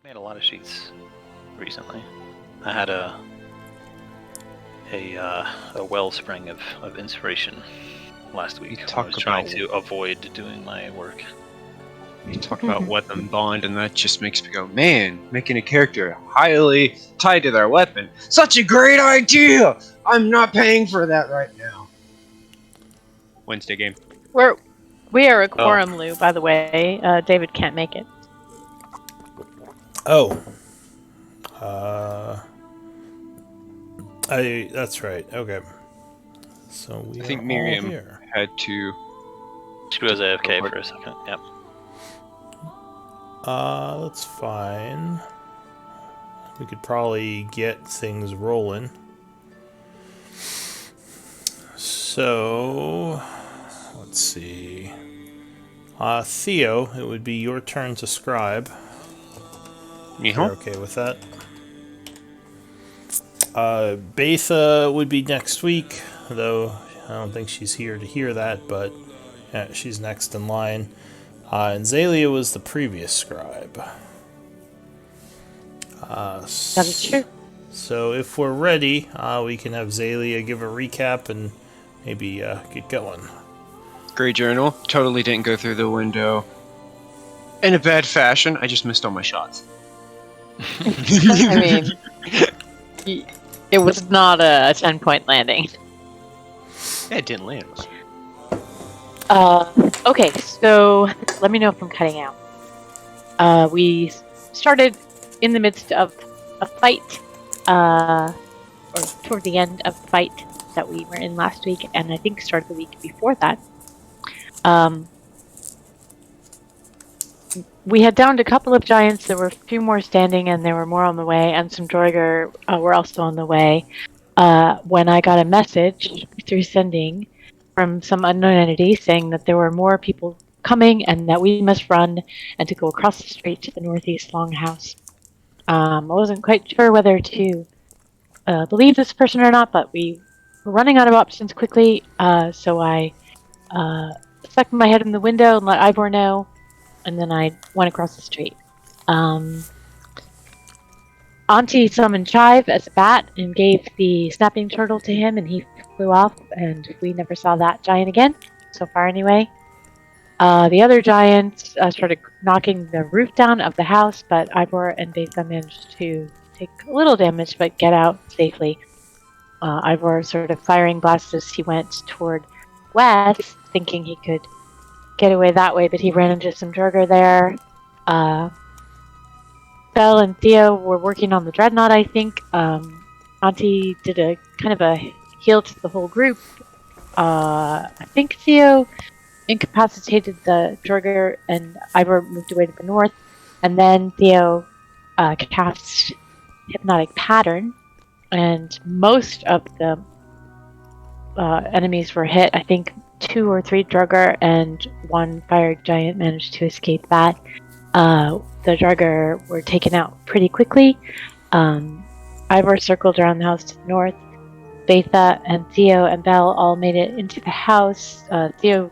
Made a lot of sheets recently. I had a wellspring of inspiration last week. I was trying to avoid doing my work. You talk about weapon bond, and that just makes me go, man, making a character highly tied to their weapon. Such a great idea! I'm not paying for that right now. Wednesday game. We are a quorum, Lou, by the way. David can't make it. Oh. That's right. Okay. So I think Miriam had to. She was AFK for a second. Yep. That's fine. We could probably get things rolling. So, let's see. Theo, it would be your turn to scribe. You're okay with that? Betha would be next week, though I don't think she's here to hear that, but yeah, she's next in line. And Zalia was the previous scribe. That is true. So if we're ready, we can have Zalia give a recap and maybe get going. Great journal. Totally didn't go through the window. In a bad fashion, I just missed all my shots. I mean, it was not a 10-point landing. Yeah, it didn't land. Okay, so let me know if I'm cutting out. We started in the midst of a fight, or toward the end of the fight that we were in last week, and I think started the week before that. We had downed a couple of giants. There were a few more standing, and there were more on the way, and some Droiger were also on the way. When I got a message through sending from some unknown entity saying that there were more people coming and that we must run and to go across the street to the northeast longhouse. I wasn't quite sure whether to believe this person or not, but we were running out of options quickly, so I stuck my head in the window and let Ivor know, and then I went across the street. Auntie summoned Chive as a bat and gave the snapping turtle to him, and he flew off, and we never saw that giant again, so far anyway. The other giants started knocking the roof down of the house, but Ivor and Betha managed to take a little damage but get out safely. Ivor sort of firing blasts as he went toward west, thinking he could get away that way, but he ran into some Droiger there. Belle and Theo were working on the dreadnought, I think. Auntie did a kind of a heal to the whole group. I think Theo incapacitated the Droiger, and Ivor moved away to the north. And then Theo cast Hypnotic Pattern, and most of the enemies were hit. I think 2 or 3 Droiger and 1 fire giant managed to escape that. The Droiger were taken out pretty quickly. Ivor circled around the house to the north. Betha and Theo and Belle all made it into the house. Theo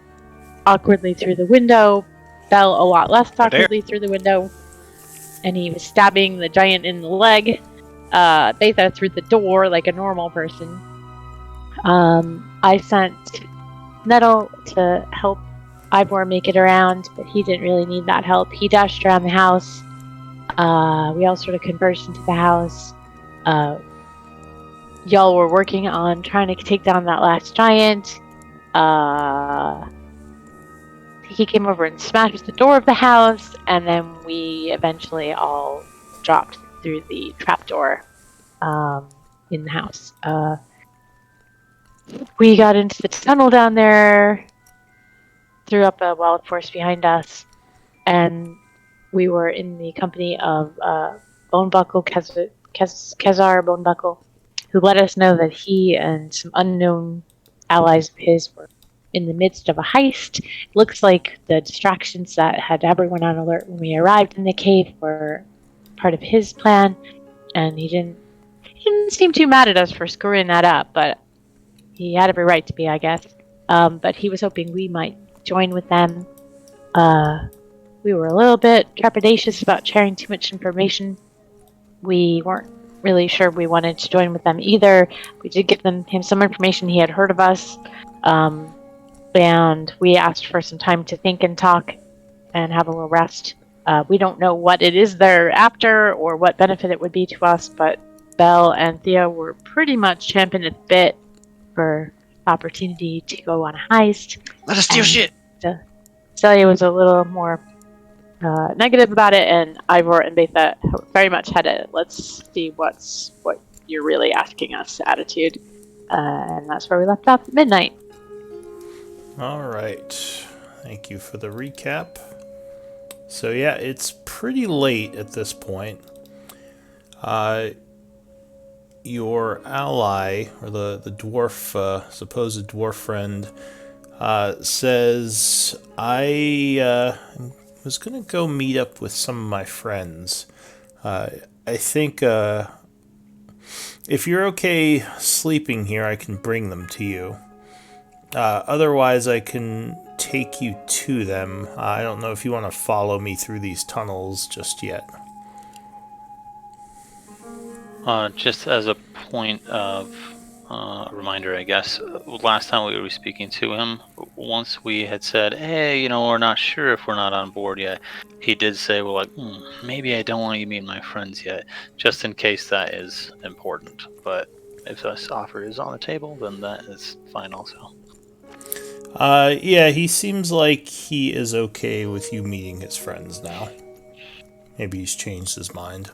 awkwardly through the window. Belle a lot less awkwardly through the window. And he was stabbing the giant in the leg. Betha through the door like a normal person. I sent Nettle to help Ivor make it around, but he didn't really need that help. He dashed around the house. We all sort of converged into the house. Y'all were working on trying to take down that last giant. He came over and smashed the door of the house, and then we eventually all dropped through the trapdoor in the house. We got into the tunnel down there, threw up a wall of force behind us, and we were in the company of Bonebuckle, Kezar Bonebuckle, who let us know that he and some unknown allies of his were in the midst of a heist. It looks like the distractions that had everyone on alert when we arrived in the cave were part of his plan, and he didn't seem too mad at us for screwing that up, but he had every right to be, I guess. But he was hoping we might join with them. we were a little bit trepidatious about sharing too much information. We weren't really sure we wanted to join with them either. We did give him some information. He had heard of us, and we asked for some time to think and talk and have a little rest. We don't know what it is they're after or what benefit it would be to us, but Belle and Theo were pretty much champing at the bit for opportunity to go on a heist. Let us steal shit! Celia was a little more negative about it, and Ivor and Betha very much had a let's see what you're really asking us attitude. And that's where we left off at midnight. Alright. Thank you for the recap. So yeah, it's pretty late at this point. Your ally, or the dwarf, supposed dwarf friend, says, I was going to go meet up with some of my friends. I think if you're okay sleeping here, I can bring them to you. Otherwise, I can take you to them. I don't know if you want to follow me through these tunnels just yet. Just as a point of reminder, I guess, last time we were speaking to him, once we had said, hey, we're not sure if we're not on board yet, he did say, well, like, maybe I don't want you to meet my friends yet, just in case that is important. But if this offer is on the table, then that is fine also. Yeah, he seems like he is okay with you meeting his friends now. Maybe he's changed his mind.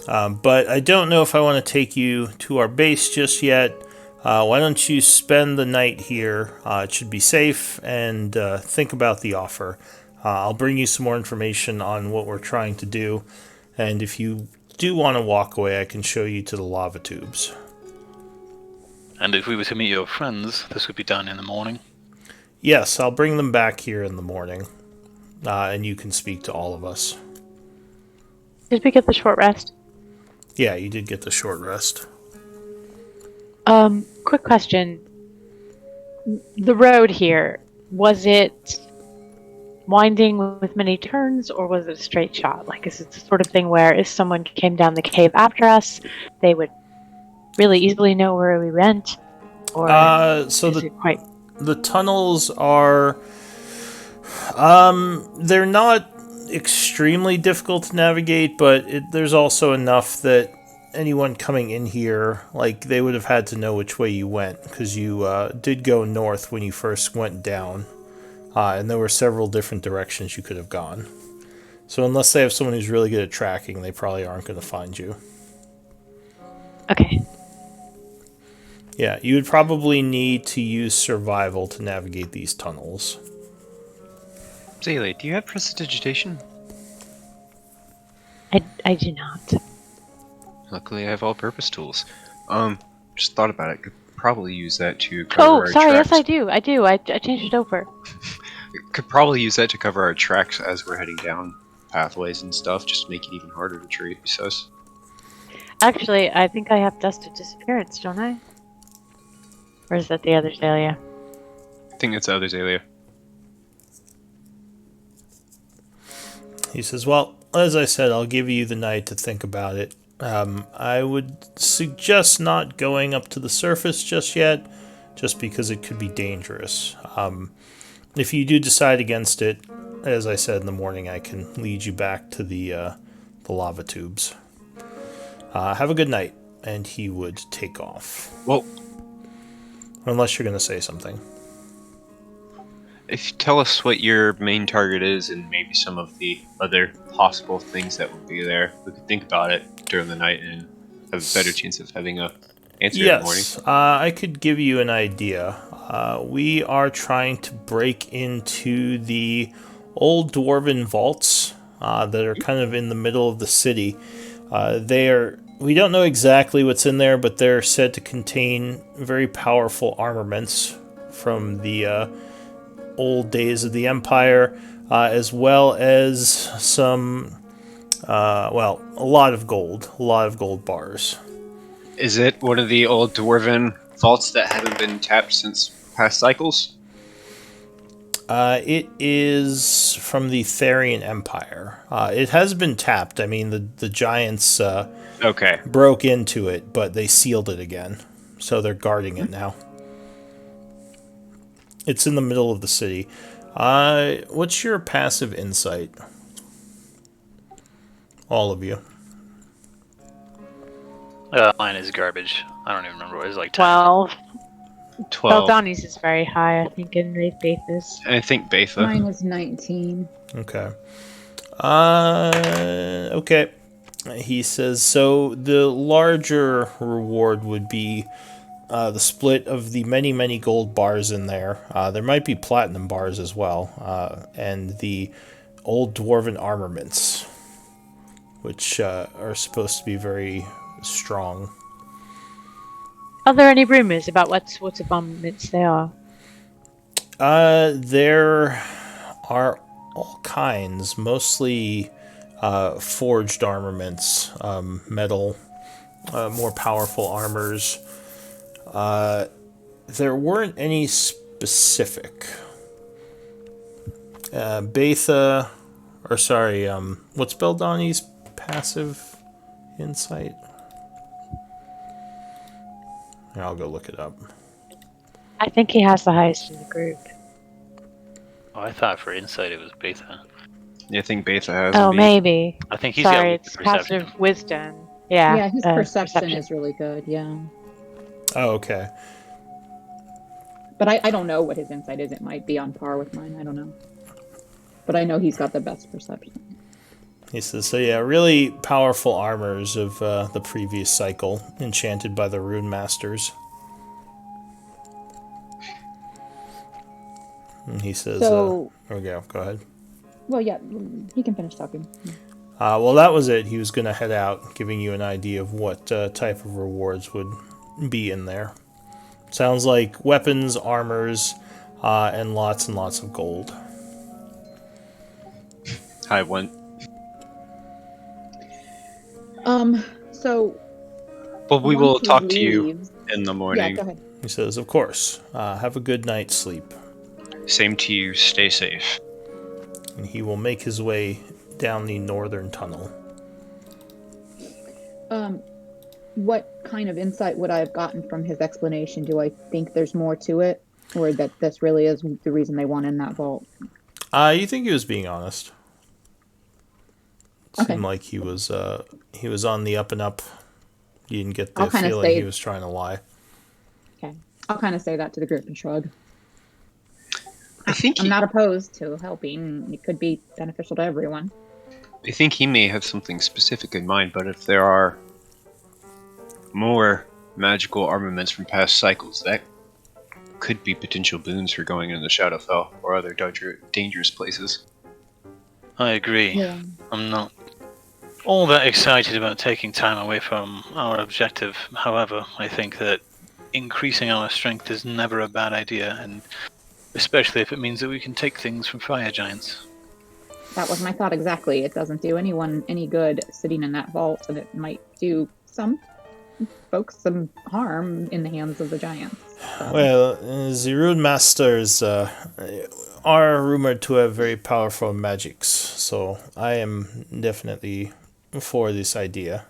But I don't know if I want to take you to our base just yet. Why don't you spend the night here? It should be safe, and think about the offer. I'll bring you some more information on what we're trying to do, and if you do want to walk away, I can show you to the lava tubes. And if we were to meet your friends, this would be done in the morning? Yes, I'll bring them back here in the morning, and you can speak to all of us. Did we get the short rest? Yeah, you did get the short rest. Quick question. The road here, was it winding with many turns, or was it a straight shot? Like, is it the sort of thing where if someone came down the cave after us, they would really easily know where we went? Or the tunnels are... they're not extremely difficult to navigate, but there's also enough that anyone coming in here, like, they would have had to know which way you went, because you did go north when you first went down, and there were several different directions you could have gone. So unless they have someone who's really good at tracking, they probably aren't going to find you. Okay. Yeah, you would probably need to use survival to navigate these tunnels. Zaylee, do you have prestidigitation? I do not. Luckily, I have all-purpose tools. Just thought about it. Could probably use that to cover our tracks. Yes, I do. I changed it over. Could probably use that to cover our tracks as we're heading down pathways and stuff, just to make it even harder to trace us. Actually, I think I have Dusted Disappearance, don't I? Or is that the other Zalia? I think it's the other Zalia. He says, well, as I said, I'll give you the night to think about it. I would suggest not going up to the surface just yet, just because it could be dangerous. If you do decide against it, as I said in the morning, I can lead you back to the lava tubes. Have a good night. And he would take off. Well, unless you're going to say something. If you tell us what your main target is and maybe some of the other possible things that would be there, we could think about it during the night and have a better chance of having a answer in the morning. Yes, I could give you an idea. We are trying to break into the old dwarven vaults that are kind of in the middle of the city. We don't know exactly what's in there, but they're said to contain very powerful armaments from the old days of the Empire, as well as some, a lot of gold bars. Is it one of the old dwarven vaults that haven't been tapped since past cycles? It is from the Therian Empire. It has been tapped. I mean, the giants Okay. broke into it, but they sealed it again. So they're guarding it now. It's in the middle of the city. What's your passive insight? All of you. Mine is garbage. I don't even remember what it was, like 10. 12. 12. Donnie's is very high, I think, in Wraithbath's. I think Betha. Mine was 19. Okay. Okay. He says, so the larger reward would be the split of the many, many gold bars in there. There might be platinum bars as well. And the old dwarven armaments, which are supposed to be very strong. Are there any rumors about what sort of armaments they are? There are all kinds, mostly forged armaments, metal, more powerful armors. There weren't any specific. Betha, or sorry, what's Beldani's passive insight? Here, I'll go look it up. I think he has the highest in the group. Oh, I thought for insight it was Betha. Yeah, I think Betha has. Oh, indeed. maybe. I think he's Sorry, got it's perception. passive wisdom. Yeah. Yeah, his perception is really good, yeah. Oh, okay. But I don't know what his insight is. It might be on par with mine. I don't know. But I know he's got the best perception. He says, so yeah, really powerful armors of the previous cycle, enchanted by the Rune Masters. And he says, So, go ahead. well, yeah, he can finish talking. Well, that was it. He was going to head out, giving you an idea of what type of rewards would be in there. Sounds like weapons, armors, and lots of gold. I went. So, But we once will he talk to you leaves- in the Yeah, morning. go ahead. He says, of course, have a good night's sleep. Same to you. Stay safe. And he will make his way down the northern tunnel. What kind of insight would I have gotten from his explanation? Do I think there's more to it? Or that this really is the reason they want in that vault? You think he was being honest? It Okay. seemed like he was on the up and up. You didn't get the I'll kinda feeling he say- was trying to lie. Okay. I'll kind of say that to the group and shrug. I think I'm not opposed to helping. It could be beneficial to everyone. I think he may have something specific in mind, but if there are more magical armaments from past cycles, that could be potential boons for going into Shadowfell or other dangerous places. I agree. Yeah. I'm not all that excited about taking time away from our objective. However, I think that increasing our strength is never a bad idea, and especially if it means that we can take things from fire giants. That was my thought exactly. It doesn't do anyone any good sitting in that vault, and it might do some folks some harm in the hands of the giants. So. Well, the Rune Masters are rumored to have very powerful magics, so I am definitely for this idea.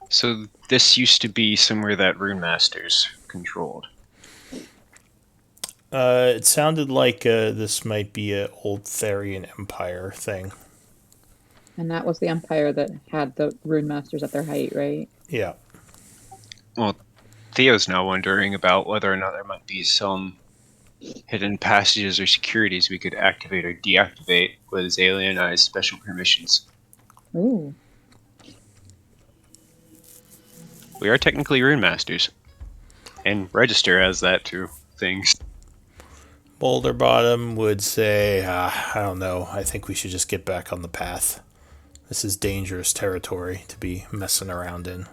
So this used to be somewhere that Rune Masters controlled. It sounded like this might be an old Therian Empire thing. And that was the empire that had the rune masters at their height, right? Yeah. Well, Theo's now wondering about whether or not there might be some hidden passages or securities we could activate or deactivate with Alienized special permissions. Ooh. We are technically Rune Masters. And Register has that too. Things. Boulder Bottom would say, I don't know, I think we should just get back on the path. This is dangerous territory to be messing around in.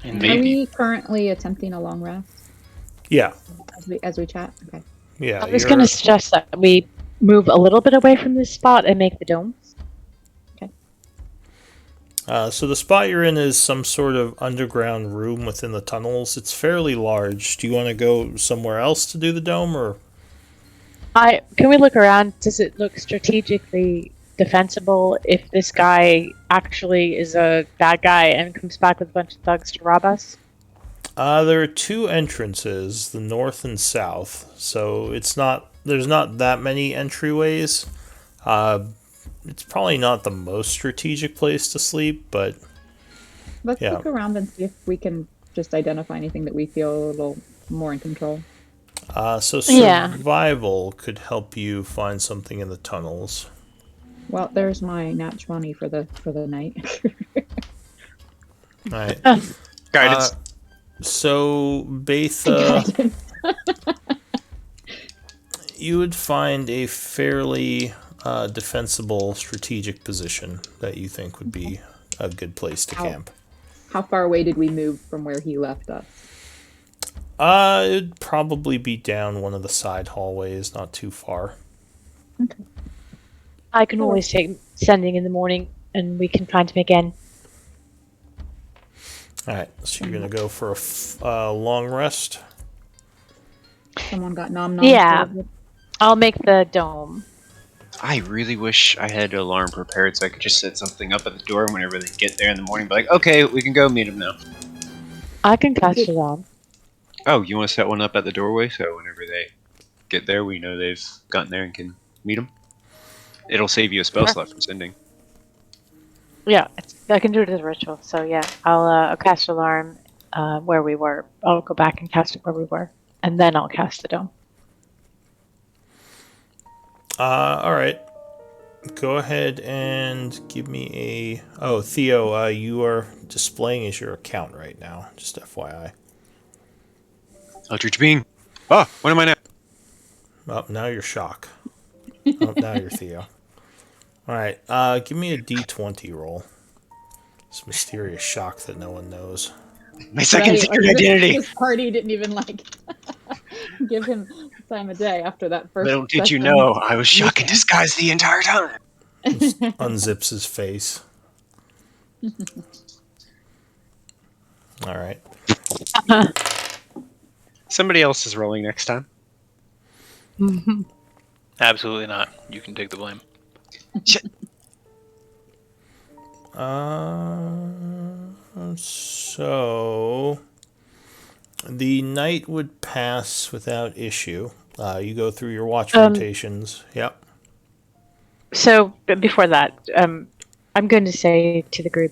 And Maybe. Are we currently attempting a long rest Yeah. as we chat? Okay. Yeah. I was going to suggest that we move a little bit away from this spot and make the domes. So the spot you're in is some sort of underground room within the tunnels. It's fairly large. Do you want to go somewhere else to do the dome, or? Can we look around? Does it look strategically defensible if this guy actually is a bad guy and comes back with a bunch of thugs to rob us? There are two entrances, the north and south, so there's not that many entryways. It's probably not the most strategic place to sleep, but Let's yeah. look around and see if we can just identify anything that we feel a little more in control. So Yeah. survival could help you find something in the tunnels. Well, there's my nat 20 for the night. All right. Guidance. So Betha, Guidance. you would find a fairly defensible strategic position that you think would be a good place to camp. How far away did we move from where he left us? It'd probably be down one of the side hallways, not too far. Okay. I can always take sending in the morning, and we can find him again. All right, so you're gonna go for a long rest. Someone got nom nom. Yeah. I'll make the dome. I really wish I had an alarm prepared so I could just set something up at the door whenever they get there in the morning. Be like, okay, we can go meet them now. I can cast it on. Oh, you want to set one up at the doorway so whenever they get there, we know they've gotten there and can meet them? It'll save you a spell slot from sending. Yeah, I can do it as a ritual. So yeah, I'll cast alarm where we were. I'll go back and cast it where we were, and then I'll cast the dome. All right. Go ahead and give me a... Oh, Theo, you are displaying as your account right now. Just FYI. Eldritch Being. Oh, what am I now? Oh, now you're Shock. Oh, now you're Theo. All right. Give me a D20 roll. This mysterious shock that no one knows. My second secret like identity. This party didn't even give him time of day after that first. Little did you session. know, I was Shock in disguise the entire time. Unzips his face. All right. Somebody else is rolling next time. Absolutely not. You can take the blame. So the night would pass without issue. You go through your watch rotations. Yep. So before that, I'm going to say to the group,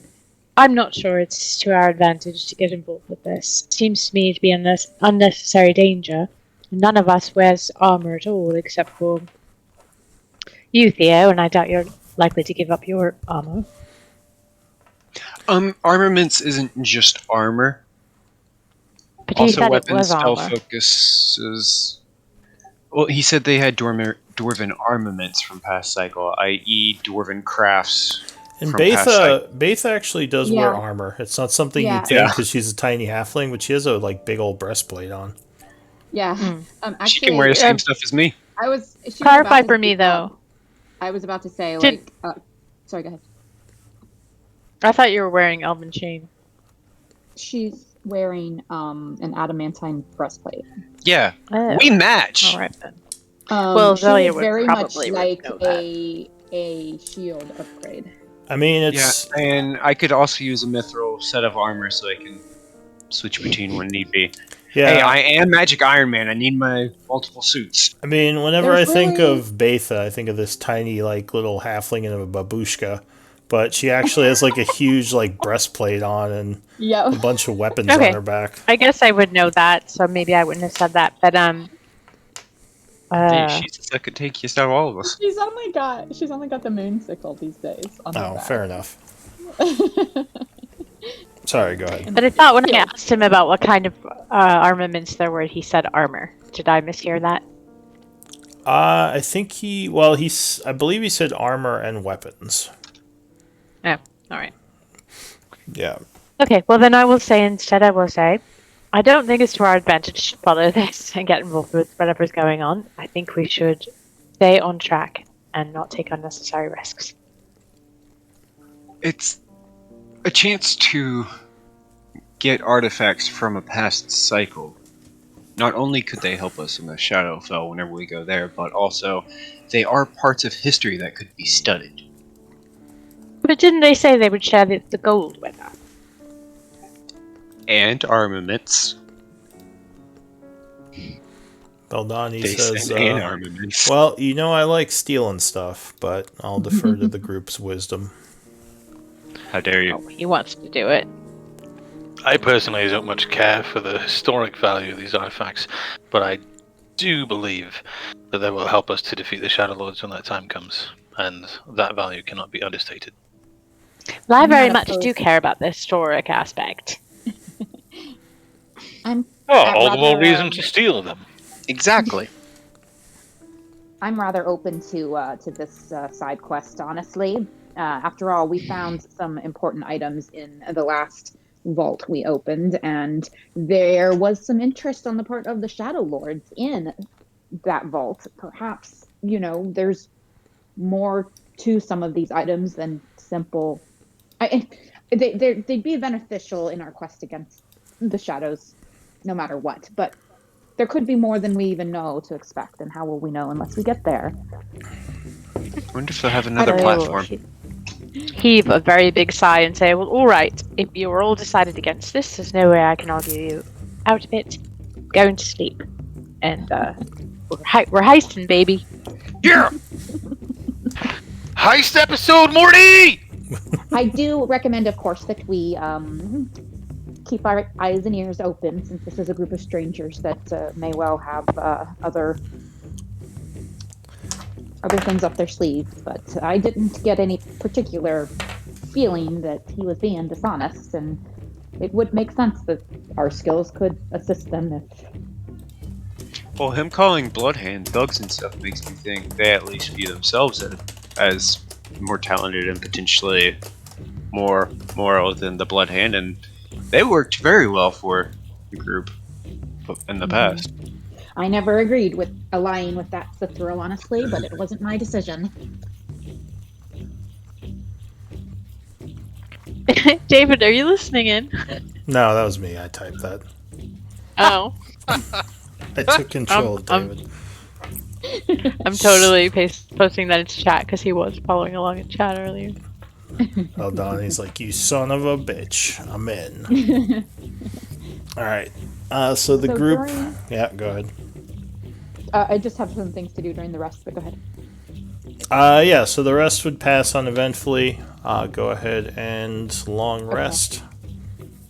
I'm not sure it's to our advantage to get involved with this. Seems to me to be unnecessary danger. None of us wears armor at all, except for you, Theo, and I doubt you're likely to give up your armor. Armaments isn't just armor. But you Also, said it weapon was spell armor. focuses. Well, he said they had dwarven armaments from past cycle, i.e., dwarven crafts. And from past cycle. Betha actually does wear armor. It's not something you'd think because she's a tiny halfling, but she has a big old breastplate on. Yeah. Actually, She can wear the same stuff as me. Clarify for me, though. I was about to say, sorry, go ahead. I thought you were wearing Elven Chain. She's wearing an adamantine breastplate. Yeah, Oh. we match. All right then. Well, she Zelia is would very much probably like know that. a shield upgrade. I mean, it's Yeah, and I could also use a mithril set of armor so I can switch between when need be. yeah. Hey, I am Magic Iron Man. I need my multiple suits. I mean, whenever There's I think really- of Betha, I think of this tiny little halfling and a babushka, but she actually has a huge breastplate on and Yeah. a bunch of weapons Okay. on her back. I guess I would know that, so maybe I wouldn't have said that. But Hey, she's the second tankiest out of all of us. She's only got the moonsicle these days on her Oh, back. fair enough. Sorry, go ahead. But I thought when I asked him about what kind of armaments there were, he said armor. Did I mishear that? I think I believe he said armor and weapons. Oh, all right. Yeah. Okay, well then I will say, I don't think it's to our advantage to follow this and get involved with whatever's going on. I think we should stay on track and not take unnecessary risks. It's a chance to get artifacts from a past cycle. Not only could they help us in the Shadowfell whenever we go there, but also they are parts of history that could be studied. But didn't they say they would share the gold with us? And armaments. Beldani They says, said and armaments. well, you know I like stealing stuff, but I'll defer to the group's wisdom. How dare you? Oh, he wants to do it. I personally don't much care for the historic value of these artifacts, but I do believe that they will help us to defeat the Shadowlords when that time comes, and that value cannot be understated. Well, I I'm very not much opposed. do care about the historic aspect. I'm All the more rather, reason to steal them. Exactly. I'm rather open to this side quest, honestly. After all, we found some important items in the last vault we opened, and there was some interest on the part of the Shadowlords in that vault. Perhaps, there's more to some of these items than simple. They'd be beneficial in our quest against the shadows, no matter what. But there could be more than we even know to expect, and how will we know unless we get there? I wonder if they'll have another So platform. heave a very big sigh and say, well, all right, if you're all decided against this, there's no way I can argue you out of it. Going to sleep. And we're heisting, baby. Yeah! Heist episode, Morty! I do recommend, of course, that we keep our eyes and ears open, since this is a group of strangers that may well have other things up their sleeves. But I didn't get any particular feeling that he was being dishonest, and it would make sense that our skills could assist them if. Well, him calling Bloodhand thugs and stuff makes me think they at least view themselves as more talented and potentially more moral than the Bloodhand, and they worked very well for the group in the past. I never agreed with allying with that Cithro, honestly, but it wasn't my decision. David, are you listening in? No, that was me. I typed that. Oh. I took control, David. I'm totally posting that into chat because he was following along in chat earlier. Donnie's like, you son of a bitch. I'm in. Alright. So the group... Yeah, go ahead. I just have some things to do during the rest, but go ahead. Yeah, so the rest would pass uneventfully. Go ahead and long rest.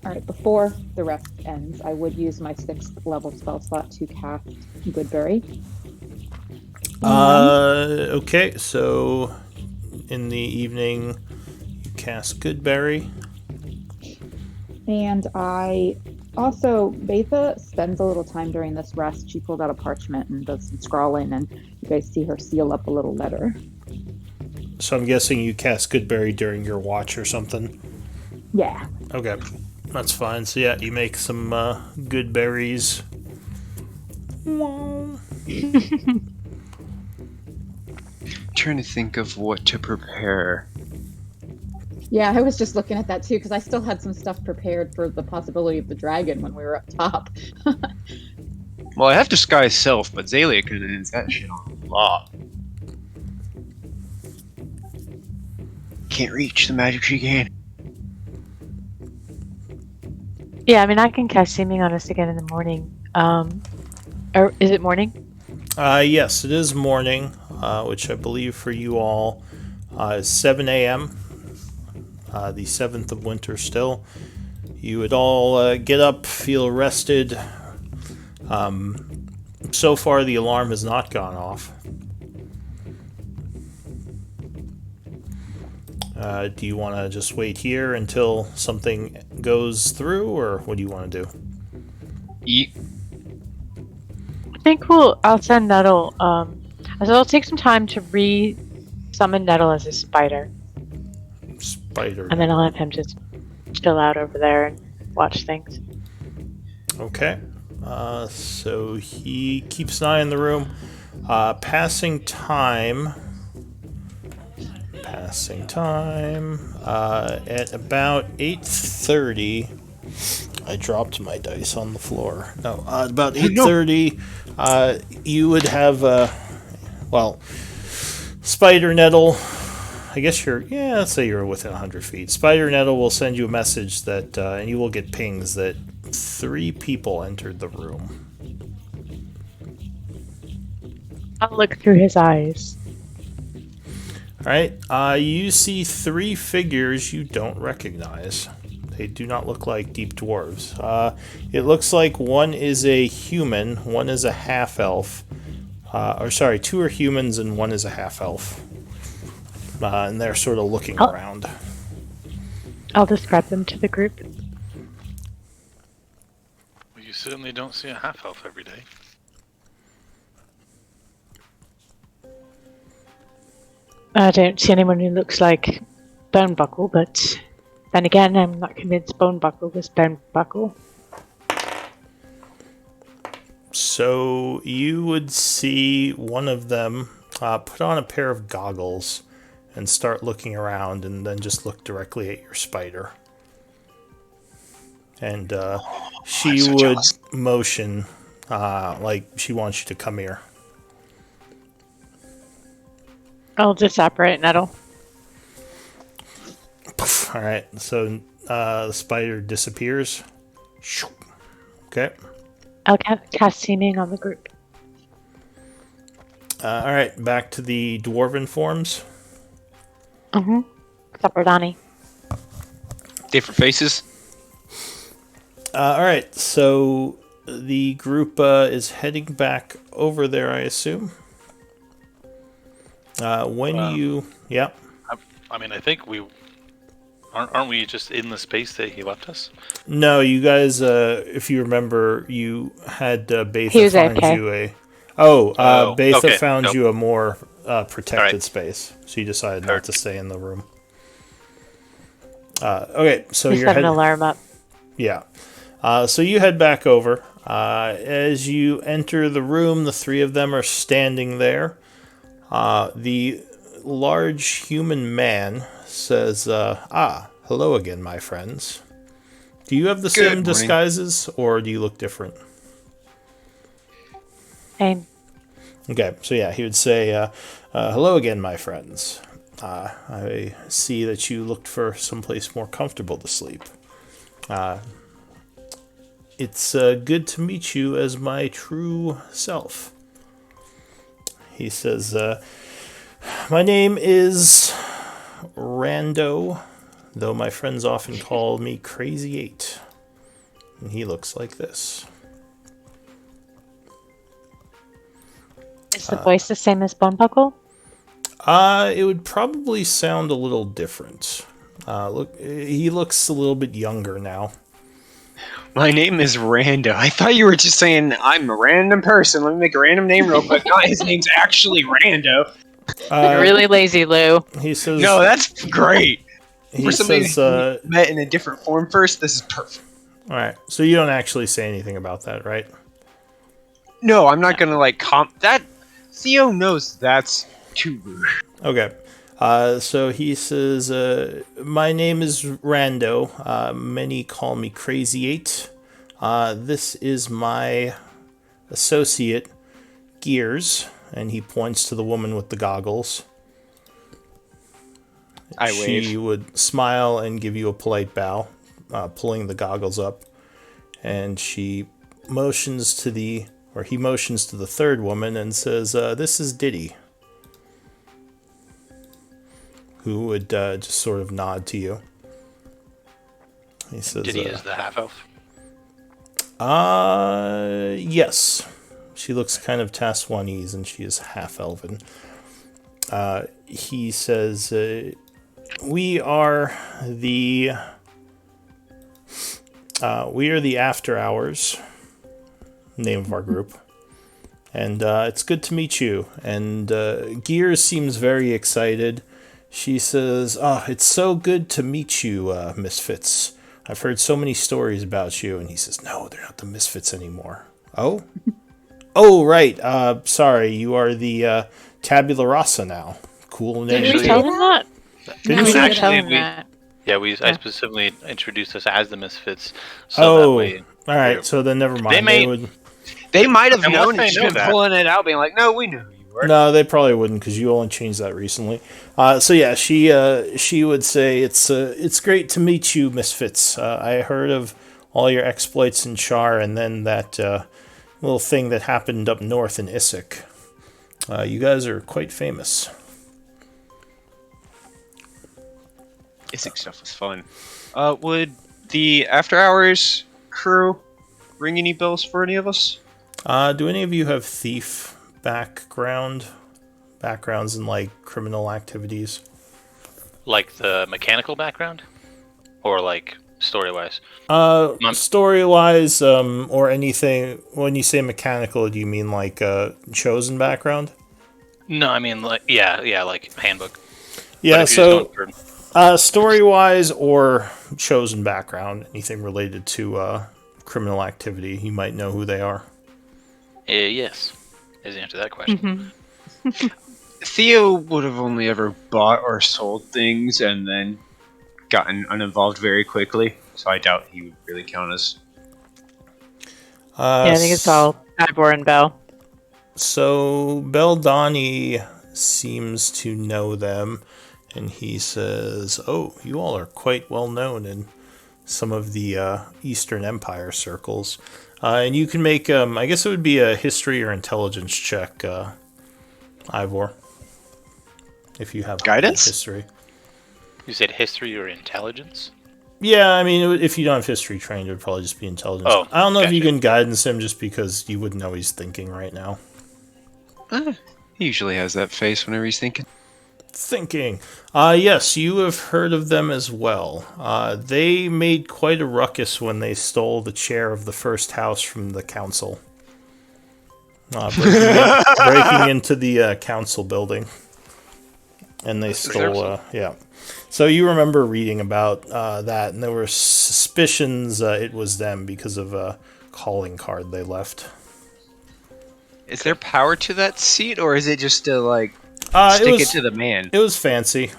All right, before the rest ends, I would use my 6th level spell slot to cast Goodberry. Okay, so in the evening, you cast Goodberry. And I also, Betha spends a little time during this rest. She pulled out a parchment and does some scrawling, and you guys see her seal up a little letter. So I'm guessing you cast Goodberry during your watch or something? Yeah. Okay, that's fine. So yeah, you make some good berries. Trying to think of what to prepare. Yeah, I was just looking at that too, because I still had some stuff prepared for the possibility of the dragon when we were up top. Well, I have Disguise Self, but Zalia can enhance that shit on a lot. Can't reach the magic she can. Yeah, I mean, I can cast Seeming on us again in the morning. Or is it morning? Yes, it is morning, which I believe for you all is 7 a.m., the 7th of winter still. You would all get up, feel rested. So far, the alarm has not gone off. Do you want to just wait here until something goes through, or what do you want to do? Eat. I think I'll send Nettle. So it'll take some time to re-summon Nettle as a spider. Spider. And then I'll have him just chill out over there and watch things. Okay. So he keeps an eye on the room. Passing time. At about 8:30, I dropped my dice on the floor. No, about Oh, no. 8:30, you would have, Spider Nettle. I guess let's say you're within 100 feet. Spider Nettle will send you a message that, and you will get pings that 3 people entered the room. I'll look through his eyes. Alright, you see 3 figures you don't recognize. They do not look like deep dwarves. It looks like one is a human, one is a half-elf. 2 are humans and one is a half-elf. And they're sort of looking around. I'll describe them to the group. Well, you certainly don't see a half-elf every day. I don't see anyone who looks like Bonebuckle, but then again, I'm not convinced Bonebuckle was Bonebuckle. So you would see one of them put on a pair of goggles and start looking around, and then just look directly at your spider. And she so would jealous. motion like she wants you to come here. I'll disapparate Nettle. Alright, so the spider disappears. Okay. I'll cast Seeming on the group. Alright, back to the dwarven forms. Mm-hmm. Except for Donnie. Different faces. Alright, so the group is heading back over there, I assume. Yeah. I mean, I think we aren't we just in the space that he left us? No, you guys, if you remember, you had He Betha was find AFK. you a... Betha okay, found nope. you a more protected Alright. space, so you decided Heard. not to stay in the room. Okay, so Just you're set an heading... alarm up. Yeah. So you head back over. As you enter the room, the 3 of them are standing there. The large human man says, hello again, my friends. Do you have the Good same morning. disguises, or do you look different? Same. Okay, so yeah, he would say, hello again, my friends. I see that you looked for someplace more comfortable to sleep. It's good to meet you as my true self. He says, my name is Rando, though my friends often call me Crazy 8. And he looks like this. Is the voice the same as Bonebuckle? It would probably sound a little different. He looks a little bit younger now. My name is Rando. I thought you were just saying I'm a random person. Let me make a random name real quick. No, his name's actually Rando. You're really lazy, Lou. He says, No, that's great. he For somebody says, who met in a different form first, this is perfect. all right, so you don't actually say anything about that, right? No, I'm not gonna that. Theo knows that's too rude. Okay. So he says, my name is Rando. Many call me Crazy 8. This is my associate, Gears. And he points to the woman with the goggles. She would smile and give you a polite bow, pulling the goggles up. And he motions to the third woman and says, this is Diddy. Who would just sort of nod to you. He says, Diddy is the half-elf. Yes. She looks kind of Taswanese, and she is half-elven. He says, we are the After Hours, name of our group. And it's good to meet you. And Gears seems very excited. She says, oh, it's so good to meet you, Misfits. I've heard so many stories about you. And he says, no, they're not the Misfits anymore. Oh? Oh, right. Sorry, you are the Tabula Rasa now. Cool name. Did we tell him that? Didn't No, we you? didn't tell Actually, him we- that. Yeah, I Yeah. specifically introduced us as the Misfits, so that way. all right. So then never mind. may- would. They might have Unless known and they just know been that. pulling it out, being like, "No, we knew who you were." No, they probably wouldn't because you only changed that recently. So yeah, she would say it's great to meet you, Misfits. I heard of all your exploits in Char, and then that little thing that happened up north in Issyk. You guys are quite famous. Isaac stuff was fun. Would the After Hours crew ring any bells for any of us? Do any of you have thief backgrounds in like criminal activities? Like the mechanical background, or like story-wise. Story-wise, or anything. When you say mechanical, do you mean like chosen background? No, I mean like like handbook. Yeah. But if you're just So, going for, story-wise or chosen background, anything related to criminal activity, you might know who they are. yes, is the answer to that question. Theo would have only ever bought or sold things and then gotten uninvolved very quickly, so I doubt he would really count as. Yeah, I think it's all Ivor and Bell. So Beldani seems to know them, and he says, "Oh, you all are quite well known in some of the Eastern Empire circles." And you can make, I guess it would be a history or intelligence check, Ivor, if you have Guidance? history. You said history or intelligence? Yeah, I mean, if you don't have history trained, it would probably just be intelligence. Oh, I don't know if you gotcha. can guidance him just because you wouldn't know he's thinking right now. He usually has that face whenever he's thinking. Thinking. Yes, you have heard of them as well. They made quite a ruckus when they stole the chair of the first house from the council. Breaking into the council building. And they stole, yeah. So you remember reading about that, and there were suspicions it was them because of a calling card they left. Is there power to that seat, or is it just still like It to the man? It was fancy.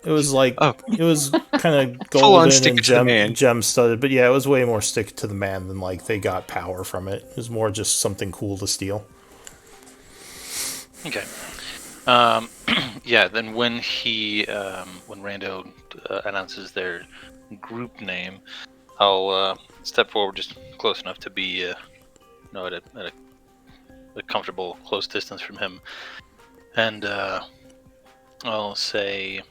It was like it was kind of Full-on golden stick and it to the man. gem studded, but yeah, it was way more stick it to the man than like they got power from it. It was more just something cool to steal. Okay. Yeah. Then when when Rando announces their group name, I'll step forward just close enough to be, at a comfortable close distance from him, and I'll say,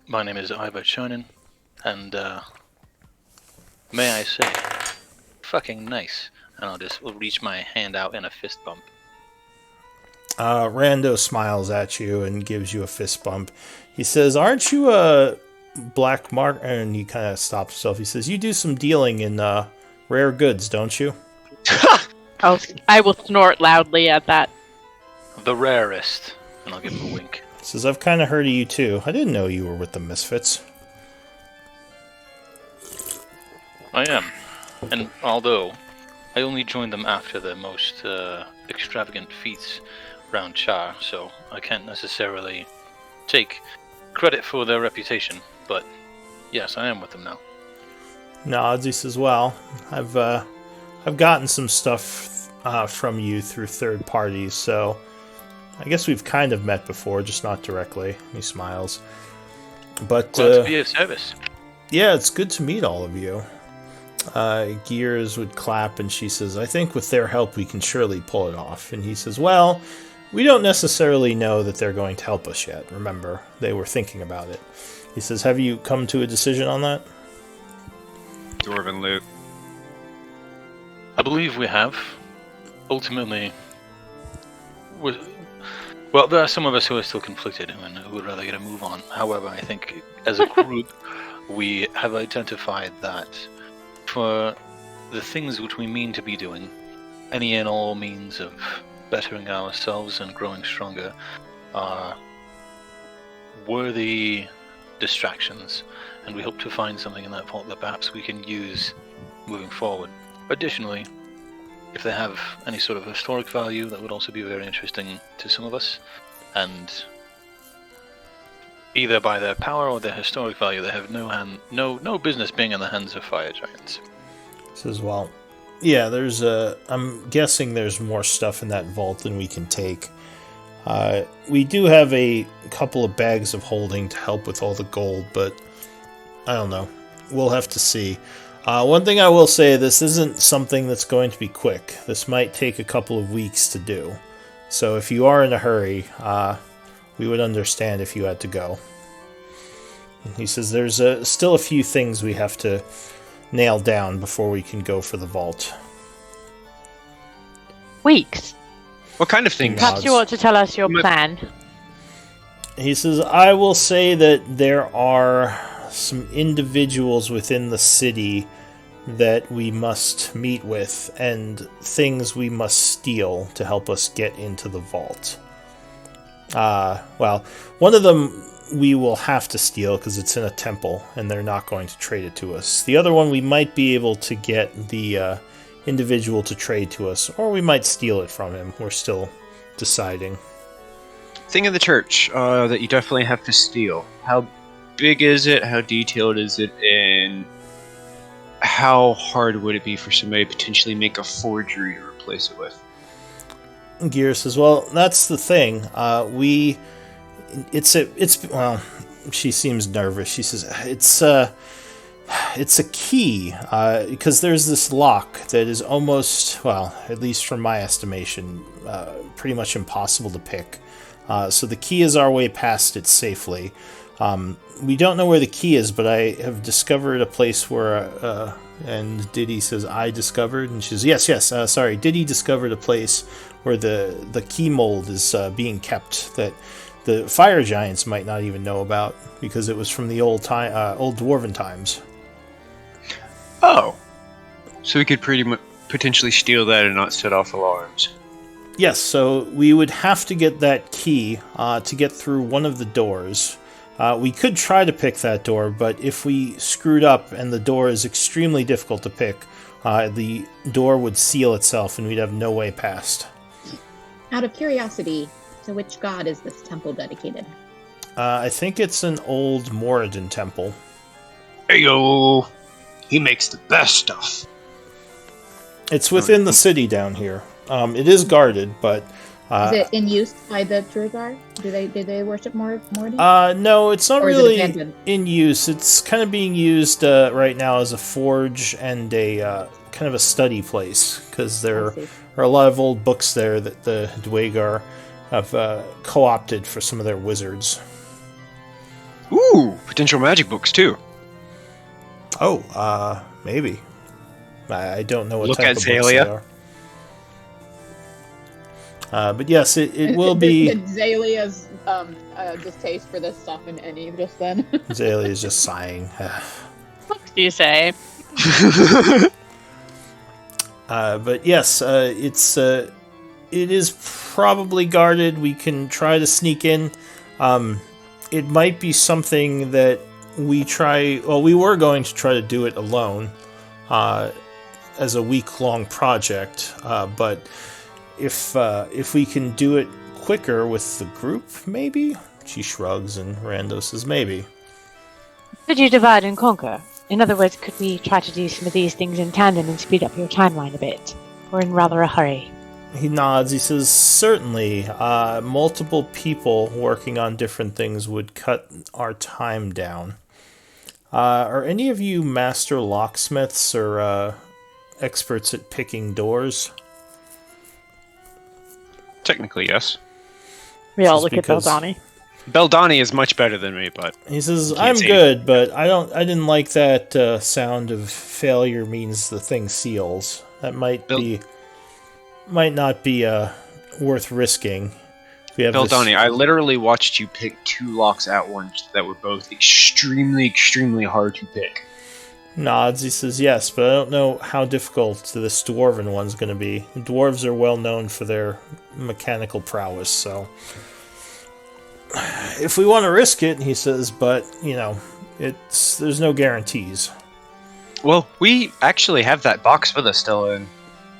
"My name is Ivar Shonen, and may I say, fucking nice." And I'll just reach my hand out in a fist bump. Rando smiles at you and gives you a fist bump. He says, "Aren't you a black mark?" And he kind of stops himself. He says, "You do some dealing in rare goods, don't you?" I will snort loudly at that. The rarest. And I'll give him a wink. He says, "I've kind of heard of you too. I didn't know you were with the Misfits." I am. And although I only joined them after the most extravagant feats around Char, so I can't necessarily take credit for their reputation, but yes, I am with them now. Nods. He says, "Well, I've gotten some stuff from you through third parties, so I guess we've kind of met before, just not directly." He smiles. But Glad to be of service. yeah, it's good to meet all of you. Gears would clap, and she says, "I think with their help we can surely pull it off." And he says, "Well, we don't necessarily know that they're going to help us yet. Remember, they were thinking about it." He says, "Have you come to a decision on that?" Dwarven Luke. I believe we have. Ultimately, well, there are some of us who are still conflicted and who would rather get a move on. However, I think as a group, we have identified that for the things which we mean to be doing, any and all means of bettering ourselves and growing stronger are worthy distractions, and we hope to find something in that vault that perhaps we can use moving forward. Additionally, if they have any sort of historic value, that would also be very interesting to some of us, and either by their power or their historic value, they have no business being in the hands of fire giants. Says, well, yeah, I'm guessing there's more stuff in that vault than we can take. We do have a couple of bags of holding to help with all the gold, but I don't know. We'll have to see. One thing I will say, this isn't something that's going to be quick. This might take a couple of weeks to do. So if you are in a hurry, we would understand if you had to go. He says there's still a few things we have to nail down before we can go for the vault. Weeks. What kind of things? Perhaps you want to tell us your plan. He says, I will say that there are some individuals within the city that we must meet with and things we must steal to help us get into the vault. Well, one of them we will have to steal because it's in a temple and they're not going to trade it to us. The other one we might be able to get the individual to trade to us, or we might steal it from him. We're still deciding. Thing of the church that you definitely have to steal. How big is it? How detailed is it? And how hard would it be for somebody to potentially make a forgery to replace it with? Gear says, well, that's the thing. Well, she seems nervous. She says, it's a key, because there's this lock that is almost, well, at least from my estimation, pretty much impossible to pick. So the key is our way past it safely. We don't know where the key is, but I have discovered a place where, and Diddy says, I discovered, and she says, yes, sorry, Diddy discovered a place where the key mold is being kept that the fire giants might not even know about, because it was from the old dwarven times. Oh. So we could potentially steal that and not set off alarms. Yes, so we would have to get that key to get through one of the doors. We could try to pick that door, but if we screwed up and the door is extremely difficult to pick, the door would seal itself and we'd have no way past. Out of curiosity, to which god is this temple dedicated? I think it's an old Moradin temple. Heyo! He makes the best stuff. It's within the city down here. It is guarded, but... is it in use by the Drugar? Do they worship Moradin? No, it's not Or is it really abandoned? in use. It's kind of being used right now as a forge and a kind of a study place, because there are a lot of old books there that the Dwagar have co-opted for some of their wizards. Ooh, potential magic books too. Oh, maybe. I don't know what Look type at of books Zalia. they are. But yes, it will be... Zalia's distaste for this stuff in any just then. Zalia is just sighing. What do you say? But yes, it is probably guarded. We can try to sneak in. It might be something that we try... Well, we were going to try to do it alone as a week-long project, but if we can do it quicker with the group, maybe? She shrugs, and Rando says, maybe. Could you divide and conquer? In other words, could we try to do some of these things in tandem and speed up your timeline a bit? We're in rather a hurry. He nods. He says, certainly. Multiple people working on different things would cut our time down. Are any of you master locksmiths or experts at picking doors? Technically, yes. We all Just look at because- Beldani. Beldani is much better than me, but He says, Can't I'm say good, but I didn't like that sound of failure means the thing seals. That might not be worth risking. We have Beldani, I literally watched you pick two locks at once that were both extremely, extremely hard to pick. Nods. He says, yes, but I don't know how difficult this dwarven one's going to be. Dwarves are well known for their mechanical prowess, so... If we want to risk it, he says, but, there's no guarantees. Well, we actually have that box with us still in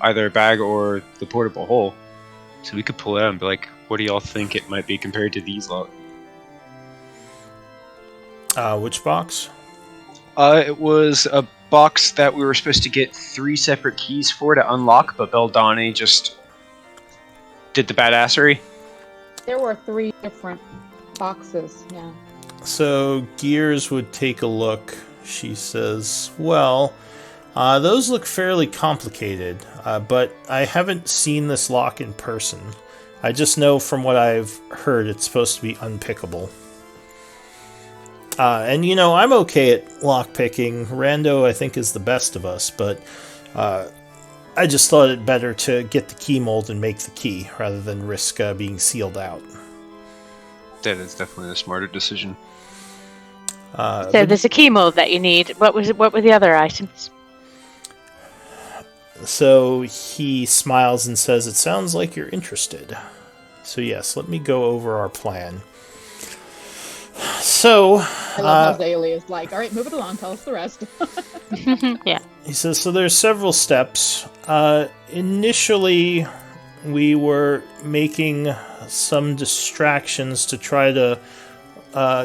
either a bag or the portable hole. So we could pull it out and be like, what do y'all think it might be compared to these lot? Which box? It was a box that we were supposed to get 3 separate keys for to unlock, but Beldani just did the badassery. There were 3 different boxes, yeah. So Gears would take a look. She says, well, those look fairly complicated, but I haven't seen this lock in person. I just know from what I've heard it's supposed to be unpickable. And, I'm okay at lockpicking. Rando, I think, is the best of us, but I just thought it better to get the key mold and make the key, rather than risk being sealed out. That is definitely a smarter decision. So there's a key mold that you need. What were the other items? So he smiles and says, it sounds like you're interested. So yes, let me go over our plan. So I love how Daly is like, all right, move it along, tell us the rest. Yeah. He says, so there's several steps. Initially, we were making some distractions to try to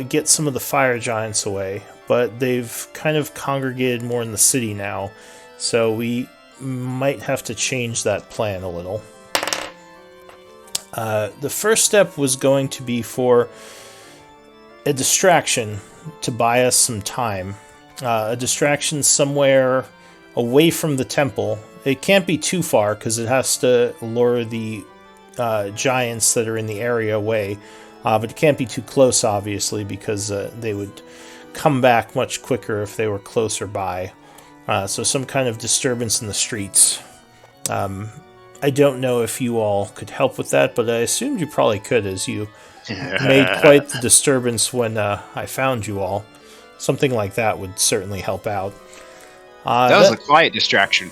get some of the fire giants away, but they've kind of congregated more in the city now, so we might have to change that plan a little. The first step was going to be for a distraction to buy us some time. A distraction somewhere away from the temple. It can't be too far because it has to lure the giants that are in the area away. But it can't be too close, obviously, because they would come back much quicker if they were closer by. So some kind of disturbance in the streets. I don't know if you all could help with that, but I assumed you probably could, as you made quite the disturbance when I found you all. Something like that would certainly help out. That was a quiet distraction.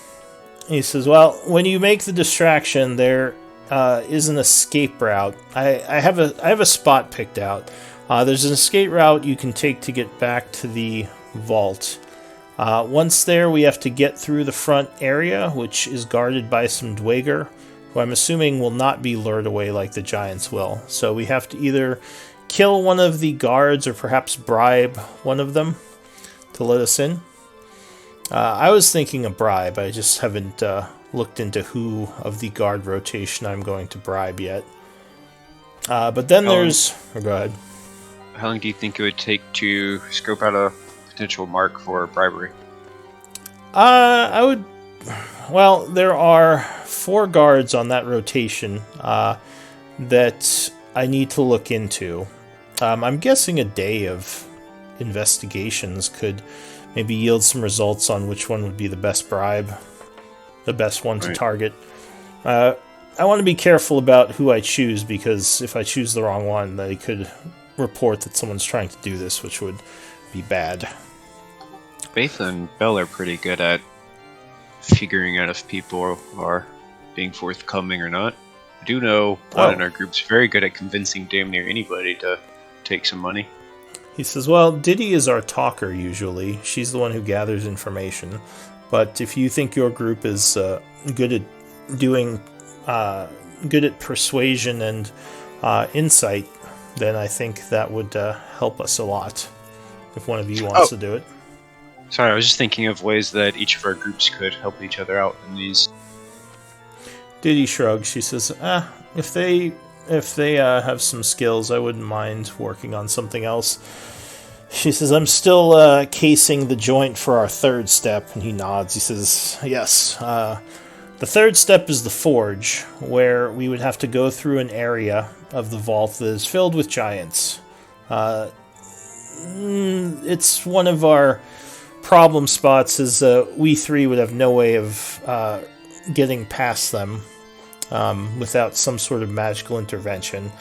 He says, well, when you make the distraction, there is an escape route. I have a spot picked out. There's an escape route you can take to get back to the vault. Once there, we have to get through the front area, which is guarded by some Dweger, who I'm assuming will not be lured away like the giants will. So we have to either kill one of the guards or perhaps bribe one of them to let us in. I was thinking a bribe. I just haven't looked into who of the guard rotation I'm going to bribe yet. But then there's... Oh, go ahead. How long do you think it would take to scope out a potential mark for bribery? I would... Well, there are 4 guards on that rotation that I need to look into. I'm guessing a day of investigations could maybe yield some results on which one would be the best bribe, the best one to target. I want to be careful about who I choose, because if I choose the wrong one, they could report that someone's trying to do this, which would be bad. Faith and Bell are pretty good at figuring out if people are being forthcoming or not. I do know one in our group's very good at convincing damn near anybody to take some money. He says, well, Diddy is our talker usually. She's the one who gathers information. But if you think your group is good at doing, good at persuasion and insight, then I think that would help us a lot. If one of you wants to do it. Sorry, I was just thinking of ways that each of our groups could help each other out in these. Diddy shrugs. She says, if they have some skills, I wouldn't mind working on something else. She says, I'm still casing the joint for our third step. And he nods. He says, yes. The third step is the forge, where we would have to go through an area of the vault that is filled with giants. It's one of our problem spots, is we 3 would have no way of getting past them without some sort of magical intervention.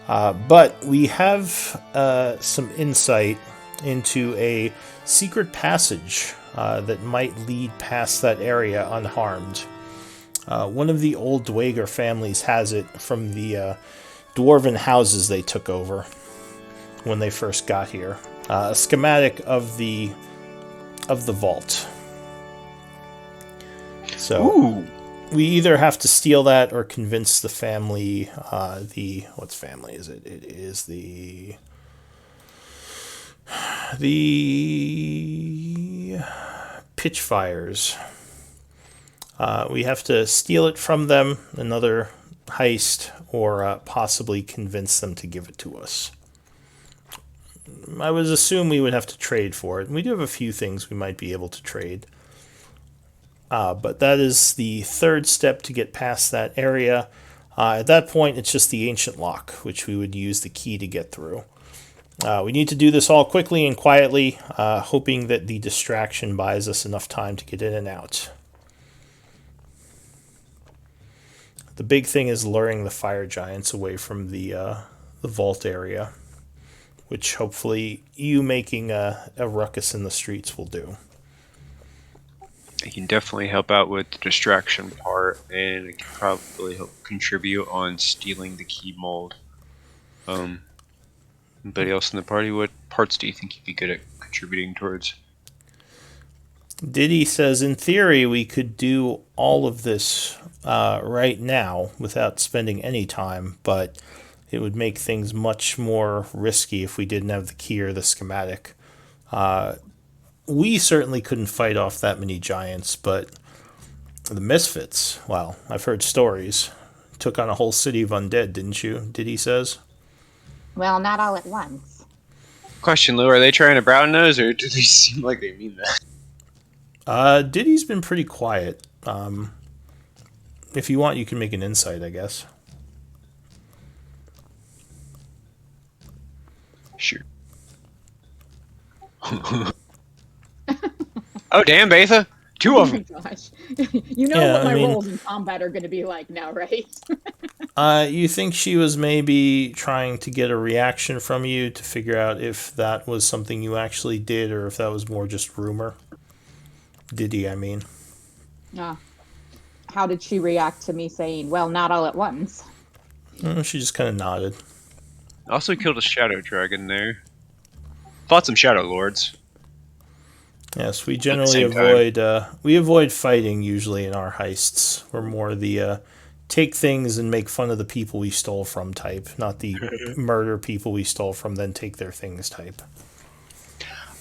But we have some insight into a secret passage that might lead past that area unharmed. One of the old Dweger families has it from the dwarven houses they took over when they first got here. A schematic of the vault. So we either have to steal that or convince the family. What family is it? It is the The pitch fires. We have to steal it from them, another heist, or possibly convince them to give it to us. I would assume we would have to trade for it. We do have a few things we might be able to trade. But that is the third step to get past that area. At that point, it's just the ancient lock, which we would use the key to get through. We need to do this all quickly and quietly, hoping that the distraction buys us enough time to get in and out. The big thing is luring the fire giants away from the vault area, which hopefully you making a ruckus in the streets will do. It can definitely help out with the distraction part, and it can probably help contribute on stealing the key mold. Anybody else in the party, what parts do you think you'd be good at contributing towards? Diddy says, in theory, we could do all of this right now without spending any time, but it would make things much more risky if we didn't have the key or the schematic. We certainly couldn't fight off that many giants, but the Misfits, well, I've heard stories. Took on a whole city of undead, didn't you? Diddy says. Well, not all at once. Question, Lou, are they trying to brown nose, or do they seem like they mean that? Diddy's been pretty quiet. If you want, you can make an insight, I guess. Sure. Oh, damn, Betha! Two Oh of my them! gosh. You know Yeah, what my I mean- roles in combat are going to be like now, right? You think she was maybe trying to get a reaction from you to figure out if that was something you actually did or if that was more just rumor? Diddy, I mean. How did she react to me saying, well, not all at once? She just kind of nodded. Also killed a shadow dragon there. Fought some Shadowlords. Yes, we generally same time. avoid fighting usually in our heists. We're more the take things and make fun of the people we stole from type, not the murder people we stole from then take their things type.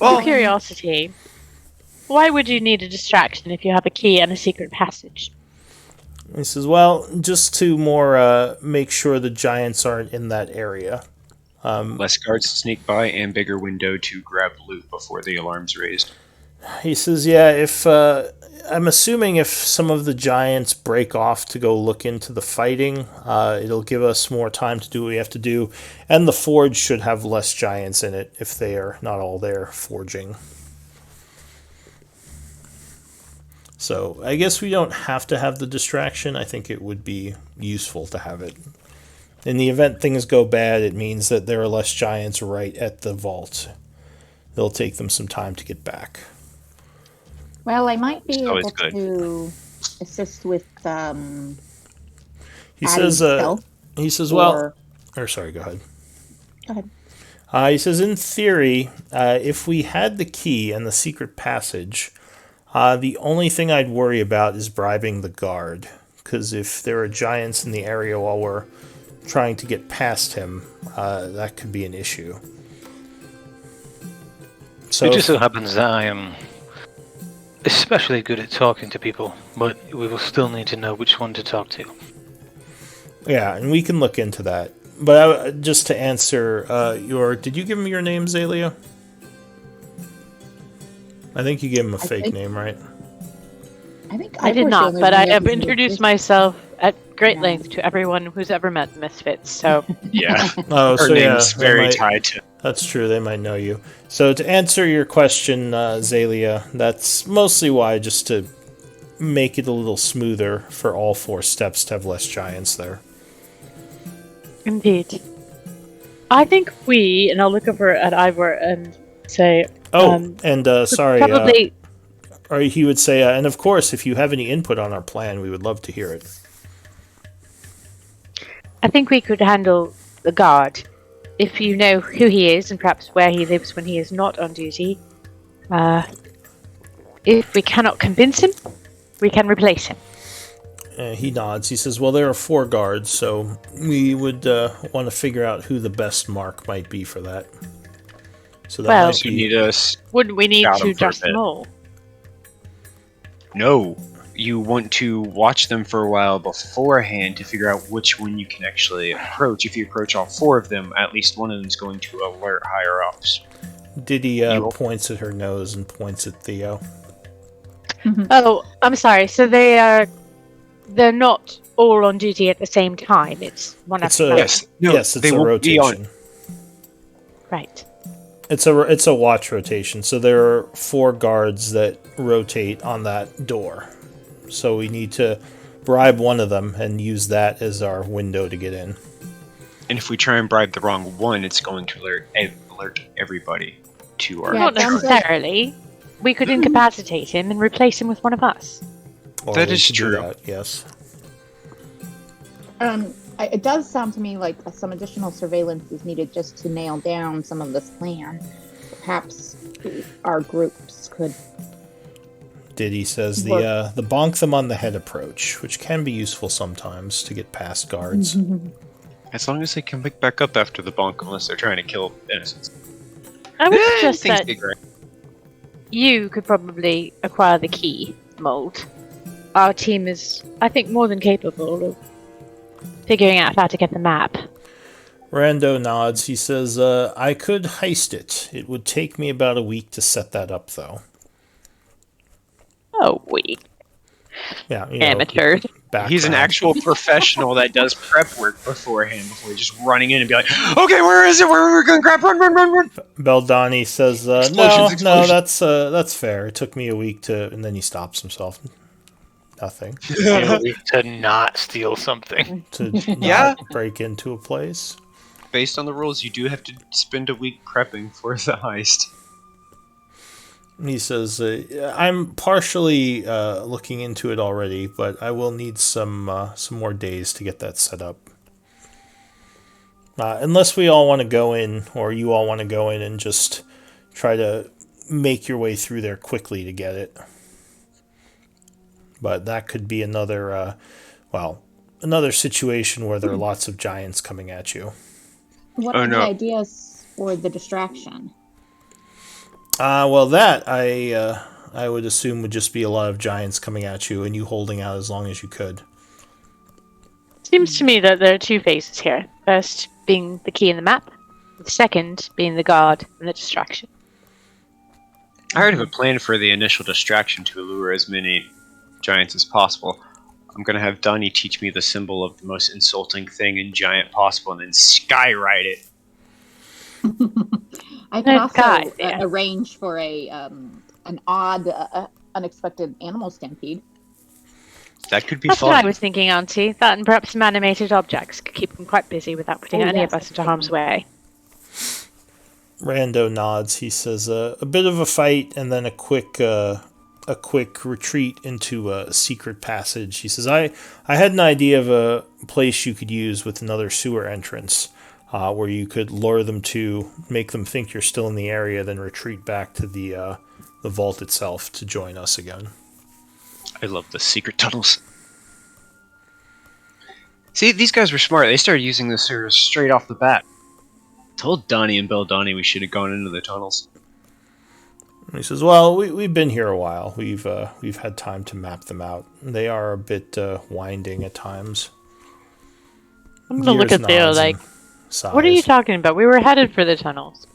Out of curiosity, why would you need a distraction if you have a key and a secret passage? He says, well, just to more make sure the giants aren't in that area. Less guards to sneak by, and bigger window to grab loot before the alarm's raised. He says, yeah, if I'm assuming if some of the giants break off to go look into the fighting, it'll give us more time to do what we have to do, and the forge should have less giants in it if they are not all there forging. So I guess we don't have to have the distraction. I think it would be useful to have it. In the event things go bad, it means that there are less giants right at the vault. It'll take them some time to get back. Well, I might be It's able always good. to assist with He adding says, stealth. well, or sorry, go ahead. Go ahead. He says, in theory, if we had the key and the secret passage, the only thing I'd worry about is bribing the guard. Because if there are giants in the area while we're trying to get past him, that could be an issue. So It just so happens that I am especially good at talking to people, but we will still need to know which one to talk to. yeah, and we can look into that. But just to answer did you give him your name, Zalia? I think you gave him a fake think- name, right? I think I did was the not, only but one I that have was introduced with- myself at great Yeah. length to everyone who's ever met the Misfits, so Yeah. Oh, Her so yeah, name's they very might- tied to. That's true, they might know you. So to answer your question, Zalia, that's mostly why, just to make it a little smoother for all 4 steps to have less giants there. indeed. I think and I'll look over at Ivor and say, Oh, and sorry, probably, or he would say, and of course, if you have any input on our plan, we would love to hear it. I think we could handle the guard. If you know who he is and perhaps where he lives when he is not on duty, if we cannot convince him, we can replace him. He nods. He says, well, there are 4 guards, so we would want to figure out who the best mark might be for that. So that Well- might So we be. need to Wouldn't we need Scout to 'em for a dust them bit. all? No, you want to watch them for a while beforehand to figure out which one you can actually approach. If you approach all 4 of them, at least one of them is going to alert higher ups. Diddy You- points at her nose and points at Theo. Oh, I'm sorry. So they're not all on duty at the same time. It's one It's after a- another. Yes, no, Yes, it's they a won't be on. rotation. Right. It's a watch rotation. So there are 4 guards that rotate on that door. So we need to bribe one of them and use that as our window to get in. And if we try and bribe the wrong one, it's going to alert everybody to our. Yeah, Not it sounds like- necessarily. We could incapacitate him and replace him with one of us. Or That we is could do true. that, yes. It does sound to me like some additional surveillance is needed just to nail down some of this plan. Perhaps our groups could. Diddy says Work. the bonk them on the head approach, which can be useful sometimes to get past guards. As long as they can pick back up after the bonk, unless they're trying to kill innocents. I would Eh, suggest things that get great. you could probably acquire the key mold. Our team is, I think, more than capable of figuring out how to get the map. Rando nods. He says, I could heist it. It would take me about a week to set that up, though. Oh, we Yeah, you know, amateurs. He's an background. actual professional that does prep work beforehand before just running in and be like, okay, where is it? Where are we going to grab? Run, run, run, run. Beldani says, Explosions, no, explosions." that's fair. It took me a week to, and then he stops himself. Nothing. To not steal something. To Yeah. not break into a place. Based on the rules, you do have to spend a week prepping for the heist. He says, I'm partially looking into it already, but I will need some more days to get that set up. Unless we all want to go in, or you all want to go in and just try to make your way through there quickly to get it. But that could be another situation where there are lots of giants coming at you. What Oh, are no. the ideas for the distraction? Well, that I would assume would just be a lot of giants coming at you and you holding out as long as you could. Seems to me that there are 2 phases here. First being the key in the map, the second being the guard and the distraction. I already have a plan for the initial distraction to lure as many giants as possible. I'm going to have Donnie teach me the symbol of the most insulting thing in giant possible and then skywrite it. I can Good also God, yeah. arrange for an odd, unexpected animal stampede. That could be That's what I fun. was thinking, Auntie. That and perhaps some animated objects could keep them quite busy without putting Oh, any yes, of us into harm's way. Rando nods. He says, a bit of a fight and then a quick retreat into a secret passage. He says, I had an idea of a place you could use with another sewer entrance, where you could lure them to, make them think you're still in the area, then retreat back to the vault itself to join us again. I love the secret tunnels. See, these guys were smart. They started using the sewers straight off the bat. Told Donnie and Bill Donnie we should have gone into the tunnels. And he says, well, we've been here a while. We've had time to map them out. They are a bit winding at times. I'm gonna look Gears at Theo nods like, and sighs. what are you talking about? We were headed for the tunnels.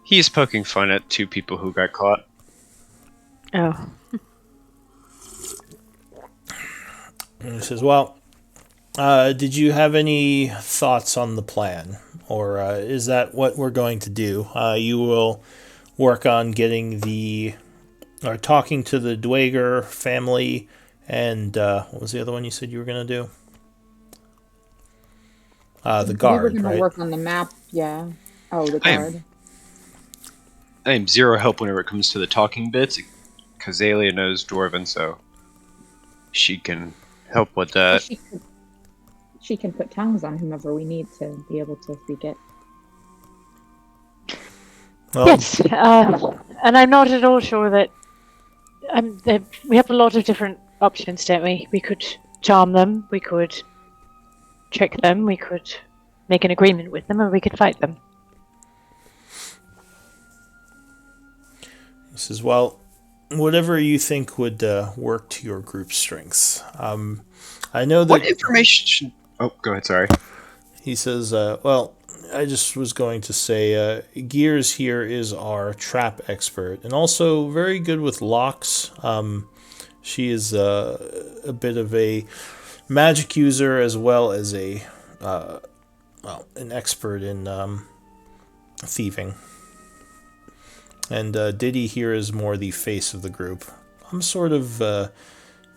He's poking fun at 2 people who got caught. Oh. And he says, well, did you have any thoughts on the plan? Or is that what we're going to do? You will work on talking to the Dweger family, and what was the other one you said you were going to do? The guard, We were going right? to work on the map, yeah. Oh, the I am- guard. I am zero help whenever it comes to the talking bits. Kazalia knows Dwarven, so she can help with that. She can put tongues on whomever we need to be able to speak it. Well, Yes, and I'm not at all sure that we have a lot of different options, don't we? We could charm them, we could trick them, we could make an agreement with them, or we could fight them. He says, well, whatever you think would work to your group's strengths. I know that... What information... Oh, go ahead, sorry. He says, well, I just was going to say, Gears here is our trap expert, and also very good with locks. She is a bit of a magic user as well as an expert in thieving. And Diddy here is more the face of the group. I'm sort of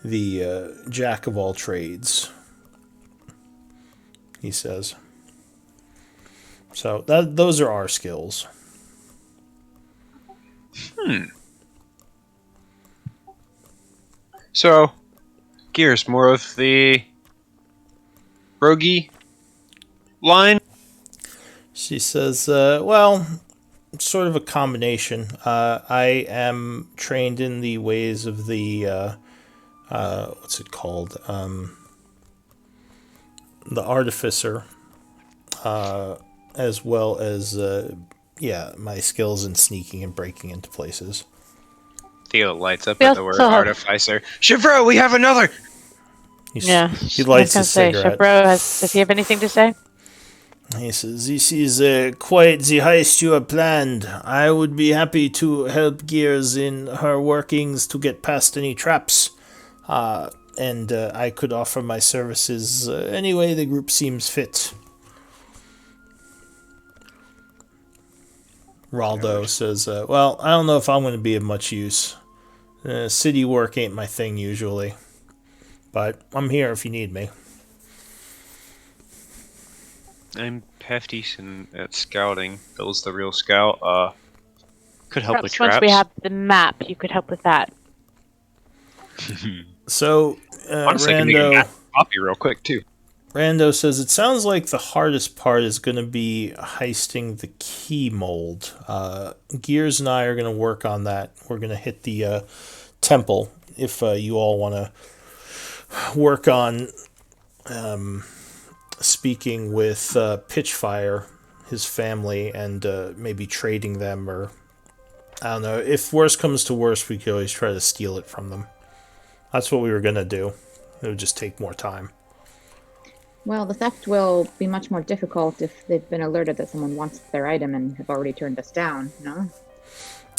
the jack of all trades, he says. So those are our skills. So, Gears, more of the roguey line? She says, well, sort of a combination. I am trained in the ways of the, what's it called? The artificer, as well as, my skills in sneaking and breaking into places. Theo lights up We at the word also have- artificer. Chevreau, we have another! He I lights was gonna his say, cigarette. does he have anything to say? He says, this is quite the heist you have planned. I would be happy to help Gears in her workings to get past any traps. And I could offer my services any way the group seems fit. Raldo says, well, I don't know if I'm going to be of much use. City work ain't my thing usually. But I'm here if you need me. I'm half decent at scouting. Bill's the real scout. Could help with Perhaps traps. once we have the map, you could help with that. So, Honestly, I can make a Rando... map copy real quick, too. Rando says, it sounds like the hardest part is going to be heisting the key mold. Gears and I are going to work on that. We're going to hit the temple if you all want to work on speaking with Pitchfire, his family, and maybe trading them, or I don't know. If worse comes to worse, we could always try to steal it from them. That's what we were going to do. It would just take more time. Well, the theft will be much more difficult if they've been alerted that someone wants their item and have already turned us down, no?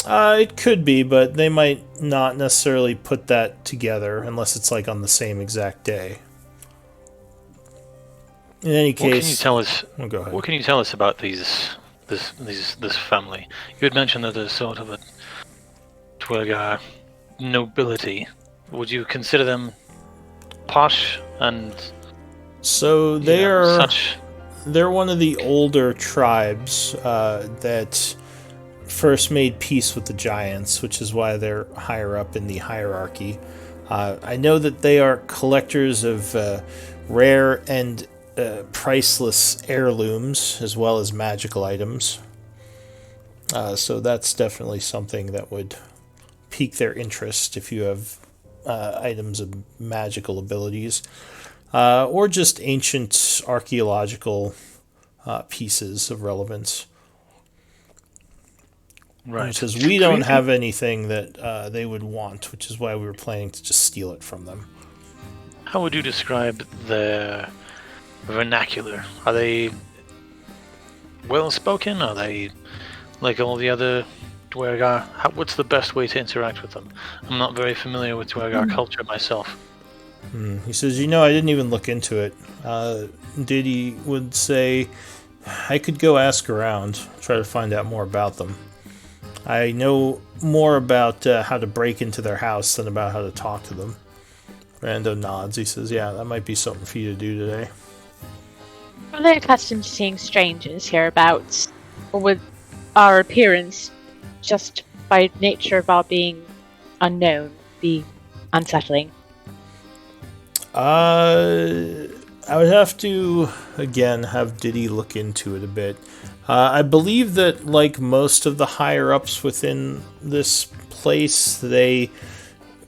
It could be, but they might not necessarily put that together unless it's like on the same exact day. In any case, What can you tell us? Oh, go ahead. What can you tell us about this family? You had mentioned that there's sort of a Dwergar nobility. Would you consider them posh and So they're such? they're one of the older tribes that first made peace with the giants, which is why they're higher up in the hierarchy. I know that they are collectors of rare and priceless heirlooms, as well as magical items. So that's definitely something that would pique their interest if you have items of magical abilities. Or just ancient archaeological pieces of relevance. Right. Because we don't have anything that they would want, which is why we were planning to just steal it from them. How would you describe their vernacular? Are they well spoken? Are they like all the other Dwergar? What's the best way to interact with them? I'm not very familiar with Dwergar culture myself. He says, I didn't even look into it. Diddy would say, I could go ask around, try to find out more about them. I know more about how to break into their house than about how to talk to them. Rando nods. He says, yeah, that might be something for you to do today. Are they accustomed to seeing strangers hereabouts? Or would our appearance, just by nature of our being unknown, be unsettling? I would have to, again, have Diddy look into it a bit. I believe that, like most of the higher-ups within this place, they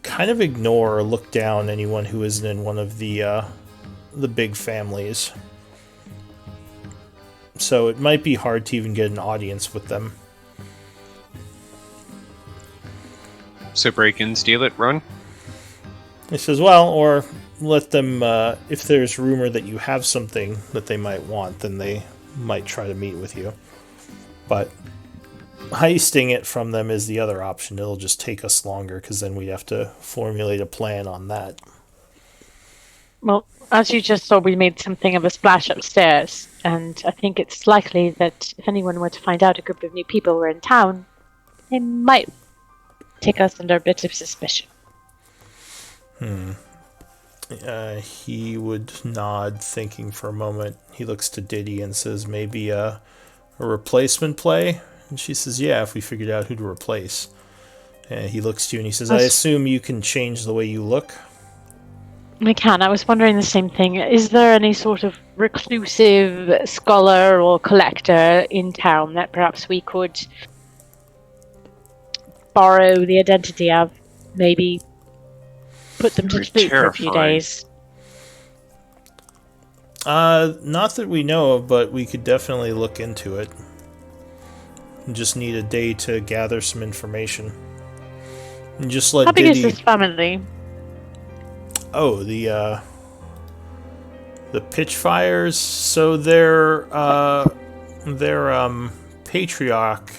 kind of ignore or look down anyone who isn't in one of the big families. So it might be hard to even get an audience with them. So break in, steal it, run? He says, well, or let them, if there's rumor that you have something that they might want, then they might try to meet with you. But heisting it from them is the other option. It'll just take us longer, because then we'd have to formulate a plan on that. Well, as you just saw, we made something of a splash upstairs, and I think it's likely that if anyone were to find out a group of new people were in town, they might take us under a bit of suspicion. He would nod, thinking for a moment. He looks to Diddy and says, maybe a replacement play? And she says, yeah, if we figured out who to replace. And he looks to you and he says, I assume you can change the way you look? I can. I was wondering the same thing. Is there any sort of reclusive scholar or collector in town that perhaps we could borrow the identity of? Maybe put them to sleep for a few days. Not that we know of, but we could definitely look into it. We just need a day to gather some information. And just let How big Diddy... is this family? Oh, the Pitchfires. So their patriarch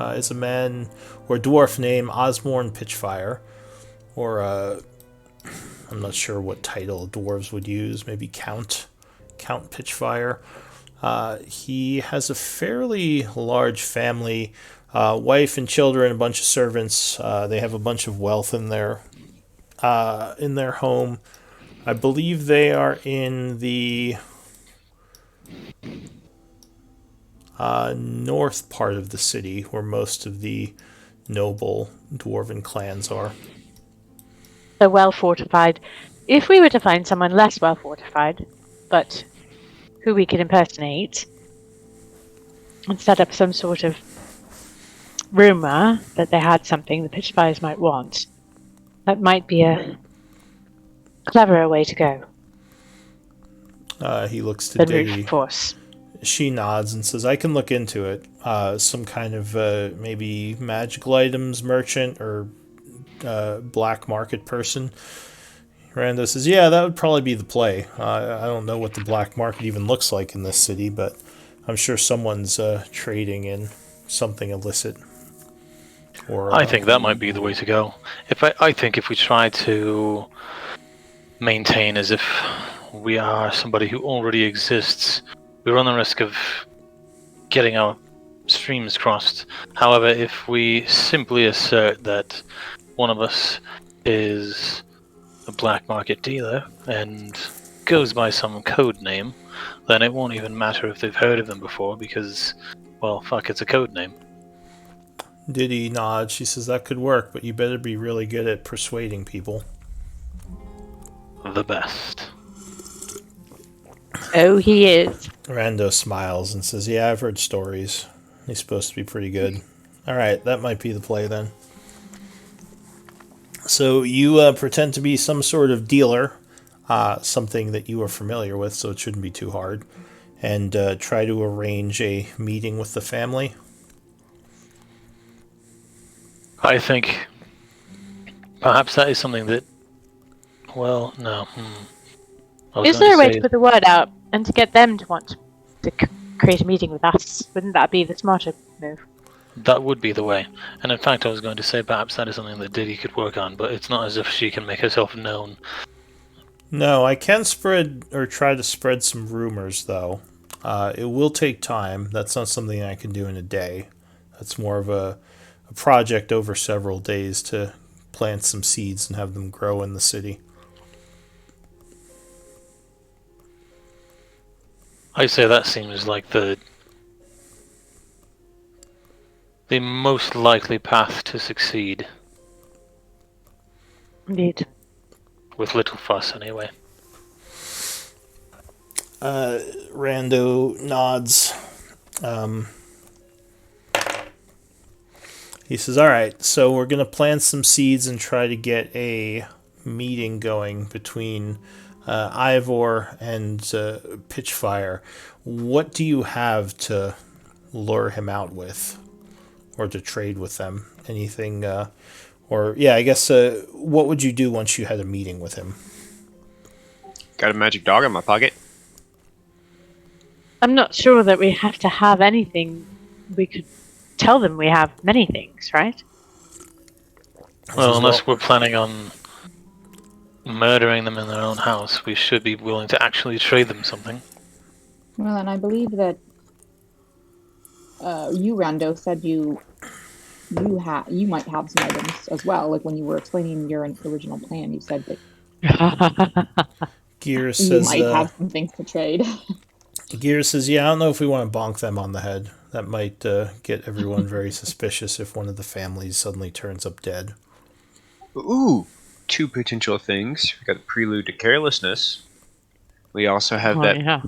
is a man or dwarf named Osborne Pitchfire, or I'm not sure what title dwarves would use. Maybe Count Pitchfire. He has a fairly large family, wife and children, a bunch of servants. They have a bunch of wealth in their home. I believe they are in the north part of the city, where most of the noble dwarven clans are. They're well fortified. If we were to find someone less well fortified, but who we could impersonate, and set up some sort of rumor that they had something the Pitchfires might want, that might be a cleverer way to go. He looks to than Diddy. brute force. She nods and says, I can look into it. Some kind of maybe magical items merchant or black market person. Rando says, yeah, that would probably be the play. I don't know what the black market even looks like in this city, but I'm sure someone's trading in something illicit. Or I think that might be the way to go. I think if we try to maintain as if we are somebody who already exists, we run the risk of getting our streams crossed. However, if we simply assert that one of us is a black market dealer and goes by some code name, then it won't even matter if they've heard of them before, because, well, fuck, it's a code name. Diddy nods. She says, that could work, but you better be really good at persuading people. The best. Oh, he is. Rando smiles and says, yeah, I've heard stories. He's supposed to be pretty good. Alright, that might be the play then. So you pretend to be some sort of dealer, something that you are familiar with, so it shouldn't be too hard, and try to arrange a meeting with the family. I think perhaps that is something that, well, no. Is there a way to put the word out and to get them to want to create a meeting with us? Wouldn't that be the smarter move? That would be the way. And in fact, I was going to say perhaps that is something that Diddy could work on, but it's not as if she can make herself known. No, I can spread or try to spread some rumors, though. It will take time. That's not something I can do in a day. That's more of a project over several days to plant some seeds and have them grow in the city. I say that seems like the most likely path to succeed. Indeed. With little fuss, anyway. Rando nods. He says, alright, so we're going to plant some seeds and try to get a meeting going between Ivor and Pitchfire. What do you have to lure him out with? Or to trade with them? Anything Or, yeah, I guess, what would you do once you had a meeting with him? Got a magic dog in my pocket. I'm not sure that we have to have anything. We could tell them we have many things, right? Well, unless we're planning on murdering them in their own house, we should be willing to actually trade them something. Well, and I believe that you, Rando, said you might have some items as well. Like when you were explaining your original plan, you said that Gears you says, might have some things to trade. Gears says, yeah, I don't know if we want to bonk them on the head. That might get everyone very suspicious if one of the families suddenly turns up dead. Ooh, two potential things. We got the prelude to carelessness. We also have Yeah.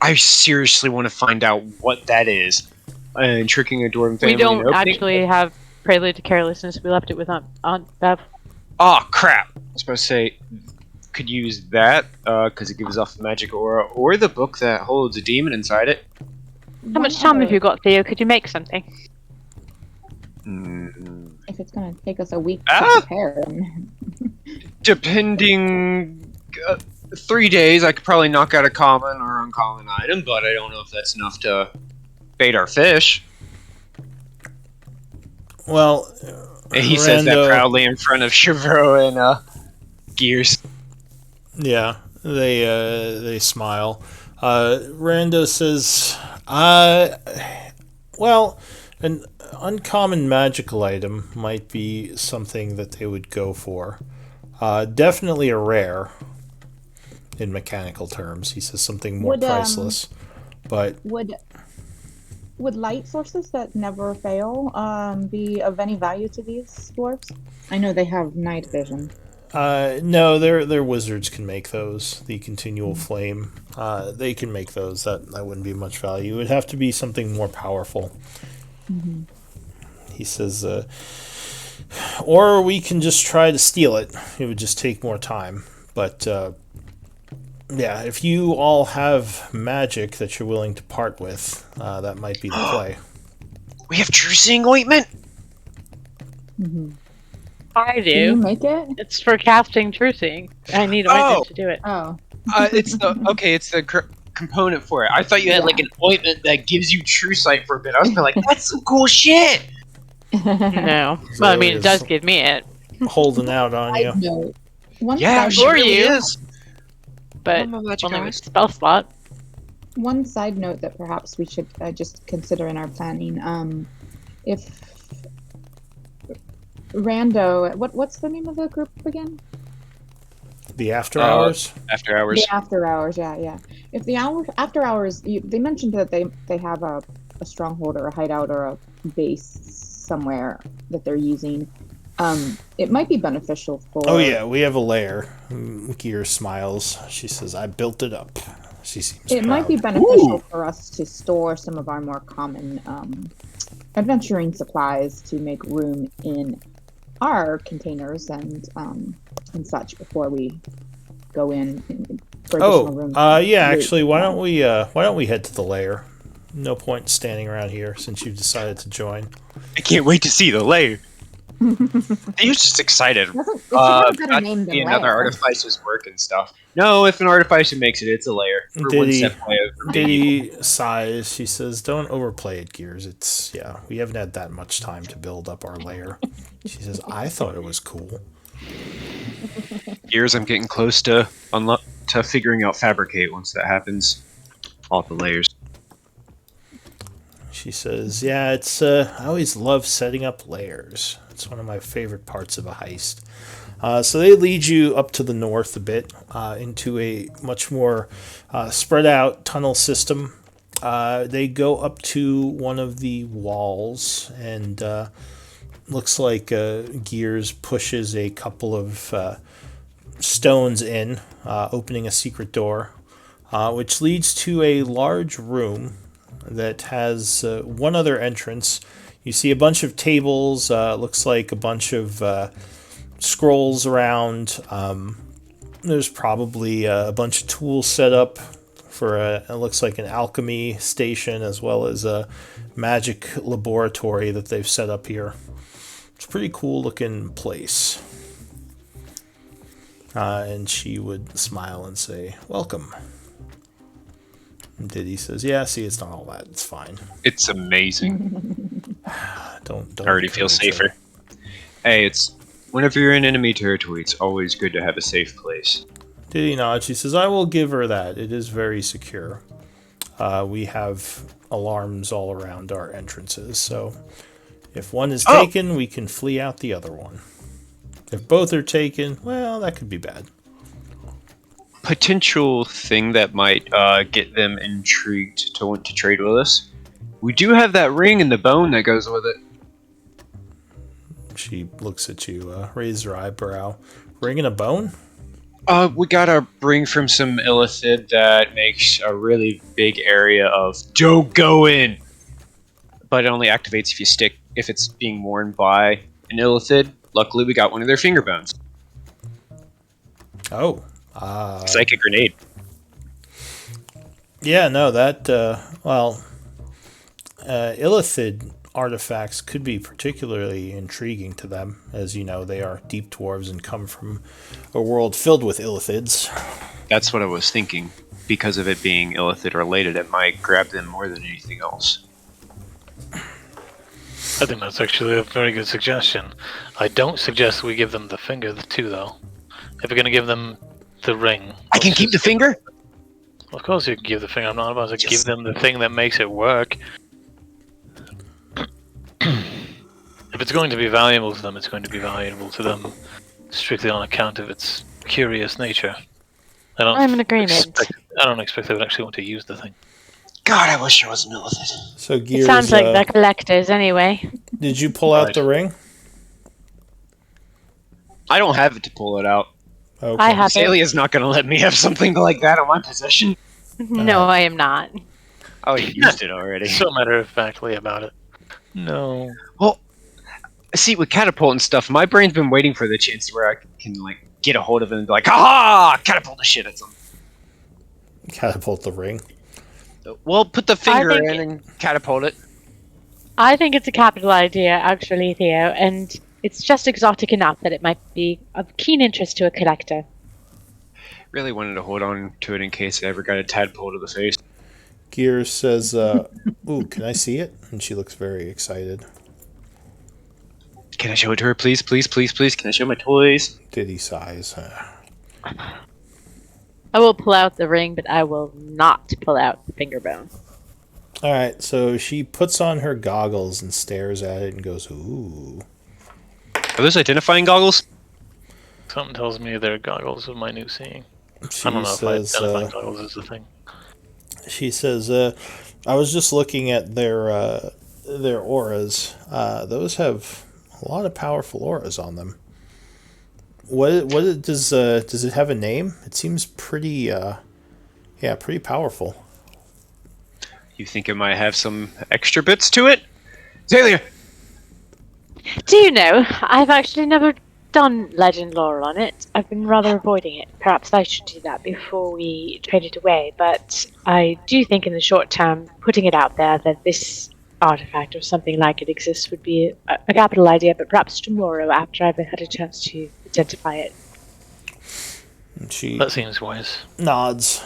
I seriously want to find out what that is. And tricking a dwarven family. We don't into opening- actually have Prelude to Carelessness. We left it with Aunt Bev. Oh crap! I was supposed to say could use that because it gives off the magic aura, or the book that holds a demon inside it. How much time have you got, Theo? Could you make something? If it's going to take us a week Ah! to prepare. Depending, 3 days, I could probably knock out a common or uncommon item, but I don't know if that's enough to bait our fish. Well, And he says that proudly in front of Chevreau and Gears. Yeah, they smile. Rando says, well, an uncommon magical item might be something that they would go for. Definitely a rare, in mechanical terms. He says something more priceless. But would light sources that never fail be of any value to these dwarves? I know they have night vision. No, their wizards can make those. The continual flame, they can make those. That wouldn't be much value. It would have to be something more powerful. Mm-hmm. He says, or we can just try to steal it. It would just take more time. But yeah, if you all have magic that you're willing to part with, that might be the play. We have true seeing ointment. Mm-hmm. I do. Can you make it? It's for casting True Seeing. I need ointment to do it. Oh. It's the component for it. I thought you had like an ointment that gives you true sight for a bit. I was like, that's some cool shit. No. Well, I mean, it does give me it. Holding out on you. No. She Or really you. is. But only with spell slot. One side note that perhaps we should just consider in our planning. If Rando, what's the name of the group again? The After Hours? After Hours. The After Hours, yeah. If the After Hours, they mentioned that they have a stronghold or a hideout or a base somewhere that they're using. It might be beneficial for... Oh yeah, we have a lair. Gear smiles. She says, I built it up. She seems proud. might be beneficial for us to store some of our more common adventuring supplies to make room in our containers and such before we go in for additional room. Yeah, actually, why don't we head to the lair? No point standing around here since you've decided to join. I can't wait to see the lair. He was just excited. It should have a better name than another lair. artificer's work and stuff. No, if an artificer makes it, it's a lair. Diddy sighs. She says, "Don't overplay it, Gears. It's we haven't had that much time to build up our lair." She says, "I thought it was cool." Gears, I'm getting close to figuring out fabricate once that happens. All the layers. She says, "Yeah, it's I always love setting up lairs. It's one of my favorite parts of a heist." So they lead you up to the north a bit into a much more spread out tunnel system. They go up to one of the walls and looks like Gears pushes a couple of stones in, opening a secret door, which leads to a large room that has one other entrance. You see a bunch of tables, looks like a bunch of scrolls around. There's probably a bunch of tools set up for it looks like an alchemy station as well as a magic laboratory that they've set up here. It's a pretty cool looking place. And she would smile and say, welcome. And Diddy says, yeah, see, it's not all that. It's fine. It's amazing. Don't I already feel encourage safer. her. Hey, it's whenever you're in enemy territory, it's always good to have a safe place. Diddy nods. She says, I will give her that. It is very secure. We have alarms all around our entrances, so if one is taken, we can flee out the other one. If both are taken, well, that could be bad. Potential thing that might get them intrigued to want to trade with us. We do have that ring and the bone that goes with it. She looks at you, raises her eyebrow. Ring and a bone? We got a ring from some illithid that makes a really big area of "Don't go in," but it only activates if it's being worn by an illithid. Luckily, we got one of their finger bones. Oh. It's like a grenade. Yeah, no, that, illithid artifacts could be particularly intriguing to them. As you know, they are deep dwarves and come from a world filled with illithids. That's what I was thinking. Because of it being illithid related, it might grab them more than anything else. I think that's actually a very good suggestion. I don't suggest we give them the finger too, though. If we're going to give them the ring... I can keep the finger? Of course you can give the finger. I'm not about to give them the thing that makes it work. If it's going to be valuable to them, it's going to be valuable to them strictly on account of its curious nature. I'm in agreement. I don't expect they would actually want to use the thing. God, I wish I was an illithid. So Gears, It sounds like they're collectors anyway. did you pull out the ring? I don't have it to pull it out. Okay. I have it. Celia's not going to let me have something like that on my possession. No, I am not. Oh, you used it already. So matter-of-factly about it. No. Well, see, with catapult and stuff, my brain's been waiting for the chance where I can, like, get a hold of it and be like, ha! Catapult the shit at something. Catapult the ring. Well, put the finger think- in and catapult it. I think it's a capital idea, actually, Theo, and it's just exotic enough that it might be of keen interest to a collector. Really wanted to hold on to it in case I ever got a tadpole to the face. Gears says, ooh, can I see it? And she looks very excited. Can I show it to her, please, please, please, please? Can I show my toys? Diddy sighs. I will pull out the ring, but I will not pull out the finger bone. Alright, so she puts on her goggles and stares at it and goes, ooh. Are those identifying goggles? Something tells me they're goggles of my new seeing. She I don't know says, if identifying goggles is the thing. She says, I was just looking at their auras. Those have a lot of powerful auras on them. Does it have a name? It seems pretty pretty powerful. You think it might have some extra bits to it? Celia! Do you know, I've actually never done legend lore on it. I've been rather avoiding it. Perhaps I should do that before we trade it away, but I do think in the short term, putting it out there that this artifact or something like it exists would be a capital idea, but perhaps tomorrow after I've had a chance to identify it. And she That seems wise. nods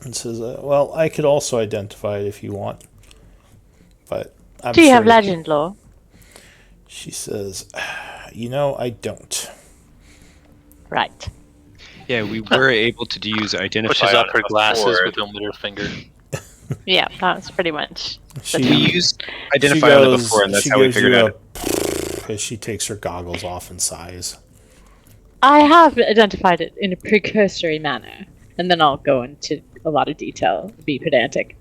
and says, well, I could also identify it if you want. But I'm Do you sure have legend lore? She says, I don't. Right. Yeah, we were able to use identify Pushes up on her it glasses before. with her middle finger. Yeah, that's pretty much. She, We used identify on it before, and that's how we figured out. As she takes her goggles off and sighs. I have identified it in a precursory manner, and then I'll go into a lot of detail, be pedantic.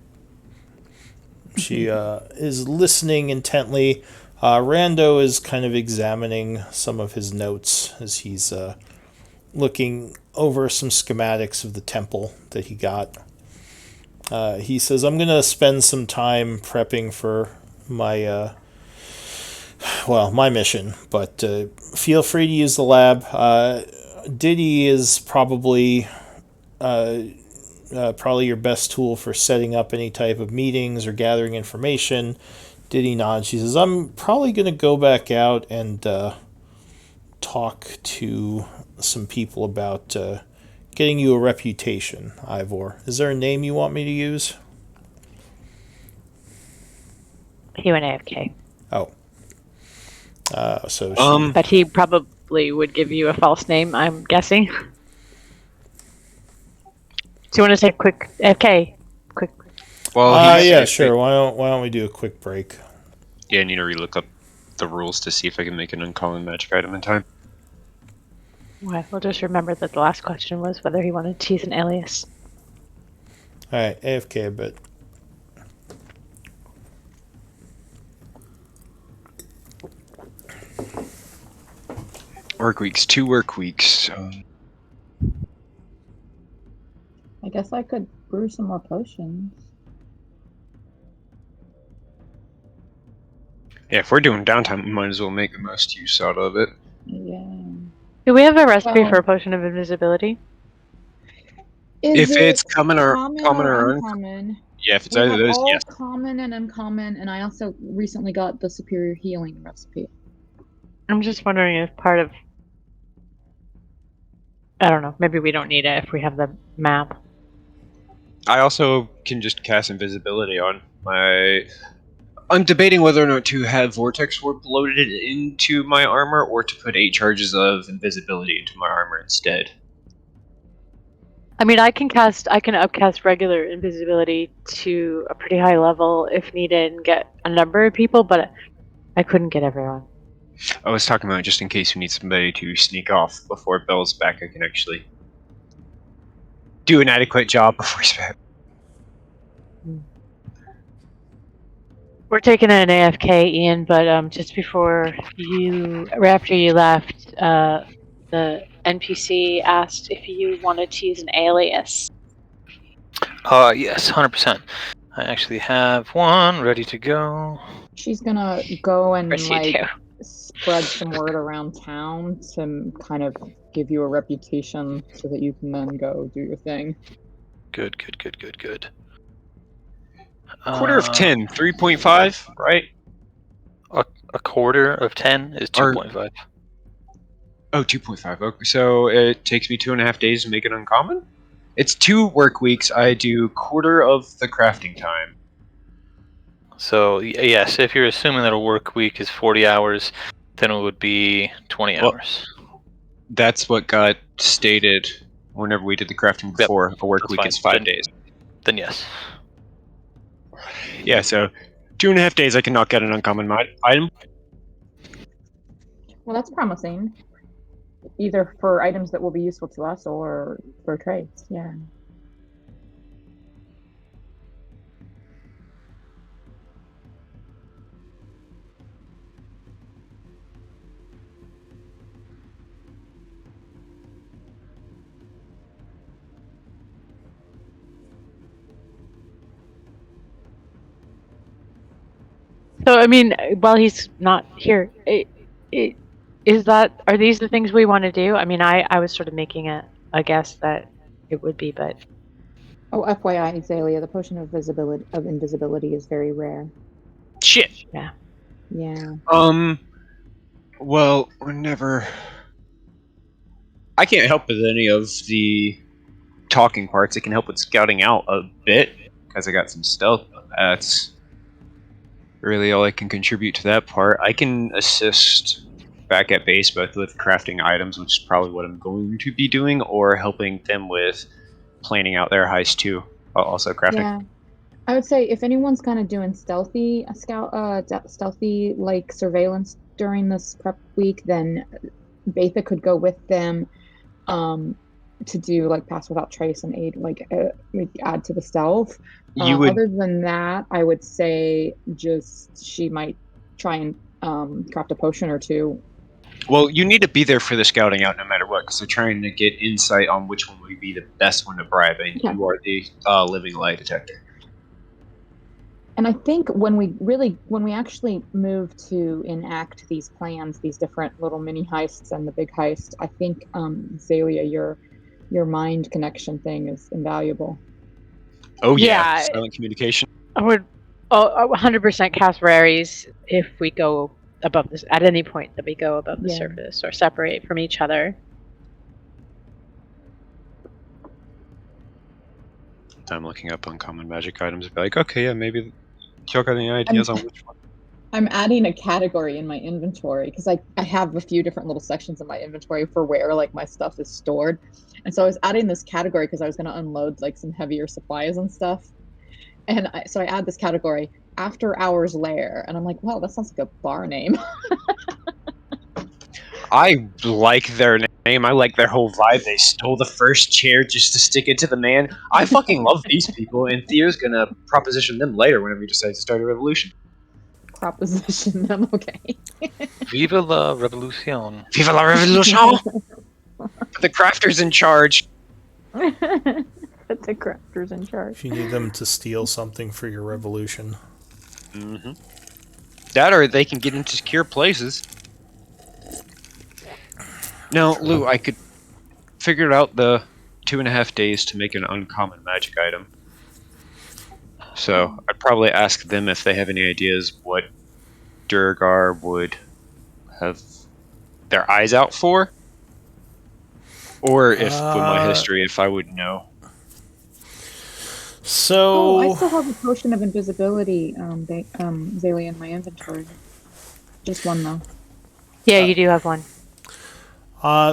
She is listening intently. Rando is kind of examining some of his notes as he's looking over some schematics of the temple that he got. He says, I'm going to spend some time prepping for my my mission, but feel free to use the lab. Diddy is probably your best tool for setting up any type of meetings or gathering information. Diddy nods. She says, I'm probably going to go back out and talk to some people about getting you a reputation, Ivor. Is there a name you want me to use? He went AFK. Oh. So she... But he probably would give you a false name, I'm guessing. Do you want to take a quick AFK? Quick. Well, yeah, sure. Why don't we do a quick break? Yeah, I need to relook up the rules to see if I can make an uncommon magic item in time. Well, we'll just remember that the last question was whether he wanted to use an alias. Alright, AFK a bit. Work weeks, 2 work weeks. I guess I could brew some more potions. Yeah, if we're doing downtime, we might as well make the most use out of it. Yeah. Do we have a recipe Well- for a potion of invisibility? Is If it it's common or uncommon? yeah, if it's We either have of those, all yes. common and uncommon, and I also recently got the superior healing recipe. I'm just wondering if part of... I don't know. Maybe we don't need it if we have the map. I also can just cast invisibility on my... I'm debating whether or not to have Vortex Warp loaded into my armor, or to put 8 charges of invisibility into my armor instead. I mean, I can upcast regular invisibility to a pretty high level if needed and get a number of people, but I couldn't get everyone. I was talking about just in case we need somebody to sneak off before Bell's back, I can actually do an adequate job before he's back. We're taking an AFK, Ian, but just before you, or after you left, the NPC asked if you wanted to use an alias. Yes, 100%. I actually have one ready to go. She's gonna go and Of course you do. spread some word around town to kind of give you a reputation so that you can then go do your thing. Good. Quarter of 10, 3.5, right? A quarter of 10 is 2.5. Oh, 2.5. Okay, so it takes me 2.5 days to make it uncommon? It's 2 work weeks. I do quarter of the crafting time. So, yes, if you're assuming that a work week is 40 hours, then it would be 20 hours. That's what got stated whenever we did the crafting before. A work that's week fine. is 5 days. Then yes. Yeah, so 2.5 days I can knock out an uncommon item. Well, that's promising. Either for items that will be useful to us or for trades, yeah. So, I mean, while he's not here, are these the things we want to do? I mean, I was sort of making a guess that it would be, but... Oh, FYI, Azalea, the potion of invisibility is very rare. Shit! Yeah. Yeah. Well, whenever... I can't help with any of the talking parts. It can help with scouting out a bit, because I got some stealth. That's really all I can contribute to that part. I can assist back at base both with crafting items, which is probably what I'm going to be doing, or helping them with planning out their heist too. Also crafting. Yeah. I would say if anyone's kind of doing stealthy like surveillance during this prep week, then Betha could go with them to do like pass without trace and aid, add to the stealth. Other than that, I would say just she might try and craft a potion or two. Well, you need to be there for the scouting out no matter what, because they're trying to get insight on which one would be the best one to bribe, and you are the living lie detector. And I think when we actually move to enact these plans, these different little mini heists and the big heist, I think Zalia, your mind connection thing is invaluable. Oh yeah, silent communication. I would Oh, 100% cast rares if we go above this at any point that we go above the Yeah. surface or separate from each other. I'm looking up uncommon magic items. Be like, okay, yeah, maybe. Y'all got any ideas on which one? I'm adding a category in my inventory because I have a few different little sections in my inventory for where like my stuff is stored. And so I was adding this category because I was going to unload like some heavier supplies and stuff. And so I add this category, After Hours Lair. And I'm like, wow, that sounds like a bar name. I like their name. I like their whole vibe. They stole the first chair just to stick it to the man. I fucking love these people, and Theo's gonna proposition them later whenever he decides to start a revolution. Proposition them, okay. Viva la revolution. Viva la revolution! The crafters in charge. Put the crafters in charge. If you need them to steal something for your revolution. Mm-hmm. That or they can get into secure places. No, Lou, I could figure out the 2.5 days to make an uncommon magic item. So I'd probably ask them if they have any ideas what Durgar would have their eyes out for, or if with my history, if I would know. So I still have a potion of invisibility, Zaylee, in my inventory. Just one though. Yeah, you do have one.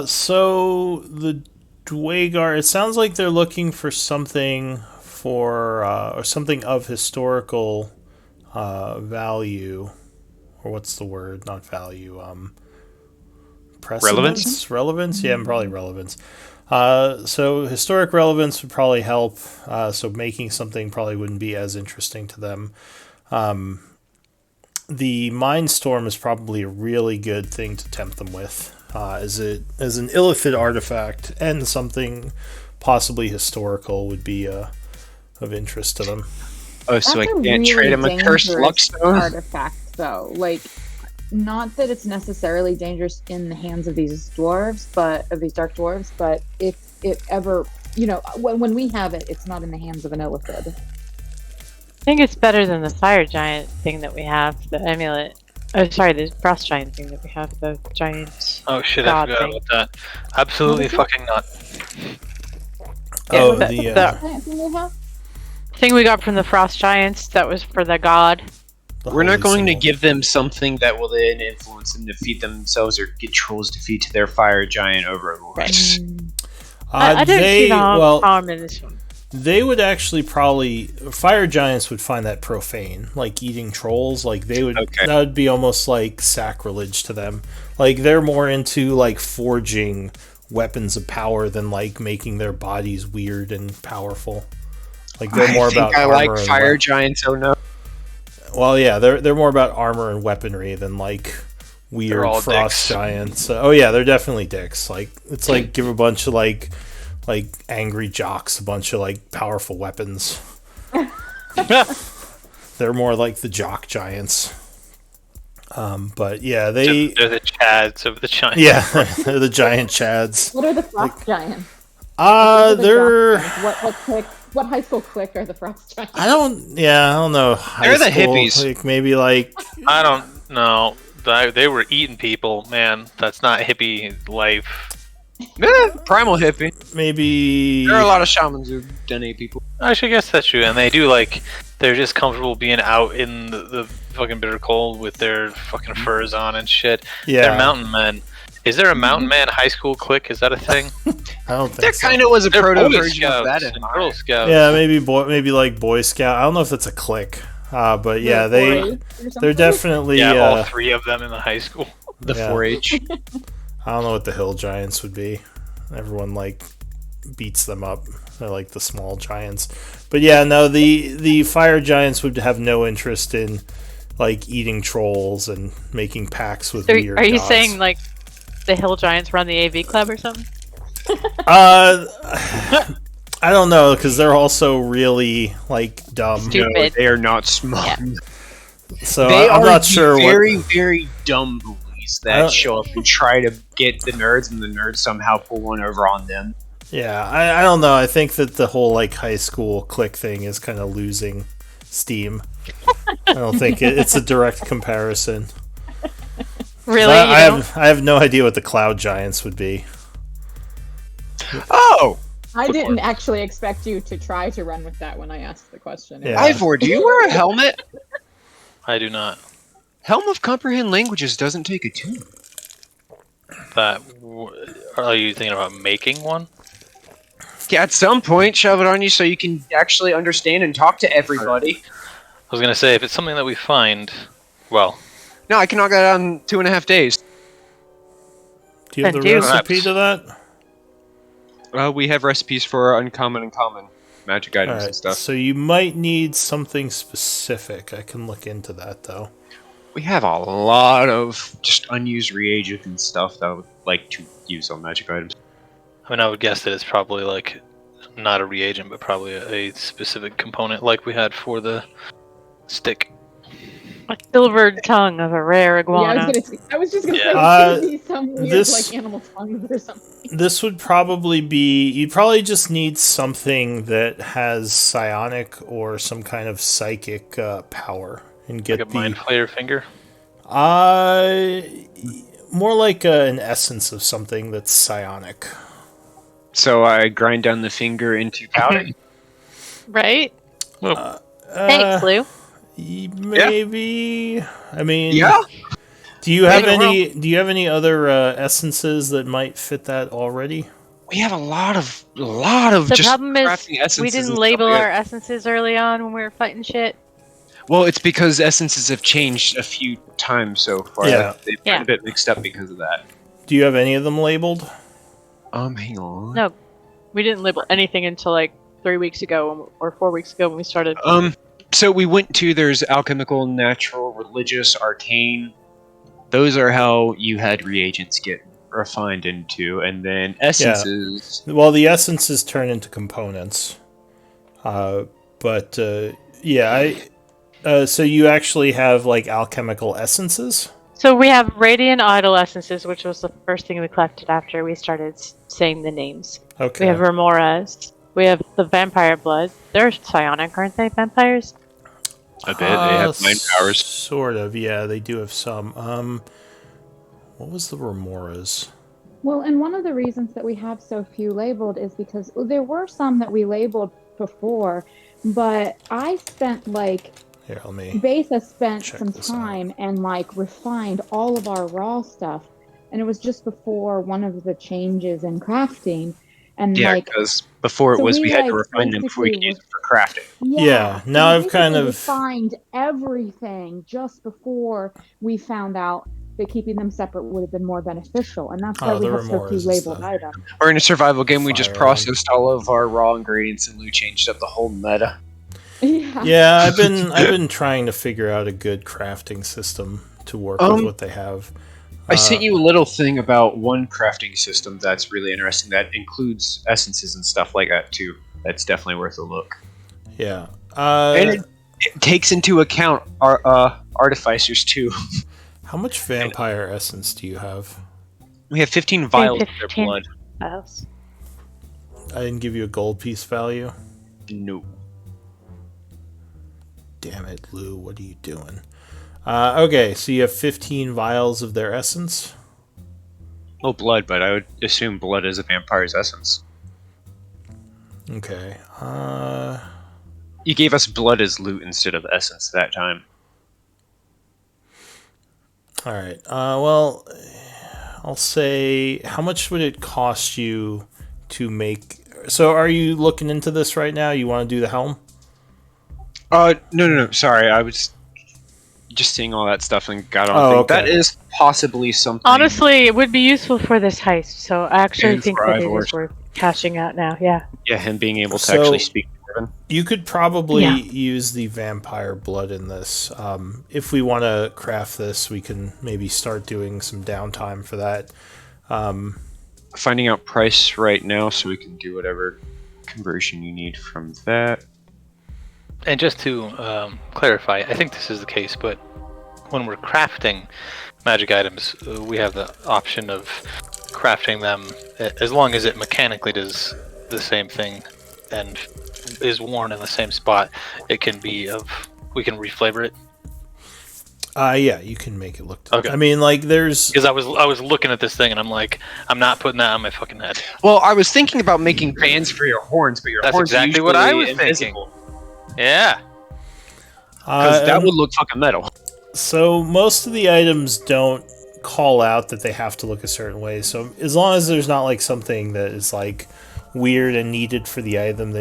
So the Dwagar, it sounds like they're looking for something or something of historical value, or what's the word? Not value. Precedence? Relevance? Yeah, probably relevance. So historic relevance would probably help. So making something probably wouldn't be as interesting to them. The Mind Storm is probably a really good thing to tempt them with. As an illithid artifact and something possibly historical would be of interest to them. Oh, so I That's a can't trade him a cursed dangerous luckstone? artifact, though. Like, not that it's necessarily dangerous in the hands of these dwarves, of these dark dwarves, but if it ever, when we have it, it's not in the hands of an illithid. I think it's better than the fire giant thing that we have, the amulet. Oh, sorry, the frost giant thing that we have, the giant. Oh shit, I God forgot thing. about that. Absolutely fucking not. Oh, Yeah, the thing we got from the frost giants that was for the god. We're not holy going to symbol. give them something that will then influence them to feed themselves or get trolls to feed to their fire giant overlords. I don't see the well, harm in this one. they would actually probably fire giants would find that profane, like eating trolls. Like they would, Okay. that would be almost like sacrilege to them. Like they're more into like forging weapons of power than like making their bodies weird and powerful. Like they're more about I armor like and fire giants. Oh no! Well, yeah, they're more about armor and weaponry than like They're weird all frost dicks. giants. Oh yeah, they're definitely dicks. Like it's like give a bunch of like angry jocks a bunch of like powerful weapons. They're more like the jock giants. But yeah, They're the Chads of the Giants. yeah, they're the giant chads. What are the frost giants? They're What clique? What high school clique are the frost giants? I don't know. They're the High school, hippies. Like maybe like I don't know. They were eating people, man. That's not hippie life. Primal hippie. maybe There are a lot of shamans who donate people. I guess that's true. And they do they're just comfortable being out in the fucking bitter cold with their fucking furs on and shit. yeah. They're mountain men. Is there a mountain man high school clique? Is that a thing? I don't think There so. kind of was a They're proto Boy version of that Scouts in and Girl Scouts. Yeah, maybe like Boy Scout. I don't know if that's a clique, but yeah, they're definitely Yeah, all three of them in the high school. the Yeah. 4-H. I don't know what the hill giants would be. Everyone like beats them up. They're like the small giants. But yeah, no, the fire giants would have no interest in like eating trolls and making pacts with weird Are you gods. saying like the hill giants run the AV club or something? I don't know, because they're also really like dumb. Stupid. No, they are not smart. Yeah. So They I'm are not the sure very, what. very dumb bullies I that don't- show up and try to get the nerds, and the nerds somehow pull one over on them. Yeah, I don't know. I think that the whole like high school clique thing is kind of losing steam. I don't think it's a direct comparison. Really? I have no idea what the cloud giants would be. Oh, I Good didn't one. actually expect you to try to run with that when I asked the question. Yeah. Ivor, do you wear a helmet? I do not. Helm of Comprehend Languages doesn't take a tune. Are you thinking about making one? Yeah, at some point, shove it on you so you can actually understand and talk to everybody. I was gonna say, if it's something that we find, well, No, I can knock that out in 2.5 days. Do you have Then the do. recipe to that? We have recipes for uncommon and common magic items and Alright, stuff. so you might need something specific. I can look into that, though. We have a lot of just unused reagents and stuff that I would like to use on magic items. I mean, I would guess that it's probably like not a reagent, but probably a specific component, like we had for the stick. A silver tongue of a rare iguana. I was just gonna say Yeah. it's gonna be some weird this- like animal tongue or something. This would probably be... You'd probably just need something that has psionic or some kind of psychic power. And get Like a mind flayer finger. More like an essence of something that's psionic. So I grind down the finger into powder. Right? Well, Thanks, Lou. Maybe. I mean, Yeah. Do you have Yeah, any? Do you have any other essences that might fit that already? We have a lot of The just problem is crafting essences. we and didn't stuff. label We have- our essences early on when we were fighting shit. Well, it's because essences have changed a few times so far. Yeah. They've Yeah. been a bit mixed up because of that. Do you have any of them labeled? Hang on. No, we didn't label anything until like 3 weeks ago or 4 weeks ago when we started. So we went to there's alchemical, natural, religious, arcane. Those are how you had reagents get refined into, and then essences. Well, the essences turn into components. So you actually have like alchemical essences? So we have radiant idol essences, which was the first thing we collected after we started saying the names. Okay. We have remoras. We have the vampire blood. They're psionic, aren't they? Vampires. A bit. They have mind powers. Sort of, yeah. They do have some. What was the remoras? Well, and one of the reasons that we have so few labeled is because there were some that we labeled before, but I spent like Here, let me. Besa spent check some this out. time and like refined all of our raw stuff, and it was just before one of the changes in crafting, and Yeah, like because before it so was we, we had to like, refine them before we could basically use it for crafting. Yeah, so now we I've kind basically of- refined everything just before we found out that keeping them separate would have been more beneficial, and that's why Oh, we the have so few remoras is labeled the- items. Or in a survival game, we just Firearm. processed all of our raw ingredients and Lou changed up the whole meta. Yeah. Yeah, I've been trying to figure out a good crafting system to work with what they have. I sent you a little thing about one crafting system that's really interesting that includes essences and stuff like that too. That's definitely worth a look. Yeah. And it takes into account our artificers too. How much vampire essence do you have? We have 15 vials of their 15. blood. Else. I didn't give you a gold piece value. No. Damn it, Lou. What are you doing? Okay, so you have 15 vials of their essence. No blood, but I would assume blood is a vampire's essence. Okay. You gave us blood as loot instead of essence that time. All right. Well, I'll say, how much would it cost you to make? So, are you looking into this right now? You want to do the helm? No. Sorry, I was just seeing all that stuff and got on. Oh, Thing. okay. That is possibly something. Honestly, it would be useful for this heist, so I actually And think for that it Ivor. is worth cashing out now. Yeah. Yeah, him being able to So- actually speak Dwarven. You could probably Yeah. use the vampire blood in this. If we want to craft this, we can maybe start doing some downtime for that. Finding out price right now so we can do whatever conversion you need from that. And just to clarify, I think this is the case, but when we're crafting magic items, we have the option of crafting them as long as it mechanically does the same thing and is worn in the same spot. It can be we can reflavor it Yeah, you can make it look. Okay. I mean, like, there's. Because I was looking at this thing and I'm like, I'm not putting that on my fucking head. Well, I was thinking about making bands for your horns, but your That's horns exactly are what I usually was thinking. invisible. Yeah. Because that and would look fucking metal. So most of the items don't call out that they have to look a certain way. So as long as there's not like something that is like weird and needed for the item,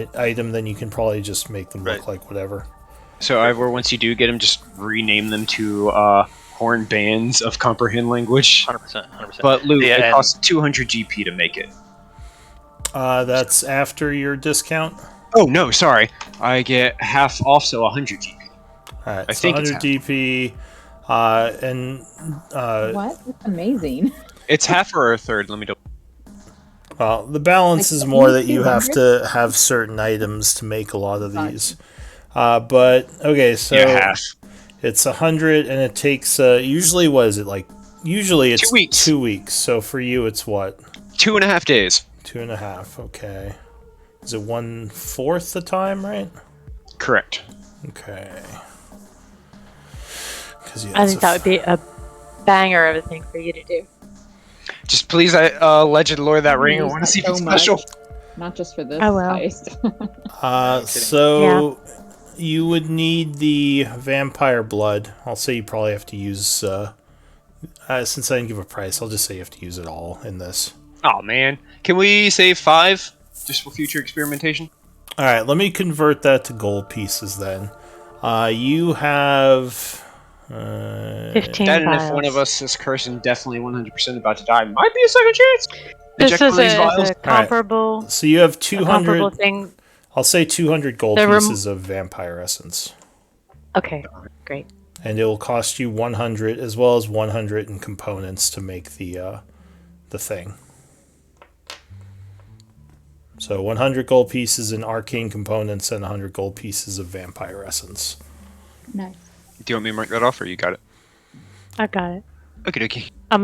then you can probably just make them look Right. like whatever. So, Ivor, once you do get them, just rename them to horn bands of comprehend language. 100%. But Lou, Yeah, it and- costs 200 GP to make it. That's after your discount. Oh no, sorry. I get half off, so 100 GP. All right, I so think it's 100 GP, and What? That's amazing. It's half or a third. Let me double. well, the balance Like, is more only that you have 200? to have certain items to make a lot of Gotcha. these. But okay, so Yeah, half. it's 100, and it takes usually what is it like? Usually it's 2 weeks. 2 weeks. So for you, it's what? 2.5 days. 2.5. Okay. Is it 1/4 the time, right? Correct. Okay. Because yeah, I think that would be a banger of a thing for you to do. Just please, Legend Lord that ring. I want to see if it's So much. special. Not just for this I will. heist. So you would need the vampire blood. I'll say you probably have to use. Since I didn't give a price, I'll just say you have to use it all in this. Oh man, can we save 5 just for future experimentation? All right, let me convert that to gold pieces then. You have 15 That, and vials. if one of us is cursing, definitely 100% about to die, might be a second chance. This Eject is one of these a vials. comparable, so you have a comparable 200. thing. I'll say 200 gold The rem- pieces of vampire essence, Okay, great. and it will cost you 100 as well as 100 in components to make the thing. So 100 gold pieces in arcane components and 100 gold pieces of vampire essence. Nice. Do you want me to mark that off, or you got it? I've got it. Okie dokie. I'm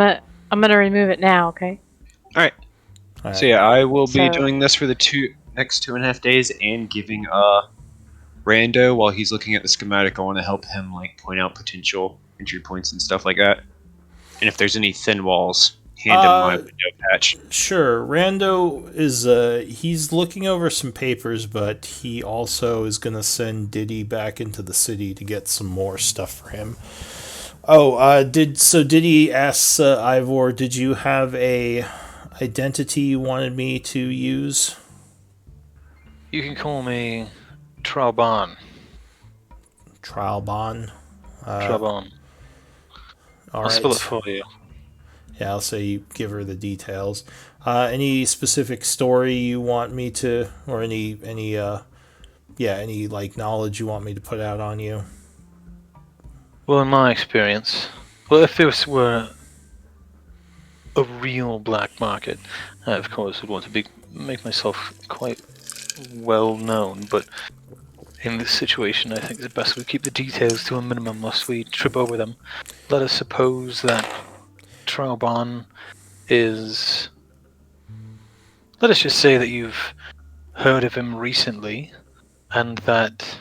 gonna remove it now. Okay. All right. All right. So yeah, I will be So- doing this for the next 2.5 days, and giving Rando while he's looking at the schematic. I want to help him like point out potential entry points and stuff like that. And if there's any thin walls, hand him my window patch. Sure. Rando is he's looking over some papers, but he also is gonna send Diddy back into the city to get some more stuff for him. Oh, Diddy asks Ivor, did you have a identity you wanted me to use? You can call me Trauban. Trialbon. Trauban. All I'll spell it right. for you. Yeah, I'll say you give her the details. Any specific story you want me to, or any like knowledge you want me to put out on you? Well, in my experience, if this were a real black market, I of course would want to make myself quite well known, but in this situation I think it's best we keep the details to a minimum lest we trip over them. Let us suppose that Trauban is... Let us just say that you've heard of him recently, and that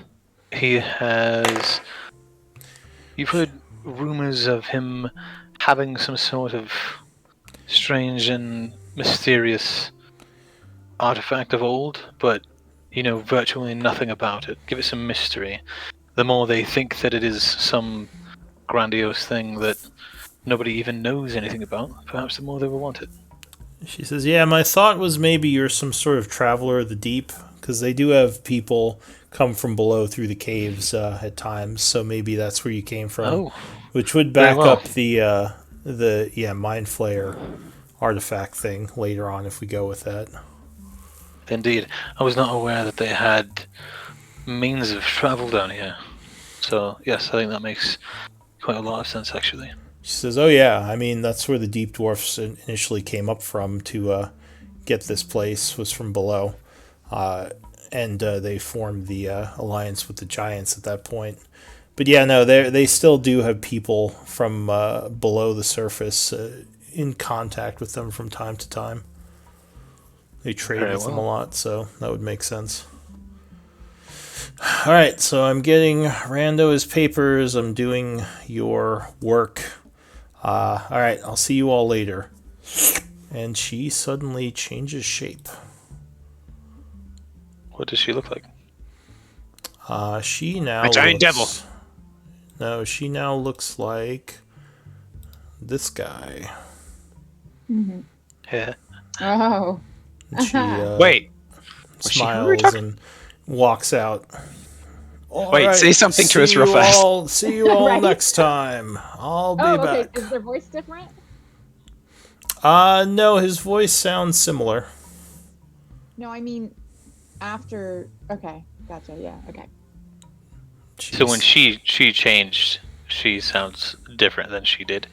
he has... You've heard rumors of him having some sort of strange and mysterious artifact of old, but you know virtually nothing about it. Give it some mystery. The more they think that it is some grandiose thing that nobody even knows anything about, perhaps the more they will want it. She says, yeah, my thought was maybe you're some sort of traveler of the deep, because they do have people come from below through the caves at times, so maybe that's where you came from. Oh, Which would very back well. up the Mind Flayer artifact thing later on if we go with that. Indeed. I was not aware that they had means of travel down here. So, yes, I think that makes quite a lot of sense, actually. She says, oh yeah, I mean, that's where the Deep Dwarfs initially came up from to get this place, was from below. And they formed the alliance with the Giants at that point. But yeah, no, they still do have people from below the surface in contact with them from time to time. They trade Very with them a well. lot, so that would make sense. All right, so I'm getting Rando his papers. I'm doing your work. All right, I'll see you all later. And she suddenly changes shape. What does she look like? She now A giant devil. No, she now looks like this guy. Yeah. Oh. And she Wait. Was she who we were smiles talking- and walks out. All Wait, right, say something to us real fast. See you all Right? next time. I'll be Oh, okay. back. Is their voice different? No, his voice sounds similar. No, I mean after. Okay, gotcha. Yeah. Okay. So when She's- she changed, she sounds different than she did.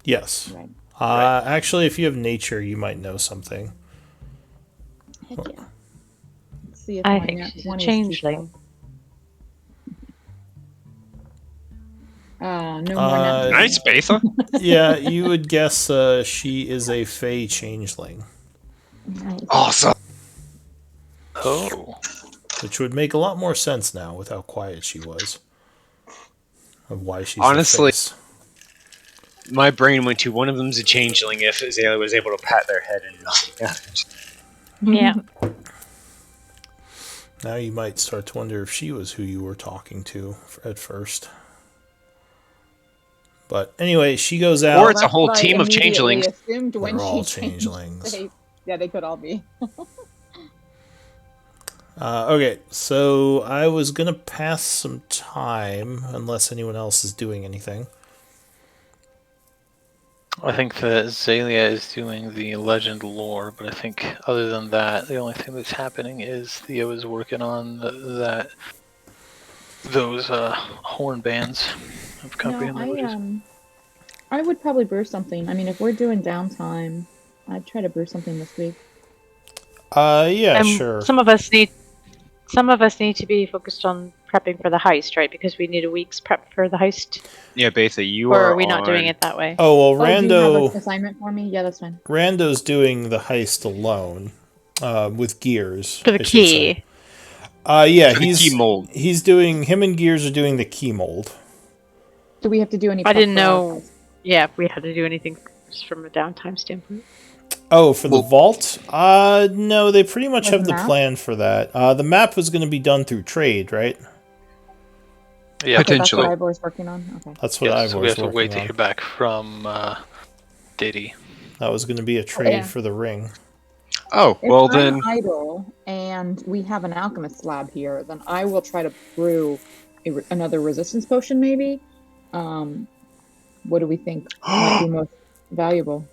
Yes. Right. Actually, if you have nature, you might know something. Heck yeah. Let's see if I my think net she's a 20 is changeling. No more net. Nice, Betha. Yeah, you would guess she is a fey changeling, Nice. Awesome. Oh. which would make a lot more sense now with how quiet she was. Of why she's Honestly- the face. My brain went to one of them's a changeling if Azalea was able to pat their head and nothing happened. Yeah. Now you might start to wonder if she was who you were talking to at first. But anyway, she goes out. Or it's a That's whole what I team of immediately changelings. Assumed when They're all she changed changelings. shape. Yeah, they could all be. Okay, so I was gonna pass some time unless anyone else is doing anything. I think that Zalia is doing the legend lore, but I think other than that, the only thing that's happening is Theo is working on those horn bands of comprehend languages. I would probably brew something. I mean, if we're doing downtime, I'd try to brew something this week. Yeah, And sure. Some of us need to be focused on prepping for the heist, right? Because we need a week's prep for the heist. Yeah, Betha, you Or are are we not doing on- it that way? Oh well, Oh, do you have an Rando. assignment for me? Yeah, that's fine. Rando's doing the heist alone, with Gears. For the I should say. key. Yeah, For the key mold. He's doing. Him and Gears are doing the key mold. Do we have to do any? I prep didn't for our know. heist? Yeah, if we had to do anything just from a downtime standpoint. Oh, for the Well- vault? No, they pretty much Like have a the map? plan for that. The map was going to be done through trade, right? Yeah, Okay, that's Potentially. what Ivor's working on. Okay. That's what yes, I we was have to wait working to on. hear back from Diddy. That was going to be a trade yeah. for the ring. Oh, If well I'm then. idle and we have an alchemist lab here, then I will try to brew another resistance potion, maybe. What do we think might be most valuable?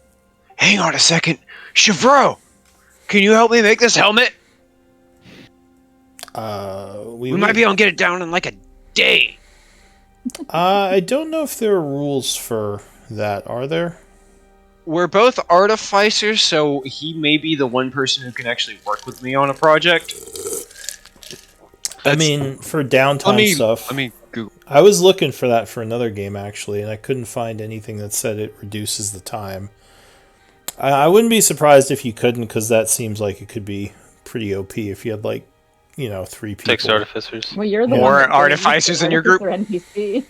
Hang on a second. Chevreau! Can you help me make this helmet? We We might be able to get it down in like a day. I don't know if there are rules for that. Are there? We're both artificers, so he may be the one person who can actually work with me on a project. I mean, for downtime stuff. Let me Google. I was looking for that for another game actually, and I couldn't find anything that said it reduces the time. I wouldn't be surprised if you couldn't, because that seems like it could be pretty OP if you had 3 people. 6 artificers. Well, you're the Yeah. one More that said artificers in your group? artificer NPC.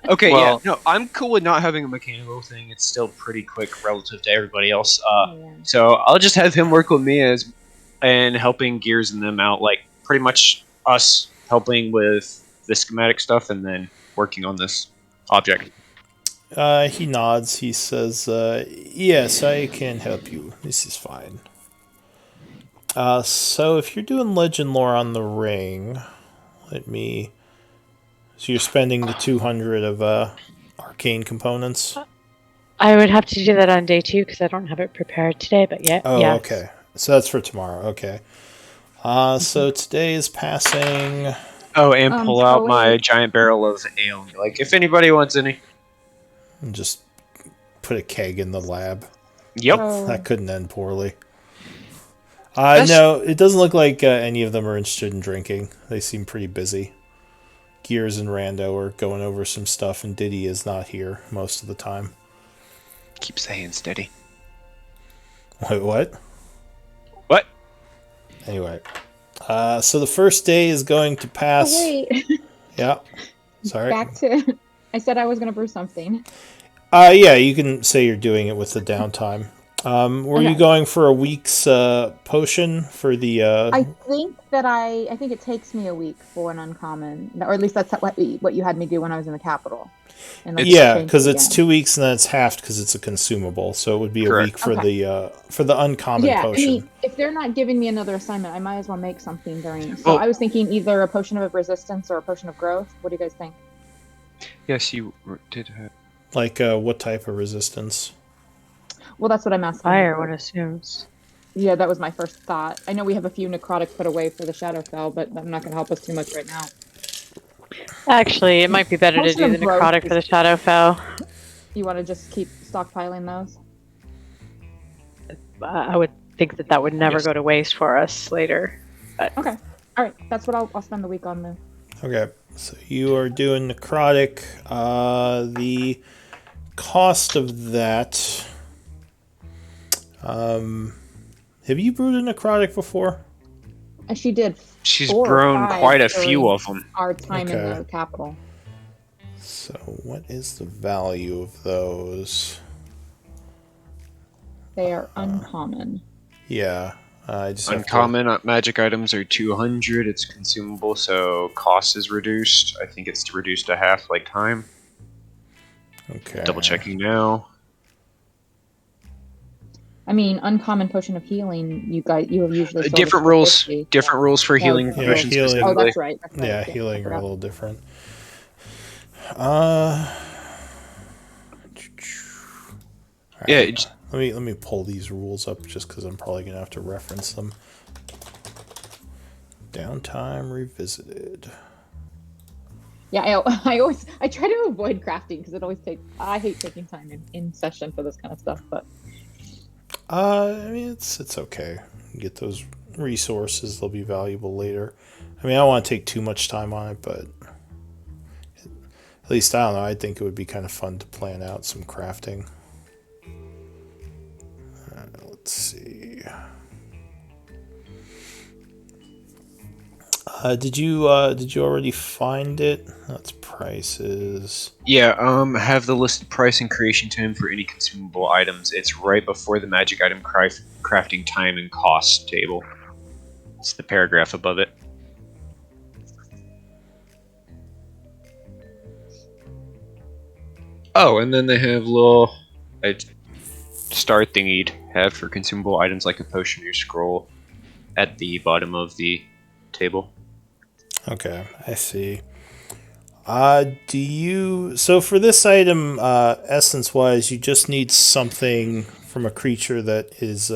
Okay, Well- yeah, no, I'm cool with not having a mechanical thing. It's still pretty quick relative to everybody else. Yeah. So I'll just have him work with me and helping Gears and them out, like pretty much us helping with the schematic stuff and then working on this object. He nods. He says, yes, I can help you. This is fine. So if you're doing legend lore on the ring, so you're spending the 200 of arcane components? I would have to do that on day 2 because I don't have it prepared today. But yeah, Oh, yeah. okay. So that's for tomorrow. Okay. So today is passing. Oh, and pull out so my wait. giant barrel of ale and be like, if anybody wants any. And just put a keg in the lab. Yep. So- That couldn't end poorly. That's- No, it doesn't look like any of them are interested in drinking. They seem pretty busy. Gears and Rando are going over some stuff, and Diddy is not here most of the time. Keep saying steady. Wait, what? What? Anyway. So the first day is going to pass. Oh, wait. Yeah. Sorry. Back to. I said I was going to brew something. Yeah, you can say you're doing it with the downtime. Were you Okay. going for a week's potion for the? I think it takes me a week for an uncommon, or at least that's what you had me do when I was in the capital. And like, Yeah, changed because it it's again. 2 weeks and then it's halved because it's a consumable, so it would be a Correct. week for Okay. the uncommon Yeah, potion. I mean, if they're not giving me another assignment, I might as well make something during. So Well- I was thinking either a potion of resistance or a potion of growth. What do you guys think? Yes, you did have. Like what type of resistance? Well, that's what I'm asking. Fire, one assumes. Yeah, that was my first thought. I know we have a few necrotic put away for the Shadowfell, but that's not going to help us too much right now. Actually, it might be better to Potion do of the growth necrotic for the is- Shadowfell. You want to just keep stockpiling those? I would think that would never Yes. go to waste for us later. Okay. All right. That's what I'll spend the week on then. Okay, so you are doing necrotic. The cost of that. Have you brewed a necrotic before? And she did She's 4 or grown 5 quite a during few of them. our time in Okay. the capital. So what is the value of those? They are uncommon. Yeah, I just have to- Uncommon magic items are 200. It's consumable, so cost is reduced. I think it's reduced to half, like time. Okay. Double checking now. I mean, uncommon potion of healing. You have usually sold us Different for rules. 50. Different rules for healing different potions healing. Oh, specifically. that's right. That's right. Yeah, I healing are a forgot. little different. Yeah, Alright, it's- let me pull these rules up just because I'm probably gonna have to reference them. Downtime revisited. Yeah, I try to avoid crafting because it always takes. I hate taking time in session for this kind of stuff, but I mean it's okay. Get those resources; they'll be valuable later. I mean, I don't want to take too much time on it, but at least I don't know. I think it would be kind of fun to plan out some crafting. Let's see. Did you already find it? That's prices. Yeah, have the listed price and creation time for any consumable items. It's right before the magic item crafting time and cost table. It's the paragraph above it. Oh, and then they have little star thingy to have for consumable items like a potion or scroll at the bottom of the table. Okay, I see. So for this item, essence-wise, you just need something from a creature that is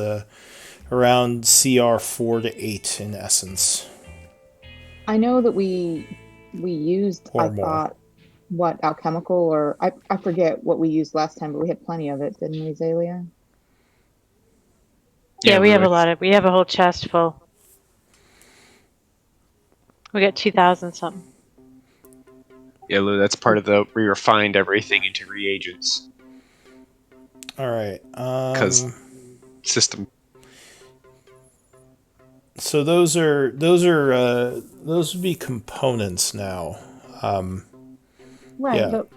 around CR 4 to 8 in essence. I know that we used. Or I more. thought what alchemical or I forget what we used last time, but we had plenty of it, didn't we, Zalia? Yeah, we have we have a whole chest full. We got 2,000 something. Yeah, Lou, that's part of the we refined everything into reagents All right. 'Cause- system. So those would be components now. Right, Yeah. but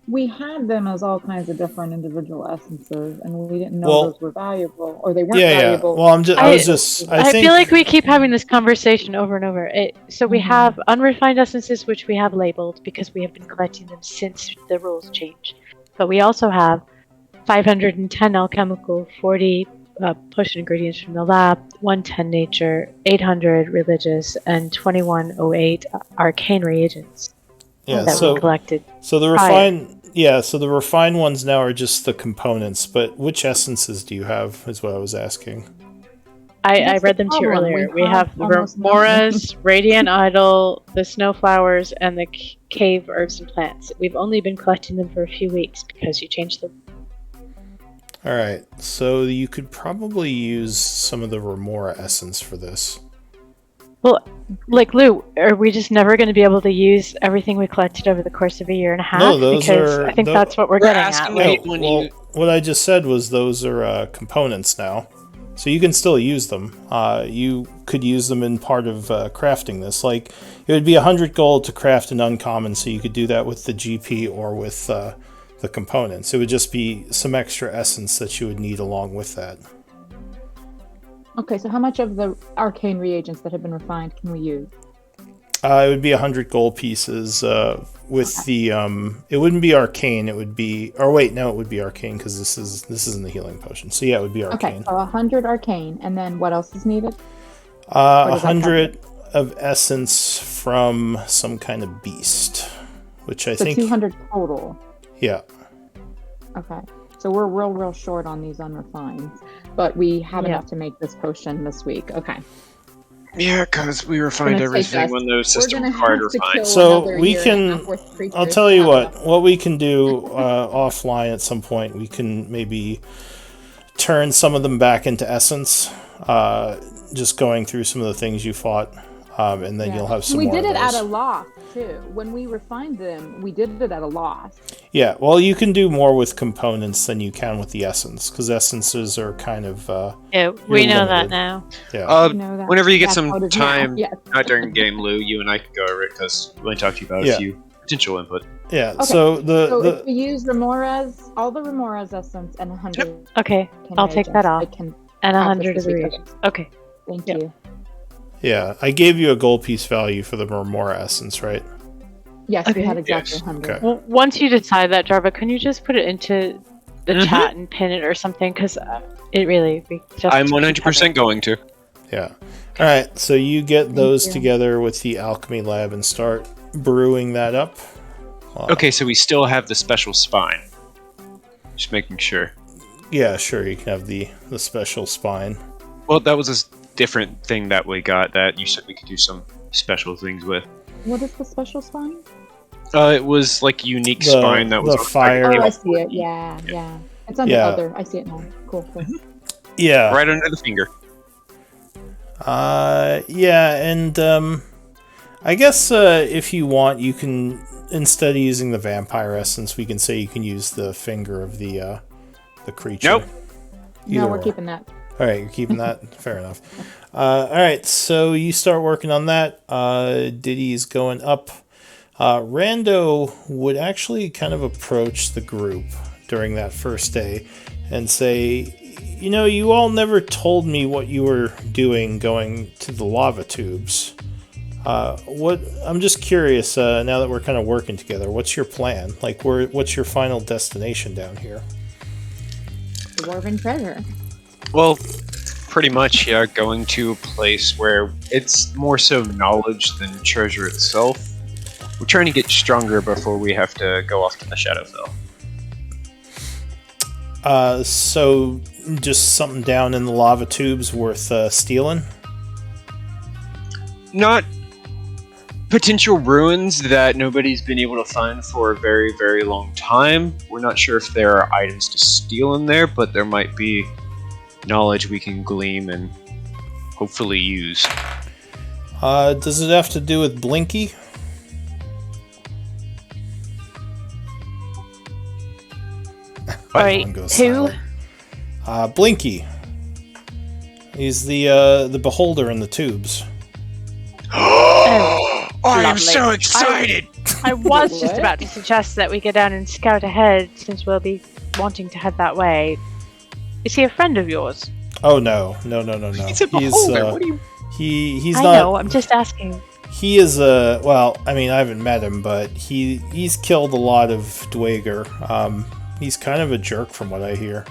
we had them as all kinds of different individual essences, and we didn't know Well- those were valuable, or they weren't Yeah, yeah. valuable. Well, I I think feel like we keep having this conversation over and over. So we have unrefined essences, which we have labeled because we have been collecting them since the rules changed. But we also have 510 alchemical, 40 potion ingredients from the lab, 110 nature, 800 religious, and 2108 arcane reagents yeah. that we collected. So the prior. refined ones now are just the components. But which essences do you have? Is what I was asking. I That's read the them to you problem. earlier. We We have have the almost Remoras, Radiant Idol, the Snowflowers, and the Cave Herbs and Plants. We've only been collecting them for a few weeks because you changed them. All right. So you could probably use some of the Remora essence for this. Well, like Lou, are we just never going to be able to use everything we collected over the course of a year and a half? No, those because are- I think tho- that's what we're We're getting at. asking Like, you- when well, you- what I just said was those are components now. So you can still use them. You could use them in part of crafting this. Like, it would be 100 gold to craft an uncommon, so you could do that with the GP or with the components. It would just be some extra essence that you would need along with that. Okay, so how much of the arcane reagents that have been refined can we use? It would be 100 gold pieces with the... it wouldn't be arcane, it would be... Or wait, no, it would be arcane, because this isn't the healing potion. So yeah, it would be arcane. Okay, so 100 arcane, and then what else is needed? 100 of essence from some kind of beast, which I think... 200 total. Yeah. Okay, so we're real short on these unrefined, but we have enough to make this potion this week. Okay. Yeah, because we refined everything when the system required refined. So we can... I'll tell you what we can do offline at some point. We can maybe turn some of them back into essence, just going through some of the things you fought, and then you'll have some more of those. We did it at a loss, too. When we refined them, we did it at a loss. Yeah, well, you can do more with components than you can with the essence, because essences are kind of... yeah, we know that now. Yeah. Whenever you get some time, not during game, Lou, you and I could go over it, because we want to talk to you about a few potential input. Yeah, okay. So if we use Remora's, all the Remora's essence and 100... Yep. Okay, I'll take that off. And 100 of the reagents. Okay. Thank you. Yeah, I gave you a gold piece value for the Remora essence, right? Yes, we had exactly 100. Okay. Well, once you decide that, Jarva, can you just put it into the chat and pin it or something? Because it really... I'm 100% going to. Yeah. All right, so you get those together with the alchemy lab and start brewing that up. Okay, so we still have the special spine. Just making sure. Yeah, sure, you can have the special spine. Well, that was a different thing that we got that you said we could do some special things with. What is the special spine? It was like unique spine that was the fire. Oh, I see it. Yeah. It's under other. I see it now. Cool. Yeah. Right under the finger. Yeah, and I guess if you want, you can, instead of using the vampire essence, we can say you can use the finger of the creature. Nope. No, we're keeping that. All right, you're keeping that. Fair enough. All right, so you start working on that. Diddy's going up. Rando would actually kind of approach the group during that first day and say, you know, you all never told me what you were doing going to the lava tubes. I'm just curious, now that we're kind of working together, what's your plan? Like, what's your final destination down here? Dwarven treasure. Well, pretty much, yeah, going to a place where it's more so knowledge than treasure itself. We're trying to get stronger before we have to go off to the Shadowfell. So just something down in the lava tubes worth stealing? Not potential ruins that nobody's been able to find for a very, very long time. We're not sure if there are items to steal in there, but there might be knowledge we can glean and hopefully use. Does it have to do with Blinky? Alright, who? Blinky. He's the beholder in the tubes. Oh, I am lovely. so excited! I was just about to suggest that we go down and scout ahead, since we'll be wanting to head that way. Is he a friend of yours? Oh no. He's a beholder. What do you... He's I not. know. I'm just asking. He is a well. I mean, I haven't met him, but he's killed a lot of Dweger. He's kind of a jerk, from what I hear.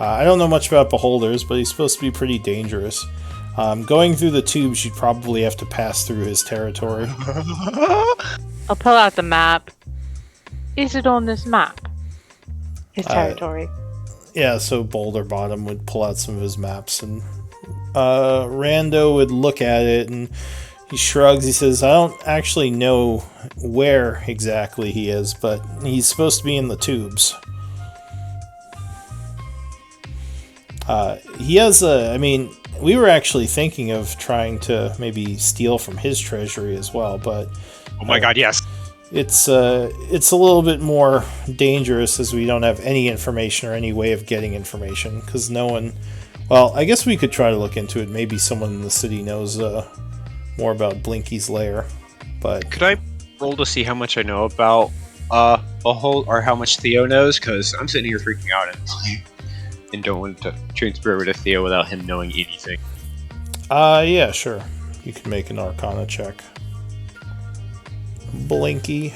I don't know much about beholders, but he's supposed to be pretty dangerous. Going through the tubes, you'd probably have to pass through his territory. I'll pull out the map. Is it on this map? His territory. Yeah, so Boulder Bottom would pull out some of his maps, and Rando would look at it, and he shrugs. He says, I don't actually know where exactly he is, but he's supposed to be in the tubes. He has I mean, we were actually thinking of trying to maybe steal from his treasury as well, but... Oh my god, yes. it's a little bit more dangerous as we don't have any information or any way of getting information because no one. Well, I guess we could try to look into it. Maybe someone in the city knows more about Blinky's lair, but Could I roll to see how much I know about Behold, or how much Theo knows? Because I'm sitting here freaking out and don't want to transfer over to Theo without him knowing anything. yeah, sure. You can make an Arcana check. Blinky.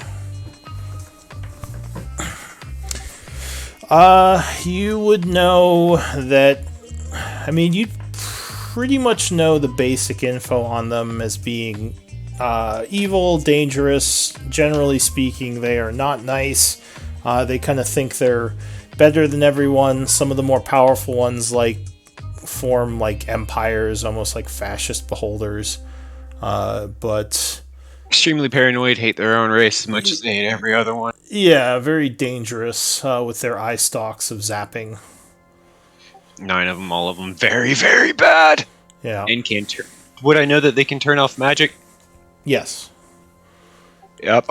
You would know that. I mean, you pretty much know the basic info on them as being evil, dangerous. Generally speaking, they are not nice. They kind of think they're better than everyone. Some of the more powerful ones form like empires, almost like fascist beholders. But Extremely paranoid, hate their own race as much as they hate every other one. yeah, very dangerous with their eye stalks of zapping. 9 of them, all of them, very, very bad. Yeah. And can turn. Would I know that they can turn off magic? Yes. Yep.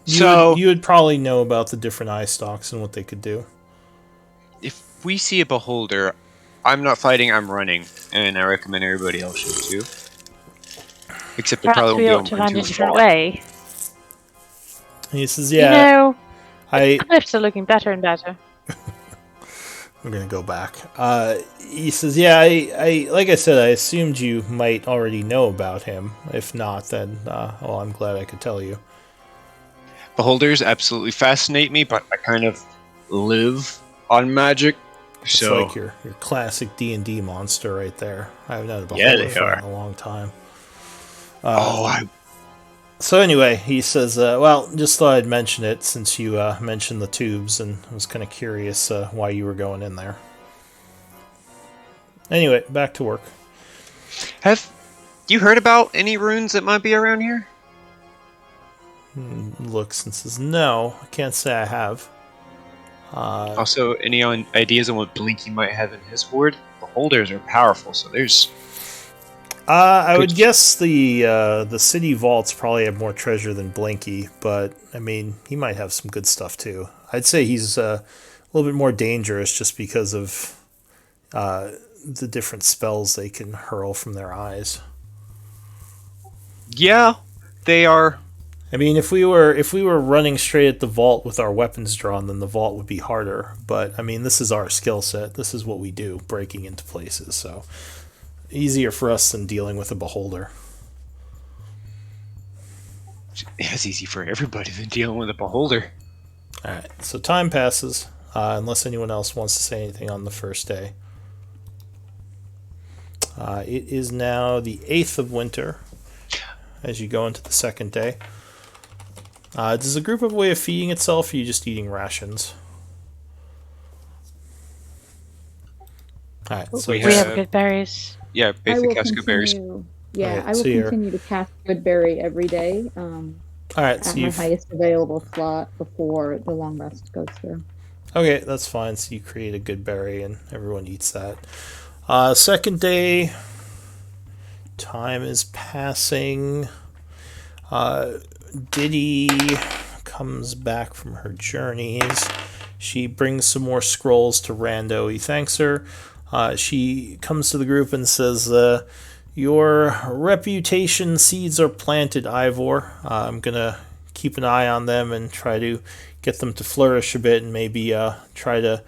You would probably know about the different eye stalks and what they could do. If we see a beholder, I'm not fighting, I'm running. And I recommend everybody else should too. Except it probably Perhaps we ought won't to be find able a to too different far. way. He says, You "Yeah, know, I." cliffs are looking better and better. I'm gonna go back. He says, "Yeah, I like I said, I assumed you might already know about him. If not, then well, I'm glad I could tell you." Beholders absolutely fascinate me, but I kind of live on magic. It's So like your classic D&D monster right there. I haven't had a Yeah, beholder they fight are. in a long time. So anyway, he says, well, just thought I'd mention it since you mentioned the tubes, and I was kind of curious why you were going in there. Anyway, back to work. have you heard about any runes that might be around here? Looks and says, no, I can't say I have. Also, any ideas on what Blinky might have in his hoard? Beholders are powerful, so there's... I would guess the city vaults probably have more treasure than Blinky, but I mean, he might have some good stuff too. I'd say he's a little bit more dangerous just because of the different spells they can hurl from their eyes. Yeah, they are... I mean, if we were running straight at the vault with our weapons drawn, then the vault would be harder. But I mean, this is our skill set. This is what we do, breaking into places. So easier for us than dealing with a beholder. It's easy for everybody than dealing with a beholder. All right. So time passes, unless anyone else wants to say anything on the first day. It is now the 8th of winter. As you go into the second day. Does the group have a way of feeding itself, or are you just eating rations? Alright, so We We have- have good berries. Yeah, I basic will Casco berries. continue. Yeah, Alright, I will so you're- continue to cast Goodberry every day Alright, at so my you've... highest available slot before the long rest goes through. Okay, that's fine. So you create a good berry and everyone eats that. Second day, time is passing. Diddy comes back from her journeys. She brings some more scrolls to Rando. He thanks her. She comes to the group and says, your reputation seeds are planted, Ivor. I'm going to keep an eye on them and try to get them to flourish a bit and maybe try to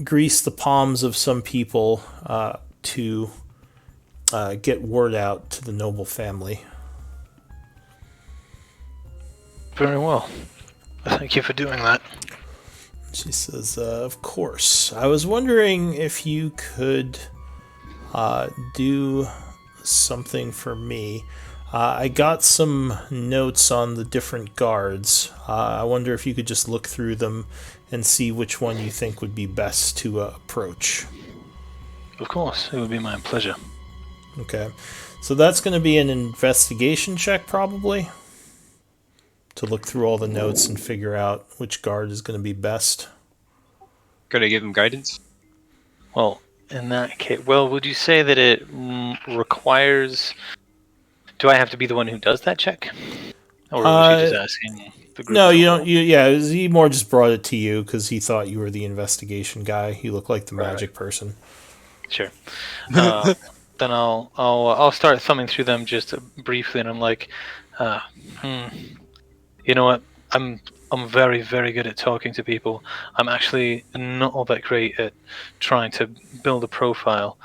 grease the palms of some people to get word out to the noble family. Very well. Thank you for doing that. She says, of course. I was wondering if you could do something for me. I got some notes on the different guards. I wonder if you could just look through them and see which one you think would be best to approach. Of course, it would be my pleasure. Okay. So that's going to be an investigation check, probably, to look through all the notes and figure out which guard is going to be best. Could I give him guidance? Well, in that case, well, would you say that it requires... Do I have to be the one who does that check? Or was he just asking the group? No, as a you whole? don't. He more just brought it to you because he thought you were the investigation guy. You look like the Right. magic person. Sure. Then I'll start thumbing through them just briefly, and I'm like, you know what? I'm very, very good at talking to people. I'm actually not all that great at trying to build a profile.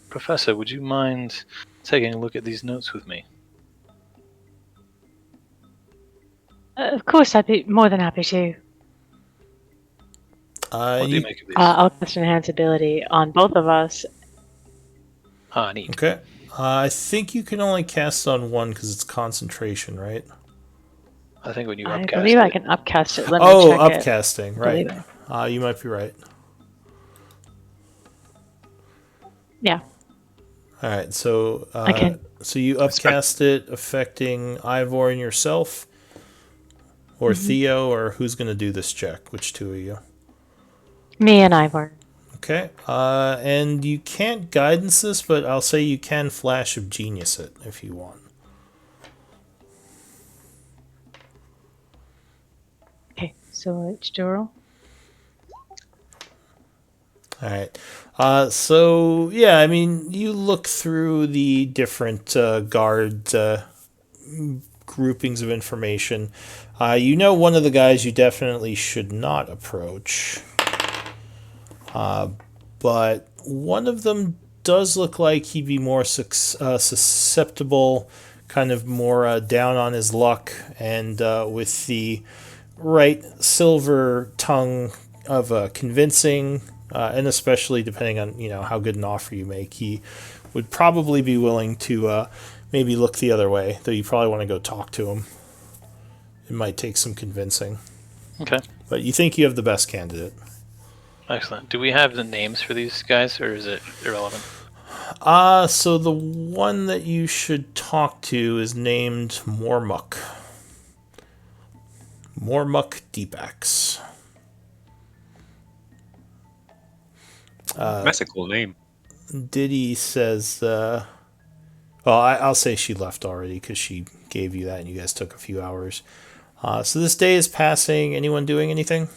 Professor, would you mind taking a look at these notes with me? Of course, I'd be more than happy to. What do you make of these? I'll cast Enhance ability on both of us. Neat. Okay. I think you can only cast on one because it's concentration, right? I think when you I upcast believe I it, can upcast it. Let me Oh, check it. upcasting, right? Believe You might be right. Yeah, All right, so I can. so you upcast it, affecting Ivor and yourself, or Theo, or who's going to do this check? Which two of you? Me and Ivor. Okay. And you can't guidance this, but I'll say you can flash of genius it if you want. Okay, so it's Doral. All right. So yeah, I mean, you look through the different guard groupings of information. You know, one of the guys you definitely should not approach. But one of them does look like he'd be more susceptible, kind of more down on his luck, and with the right silver tongue of convincing, and especially depending on how good an offer you make, he would probably be willing to maybe look the other way. Though you probably want to go talk to him. It might take some convincing. okay. But you think you have the best candidate. Excellent. Do we have the names for these guys, or is it irrelevant? So the one that you should talk to is named Mormuk. Mormuk Deepax. That's a cool name. Diddy says, well, I'll say she left already because she gave you that and you guys took a few hours. So this day is passing. Anyone doing anything?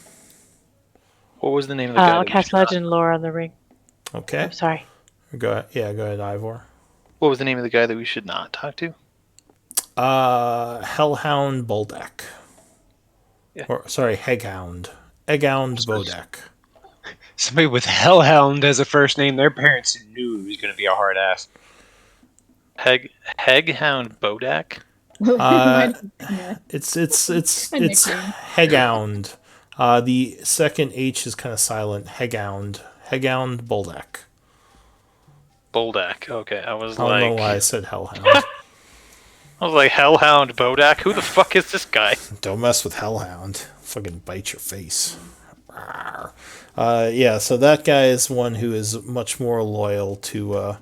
What was the name of the guy? I'll that we cast should not- Legend Lore on the ring. Okay. I'm sorry. Go ahead. Yeah, go ahead, Ivor. What was the name of the guy that we should not talk to? Hellhound Boldak. Yeah. Or, sorry, Egghound. Egghound Bodak. Somebody with Hellhound as a first name, their parents knew he was going to be a hard ass. Heghound Bodak? It's A nickname. Heghound. The second H is kind of silent. Heghound. Heghound Boldak. Boldak. Okay, I was I don't know like, why I said Hellhound. I was like, Hellhound Bodak. Who the fuck is this guy? Don't mess with Hellhound. Fucking bite your face. Yeah, so that guy is one who is much more loyal to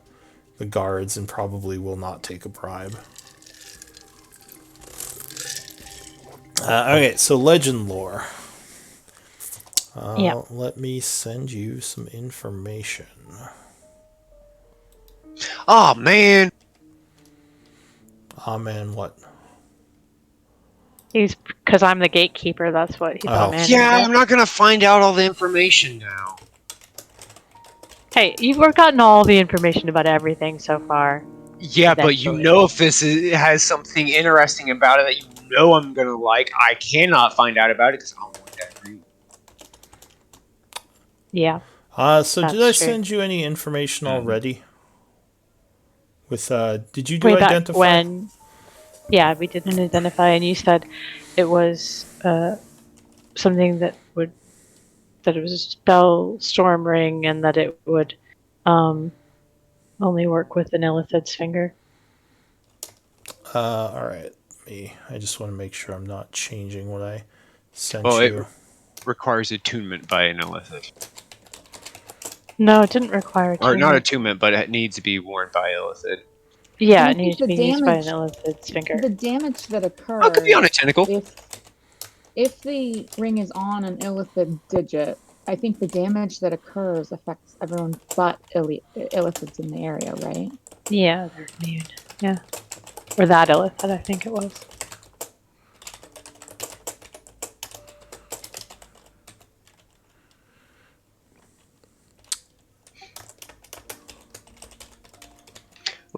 the guards and probably will not take a bribe. Okay, so legend lore. Yeah. Let me send you some information. Oh man, Ah, man, what? He's because I'm the gatekeeper. That's what he's Oh. on man. yeah, I'm not gonna find out all the information now. Hey, you've gotten all the information about everything so far. Yeah, but you Eventually. know if has something interesting about it that you know I'm gonna like, I cannot find out about it because I don't want that for you. Yeah. So That's did I true. send you any information already? With did you do Way back identify? when, yeah, we didn't identify, and you said it was something that it was a spell storm ring, and that it would only work with an Illithid's finger. All right. I just want to make sure I'm not changing what I sent Well, you. it requires attunement by an Illithid. No, it didn't require. Or not attunement. attunement, but it needs to be worn by Illithid. Yeah, And it I needs to think be the used by an damage- Illithid's finger. The damage that occurs Oh, it could be on a tentacle. if the ring is on an Illithid digit, I think the damage that occurs affects everyone but Illithids in the area, right? Yeah, they're immune. Yeah, or that Illithid, I think it was.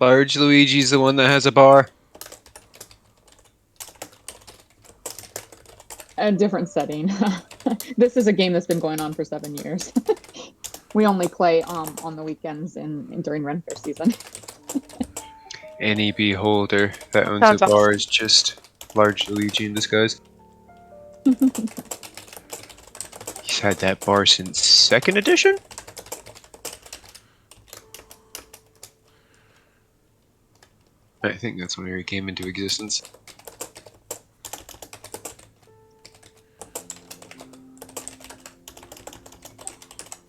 Large Luigi's the one that has a bar. A different setting. This is a game that's been going on for 7 years. We only play on the weekends and during Renfair season. Any beholder that owns Sounds a bar awesome. is just Large Luigi in disguise. He's had that bar since 2nd edition? I think that's when he came into existence.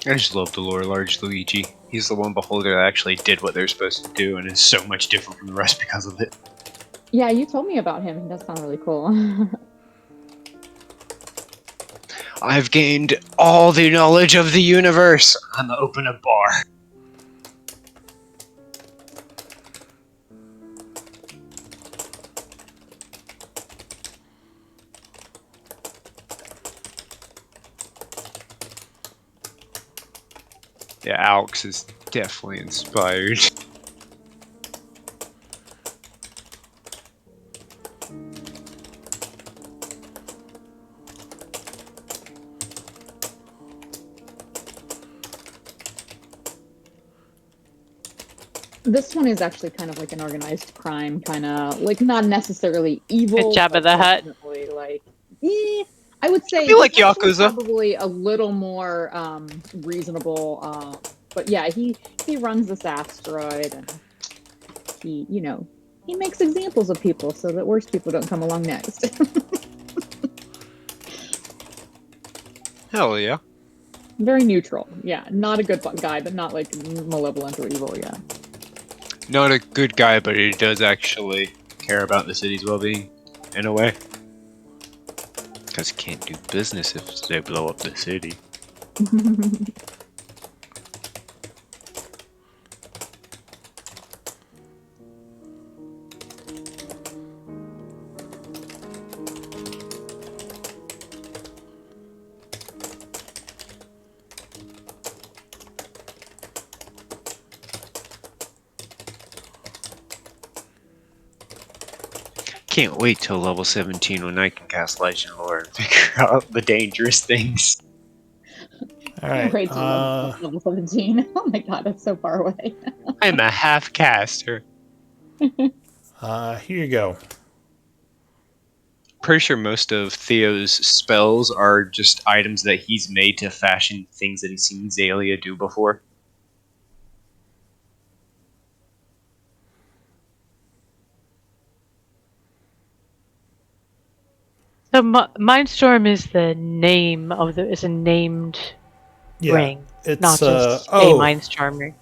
I just love the lore of Large Luigi. He's the one beholder that actually did what they're supposed to do and is so much different from the rest because of it. Yeah, you told me about him. He does sound really cool. I've gained all the knowledge of the universe. I'm gonna open a bar. Yeah, Alex is definitely inspired. This one is actually kind of like an organized crime, kind of like not necessarily evil. Good Jabba but the Hutt. definitely like, I would say feel like he's actually Yakuza. probably a little more reasonable. But yeah, he runs this asteroid, and he he makes examples of people so that worse people don't come along next. Hell yeah. Very neutral. Yeah, not a good guy, but not like malevolent or evil. Yeah. Not a good guy, but he does actually care about the city's well-being, in a way. Because he can't do business if they blow up the city. Can't wait till level 17 when I can cast Legend Lore and figure out the dangerous things. All right. Right to level 17. Oh my god, that's so far away. I'm a half caster. Here you go. Pretty sure most of Theo's spells are just items that he's made to fashion things that he's seen Zalia do before. So Mindstorm is the name of is a named Yeah, ring, it's not just a oh Mindstorm ring.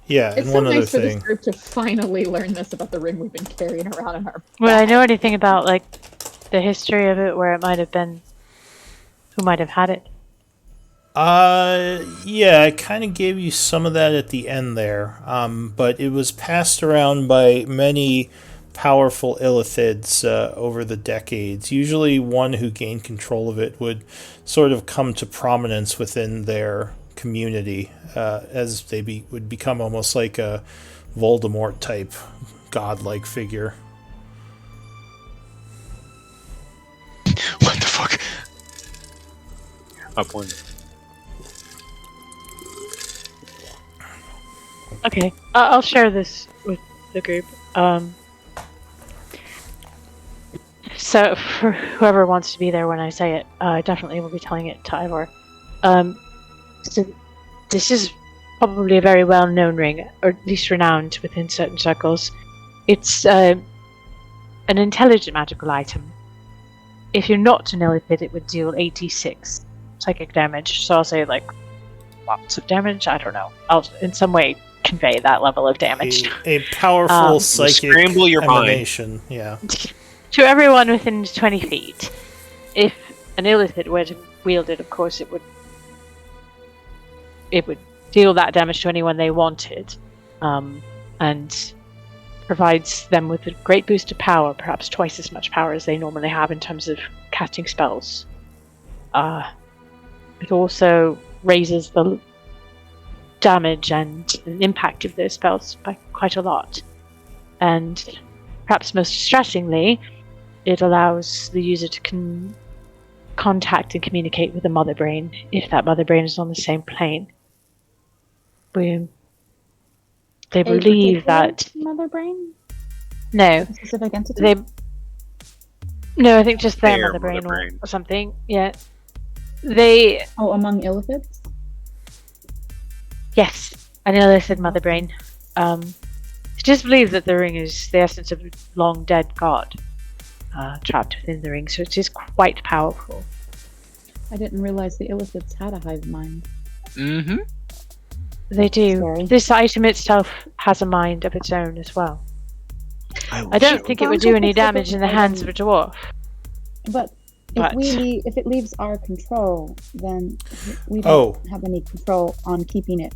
yeah, It's and so one other nice for this thing. group to finally learn this about the ring we've been carrying around in our Would I bag. know anything about like the history of it, where it might have been, who might have had it? Yeah, I kind of gave you some of that at the end there. But it was passed around by many powerful illithids over the decades. Usually, one who gained control of it would sort of come to prominence within their community as they would become almost like a Voldemort type godlike figure. What the fuck? Up one. Okay, I'll share this with the group. So for whoever wants to be there when I say it, I definitely will be telling it to Ivor. So this is probably a very well-known ring, or at least renowned within certain circles. It's an intelligent magical item. If you're not an illithid, it would deal 86 psychic damage. So I'll say like lots of damage. I don't know. I'll in some way convey that level of damage. A powerful psychic Scramble your mind. emanation. Yeah. To everyone within 20 feet. If an illithid were to wield it, of course, it would deal that damage to anyone they wanted, and provides them with a great boost of power, perhaps twice as much power as they normally have in terms of casting spells. It also raises the damage and impact of those spells by quite a lot. And perhaps most distressingly, it allows the user to contact and communicate with the mother brain if that mother brain is on the same plane. They believe that mother brain? no, A specific entity? I think just their Their mother brain, mother brain. or something. Yeah, they among illithids? yes, an illicit mother brain. It is believed that the ring is the essence of a long dead god trapped within the ring, so it is quite powerful. I didn't realize the illithids had a hive mind. Mm-hmm. They do. Sorry. This item itself has a mind of its own as well. I don't think it would do any damage in the hands of a dwarf. But if it leaves our control, then we don't have any control on keeping it.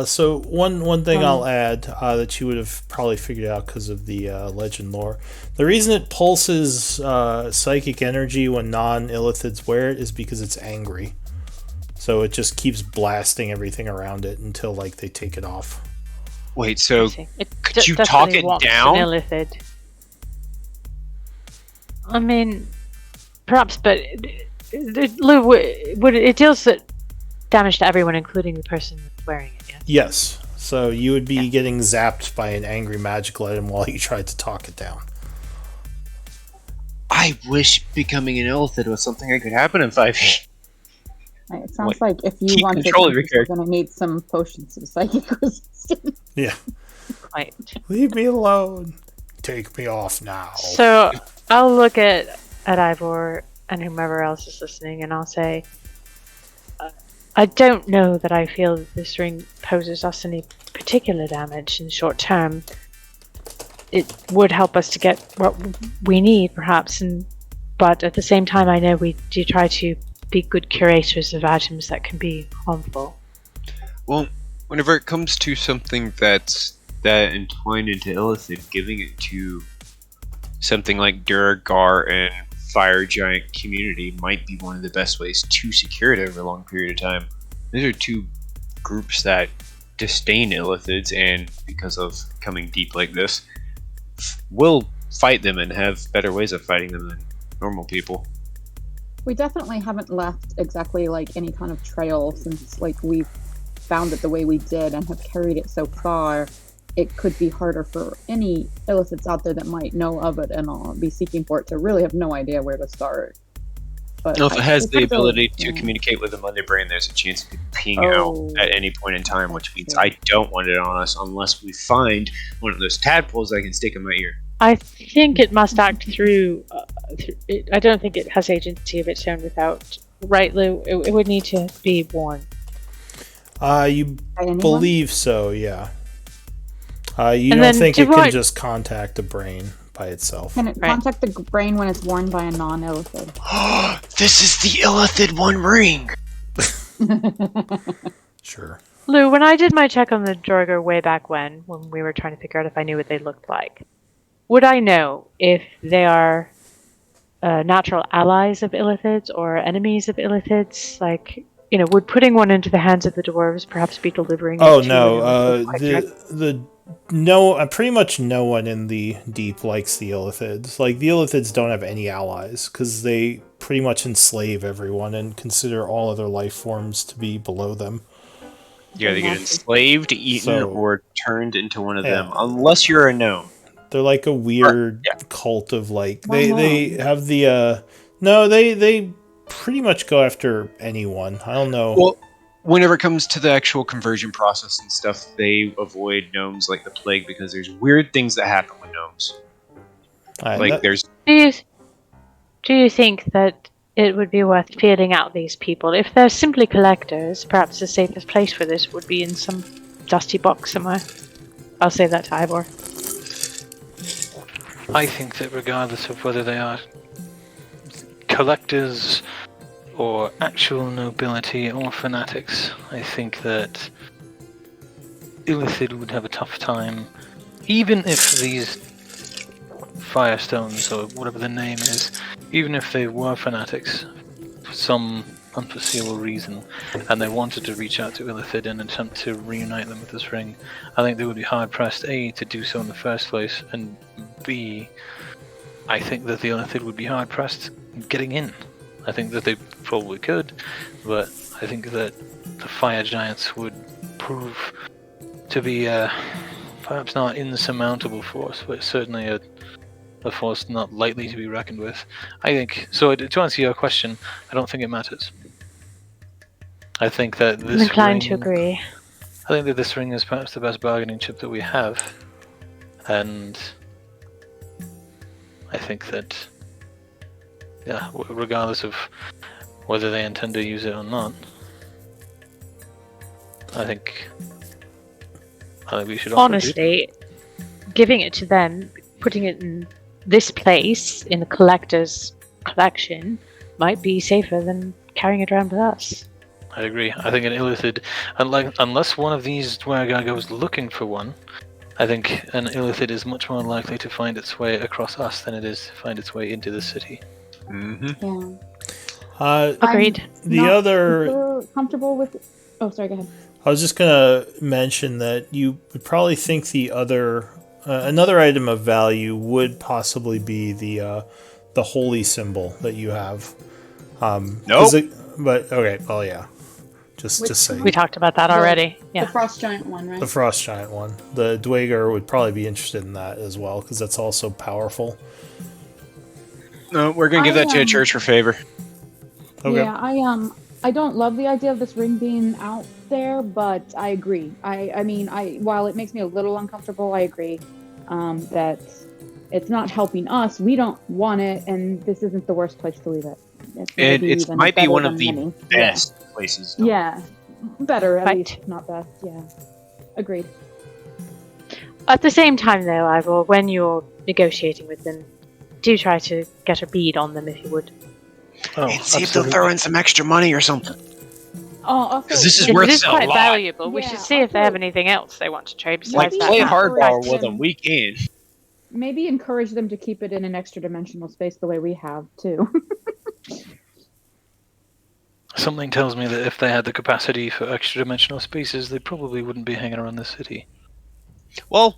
So one thing I'll add that you would have probably figured out because of the legend lore. The reason it pulses psychic energy when non-illithids wear it is because it's angry. So it just keeps blasting everything around it until like they take it off. Wait, so It could you definitely talk it walks down? an illithid. I mean, perhaps, but it deals damage to everyone, including the person wearing it. Yeah? Yes. So you would be getting zapped by an angry magical item while you tried to talk it down. I wish becoming an illithid was something that could happen in 5e. It sounds like if you keep want to, control of your you're going to need some potions of psychic resistance. Yeah. Right. Leave me alone. Take me off now. So I'll look at Ivor and whomever else is listening, and I'll say, I don't know that I feel that this ring poses us any particular damage in the short term. It would help us to get what we need, perhaps, but at the same time, I know we do try to be good curators of items that can be harmful. Well, whenever it comes to something that's that entwined into illithid, giving it to something like Duragar and Fire Giant community might be one of the best ways to secure it over a long period of time. These are two groups that disdain illithids, and because of coming deep like this, will fight them and have better ways of fighting them than normal people. We definitely haven't left exactly like any kind of trail since like we found it the way we did and have carried it so far. It could be harder for any illithids out there that might know of it and be seeking for it to really have no idea where to start. But If it has the ability to communicate with the mother brain, there's a chance it could ping out at any point in time, which means I don't want it on us unless we find one of those tadpoles I can stick in my ear. I think it must act through. I don't think it has agency of its own without. Right, Lou? It would need to be worn. You believe so, yeah. You And don't then think it do can I- just contact a brain by itself. Can it contact the brain when it's worn by a non-illithid? This is the illithid one ring! Sure. Lou, when I did my check on the Jorger way back when we were trying to figure out if I knew what they looked like, would I know if they are natural allies of illithids or enemies of illithids? Like, would putting one into the hands of the dwarves perhaps be delivering? Oh it to no, no, pretty much no one in the deep likes the illithids. Like, the illithids don't have any allies because they pretty much enslave everyone and consider all other life forms to be below them. You either get enslaved, eaten, or turned into one of them, unless you're a gnome. They're like a weird cult of like they have the no, they pretty much go after anyone. I don't know. Well, whenever it comes to the actual conversion process and stuff, they avoid gnomes like the plague because there's weird things that happen with gnomes. Do you think that it would be worth feeling out these people? If they're simply collectors, perhaps the safest place for this would be in some dusty box somewhere. I'll say that to Ivor. I think that regardless of whether they are collectors or actual nobility or fanatics, I think that illithid would have a tough time, even if these firestones or whatever the name is, even if they were fanatics, for some unforeseeable reason, and they wanted to reach out to Illithid and attempt to reunite them with this ring, I think they would be hard pressed A, to do so in the first place, and B, I think that the Illithid would be hard pressed getting in. I think that they probably could, but I think that the fire giants would prove to be perhaps not insurmountable force, but certainly a force not lightly to be reckoned with. I think so. To answer your question, I don't think it matters. I think that I'm this inclined ring, to agree. I think that this ring is perhaps the best bargaining chip that we have, and I think that, yeah, regardless of whether they intend to use it or not, I think we should offer it. Honestly, giving it to them, putting it in this place in the collector's collection, might be safer than carrying it around with us. I agree. I think an Illithid, unless one of these Dwergar goes looking for one, I think an Illithid is much more likely to find its way across us than it is to find its way into the city. Mm-hmm. Yeah. Agreed. The Not other, super comfortable with. Oh, sorry. Go ahead. I was just gonna mention that you would probably think the other, another item of value would possibly be the holy symbol that you have. Nope. But okay, well, yeah. Just saying. We talked about that already. Yeah. The frost giant one, right? The frost giant one. The Dweger would probably be interested in that as well because that's also powerful. No, we're gonna give that to a church for favor. Okay. Yeah, I don't love the idea of this ring being out there, but I agree. I mean, while it makes me a little uncomfortable, I agree that it's not helping us. We don't want it, and this isn't the worst place to leave it. It might be one of the best places. Yeah, better at Right. least, not best. Yeah, agreed. At the same time, though, Ivor, when you're negotiating with them, do try to get a bead on them if you would. Oh, And see if they'll throw in some extra money or something. Oh, also, 'Cause this is It worth is a quite lot. valuable. We Yeah, should see if they have also- anything else they want to trade Like, besides that. play Right. hardball Right. with them. We can. maybe encourage them to keep it in an extra dimensional space the way we have too. Something tells me that if they had the capacity for extra-dimensional spaces, they probably wouldn't be hanging around the city. Well,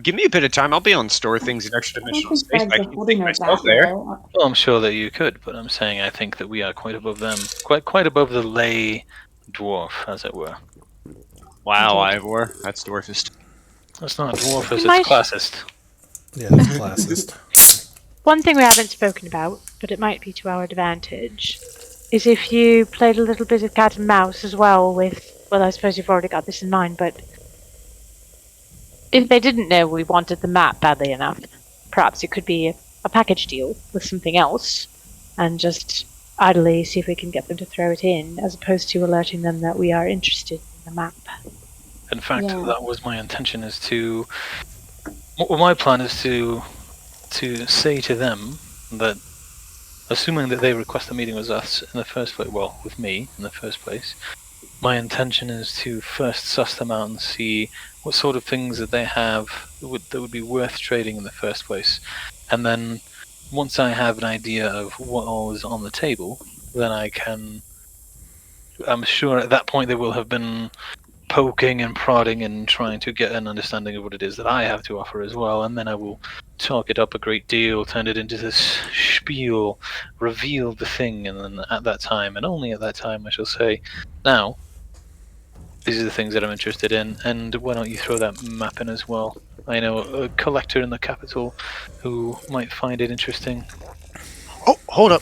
give me a bit of time. I'll be on store things in extra I don't dimensional think space. Greg's I a can holding think her myself that there. low. Well, I'm sure that you could, but I'm saying I think that we are quite above them, quite above the lay dwarf, as it were. Wow, Ivor, that's dwarfist. That's not dwarfist, it's Might- classist. Yeah, it's classist. One thing we haven't spoken about, but it might be to our advantage, is if you played a little bit of cat and mouse as well with, well, I suppose you've already got this in mind, but if they didn't know we wanted the map badly enough, perhaps it could be a package deal with something else, and just idly see if we can get them to throw it in, as opposed to alerting them that we are interested in the map. In fact, Yeah. that was my intention, is to... Well, my plan is to say to them that, assuming that they request a meeting with us in the first place, well, with me in the first place, my intention is to first suss them out and see what sort of things that they have that would be worth trading in the first place. And then, once I have an idea of what all is on the table, then I'm sure at that point they will have been poking and prodding and trying to get an understanding of what it is that I have to offer as well, and then I will talk it up a great deal, turn it into this spiel, reveal the thing, and then at that time, and only at that time, I shall say, now, these are the things that I'm interested in, and why don't you throw that map in as well? I know a collector in the capital who might find it interesting. Oh, hold up.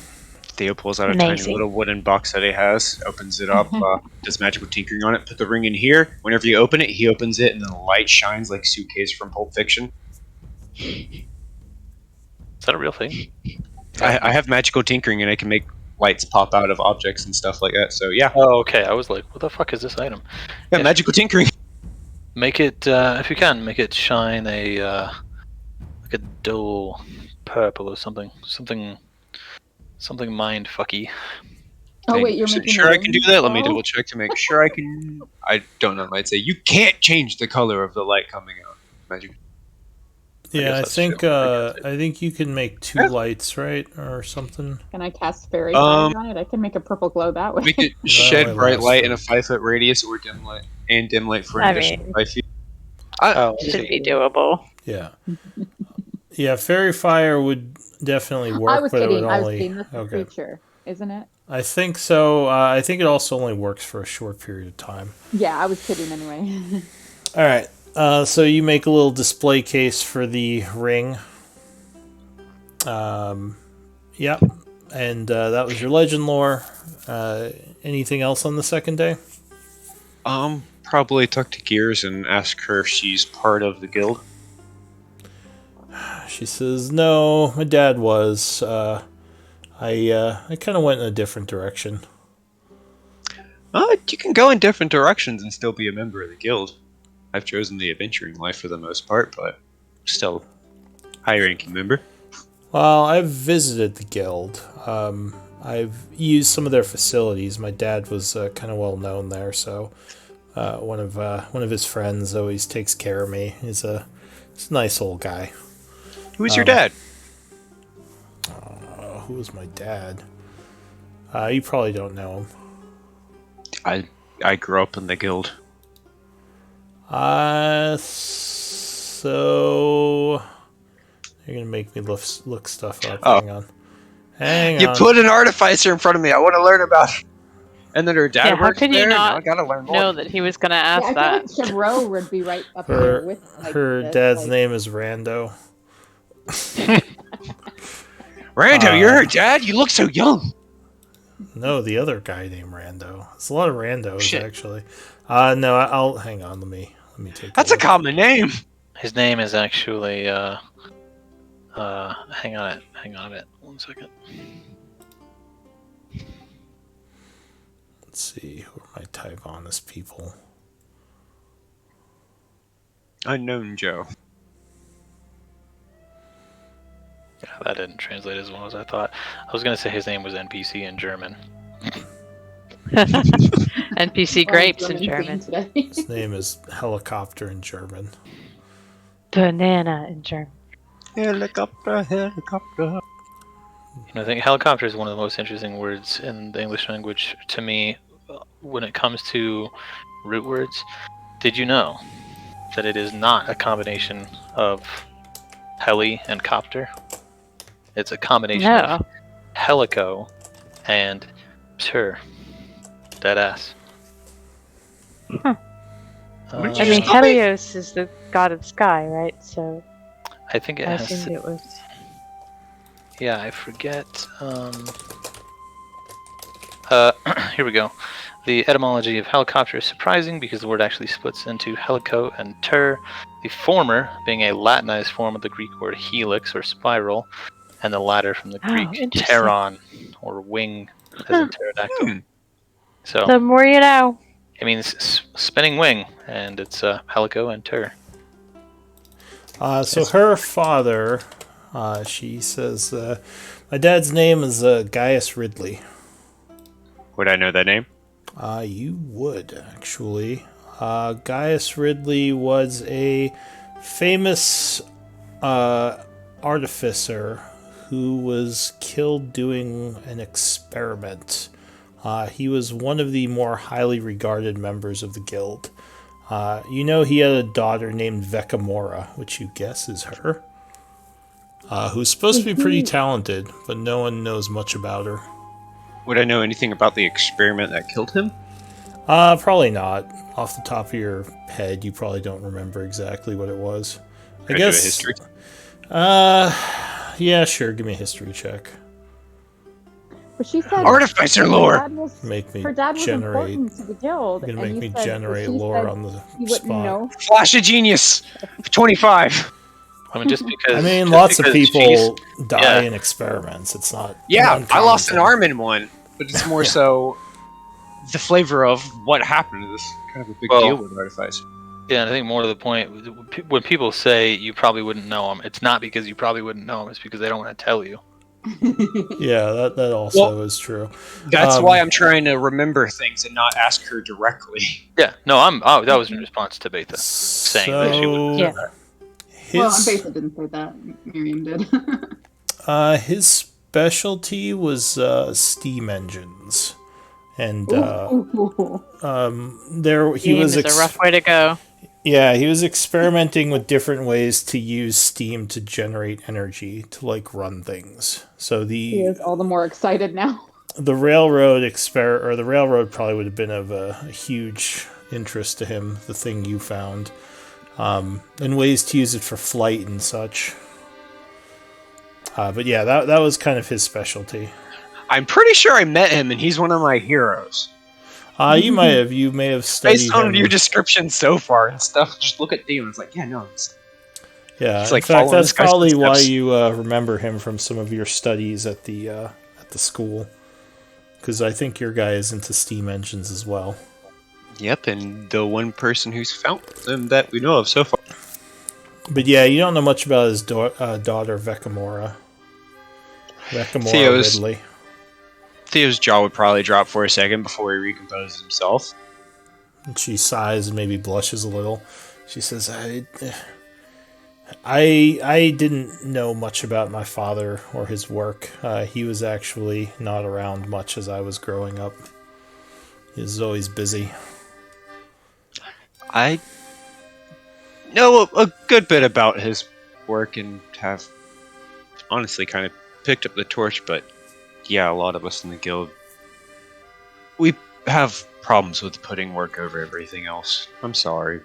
Theo pulls out a tiny Amazing. little wooden box that he has, opens it up, does magical tinkering on it, put the ring in here. Whenever you open it, he opens it, and then the light shines like Suitcase from Pulp Fiction. Is that a real thing? I have magical tinkering, and I can make lights pop out of objects and stuff like that, so yeah. Oh, okay, I was like, what the fuck is this item? Yeah, Yeah. magical tinkering. Make it, if you can, make it shine like a dull purple or something mind fucky. Oh wait, you're So making. sure the I can do ring that? Let me glow? double check to make sure I can. I don't know. I'd say you can't change the color of the light coming out. Magic. Yeah, I that's think true. I guess I think you can make 2 lights, right, or something. Can I cast fairy fire on it? I can make a purple glow that way. Make it That shed only bright lasts light for- in a 5-foot radius or dim light and dim light for an I additional mean, 5 feet. Oh, I should see. be doable. Yeah. Yeah, fairy fire would definitely I work, was but it would kidding. I was only kidding. That's the okay. creature, isn't it? I think so. I think it also only works for a short period of time. Yeah, I was kidding anyway. All right. So you make a little display case for the ring. Yep. And that was your legend lore. Anything else on the second day? Probably talk to Gears and ask her if she's part of the guild. She says, "No, my dad was. I kind of went in a different direction." You can go in different directions and still be a member of the guild. I've chosen the adventuring life for the most part, but still high-ranking member. Well, I've visited the guild. I've used some of their facilities. My dad was kind of well known there, so one of his friends always takes care of me. He's a nice old guy. Who's your dad? Who was my dad? You probably don't know him. I grew up in the guild. So you're gonna make me look stuff up. Oh. Hang You on. put an artificer in front of me. I want to learn about it. And then her dad Yeah, how works could you there. not Now I gotta learn more. know that he was going to Yeah, ask I that? feel like Chevreau would be right up there with like, Her this, dad's like- name is Rando. Rando, you're her dad? You look so young. No, the other guy named Rando. It's a lot of Randos Shit. actually. No, I'll hang on. Let me take. That's a look. common name. His name is actually hang on a bit. 1 second. Let's see. Who are my type honest people? Unknown Joe. Yeah, that didn't translate as well as I thought. I was gonna say his name was NPC in German. NPC grapes in German German. theme today. His name is Helicopter in German. Banana in German. Helicopter. I think helicopter is one of the most interesting words in the English language to me when it comes to root words. Did you know that it is not a combination of heli and copter? It's a combination of No. helico and pter. Deadass. Huh. What did I you mean, just tell me? Helios is the god of sky, right? So I think it I has. assumed it was. Yeah, I forget. Here we go. The etymology of helicopter is surprising because the word actually splits into helico and ter, the former being a Latinized form of the Greek word helix or spiral, and the latter from the Oh, Greek interesting. pteron or wing, as in pterodactyl. So The more you know. it means spinning wing, and it's helico and ter. So her father, she says, my dad's name is Gaius Ridley. Would I know that name? You would, actually. Gaius Ridley was a famous artificer who was killed doing an experiment. He was one of the more highly regarded members of the guild. You know he had a daughter named Vekamora, which you guess is her, who's supposed to be pretty talented, but no one knows much about her. Would I know anything about the experiment that killed him? Probably not. Off the top of your head, you probably don't remember exactly what it was. I Could I do a guess. history? Yeah, sure. Give me a history check. But she said Artificer her lore. dad was- Make me her dad was generate. important to the guild. You're gonna and make you me said- generate she lore said on the you wouldn't spot. know. Flash of genius. 25. I mean, just because. I mean, just lots of because people die yeah. in experiments. It's not. Yeah, an I lost an uncommon arm in one, but it's more so the flavor of what happened to this kind of a big Well- deal with Artificer. Yeah, and I think more to the point, when people say you probably wouldn't know them, it's not because you probably wouldn't know them, it's because they don't want to tell you. thing. Yeah, that also is true. That's why I'm trying to remember things and not ask her directly. Yeah, no, that was in response to Betha saying that she wouldn't. Yeah. Well, I basically didn't say that. Miriam did. His specialty was steam engines, and Ooh. there he Steam was. is a rough way to go. Yeah, he was experimenting with different ways to use steam to generate energy to like run things. So He is all the more excited now. the railroad probably would have been of a huge interest to him. The thing you found, and ways to use it for flight and such. But yeah, that was kind of his specialty. I'm pretty sure I met him, and he's one of my heroes. You may have studied Based on him. your description so far and stuff, just look at Demon. It's like, yeah, no. Yeah, It's like in fact, following that's this guy's probably why footsteps. you remember him from some of your studies at the school. Because I think your guy is into steam engines as well. Yep, and the one person who's found them that we know of so far. But yeah, you don't know much about his daughter, Vecamora. Theo's- Ridley. Theo's jaw would probably drop for a second before he recomposes himself. And she sighs and maybe blushes a little. She says, I didn't know much about my father or his work. He was actually not around much as I was growing up. He was always busy. I know a good bit about his work and have honestly kind of picked up the torch, but yeah, a lot of us in the guild, we have problems with putting work over everything else. I'm sorry.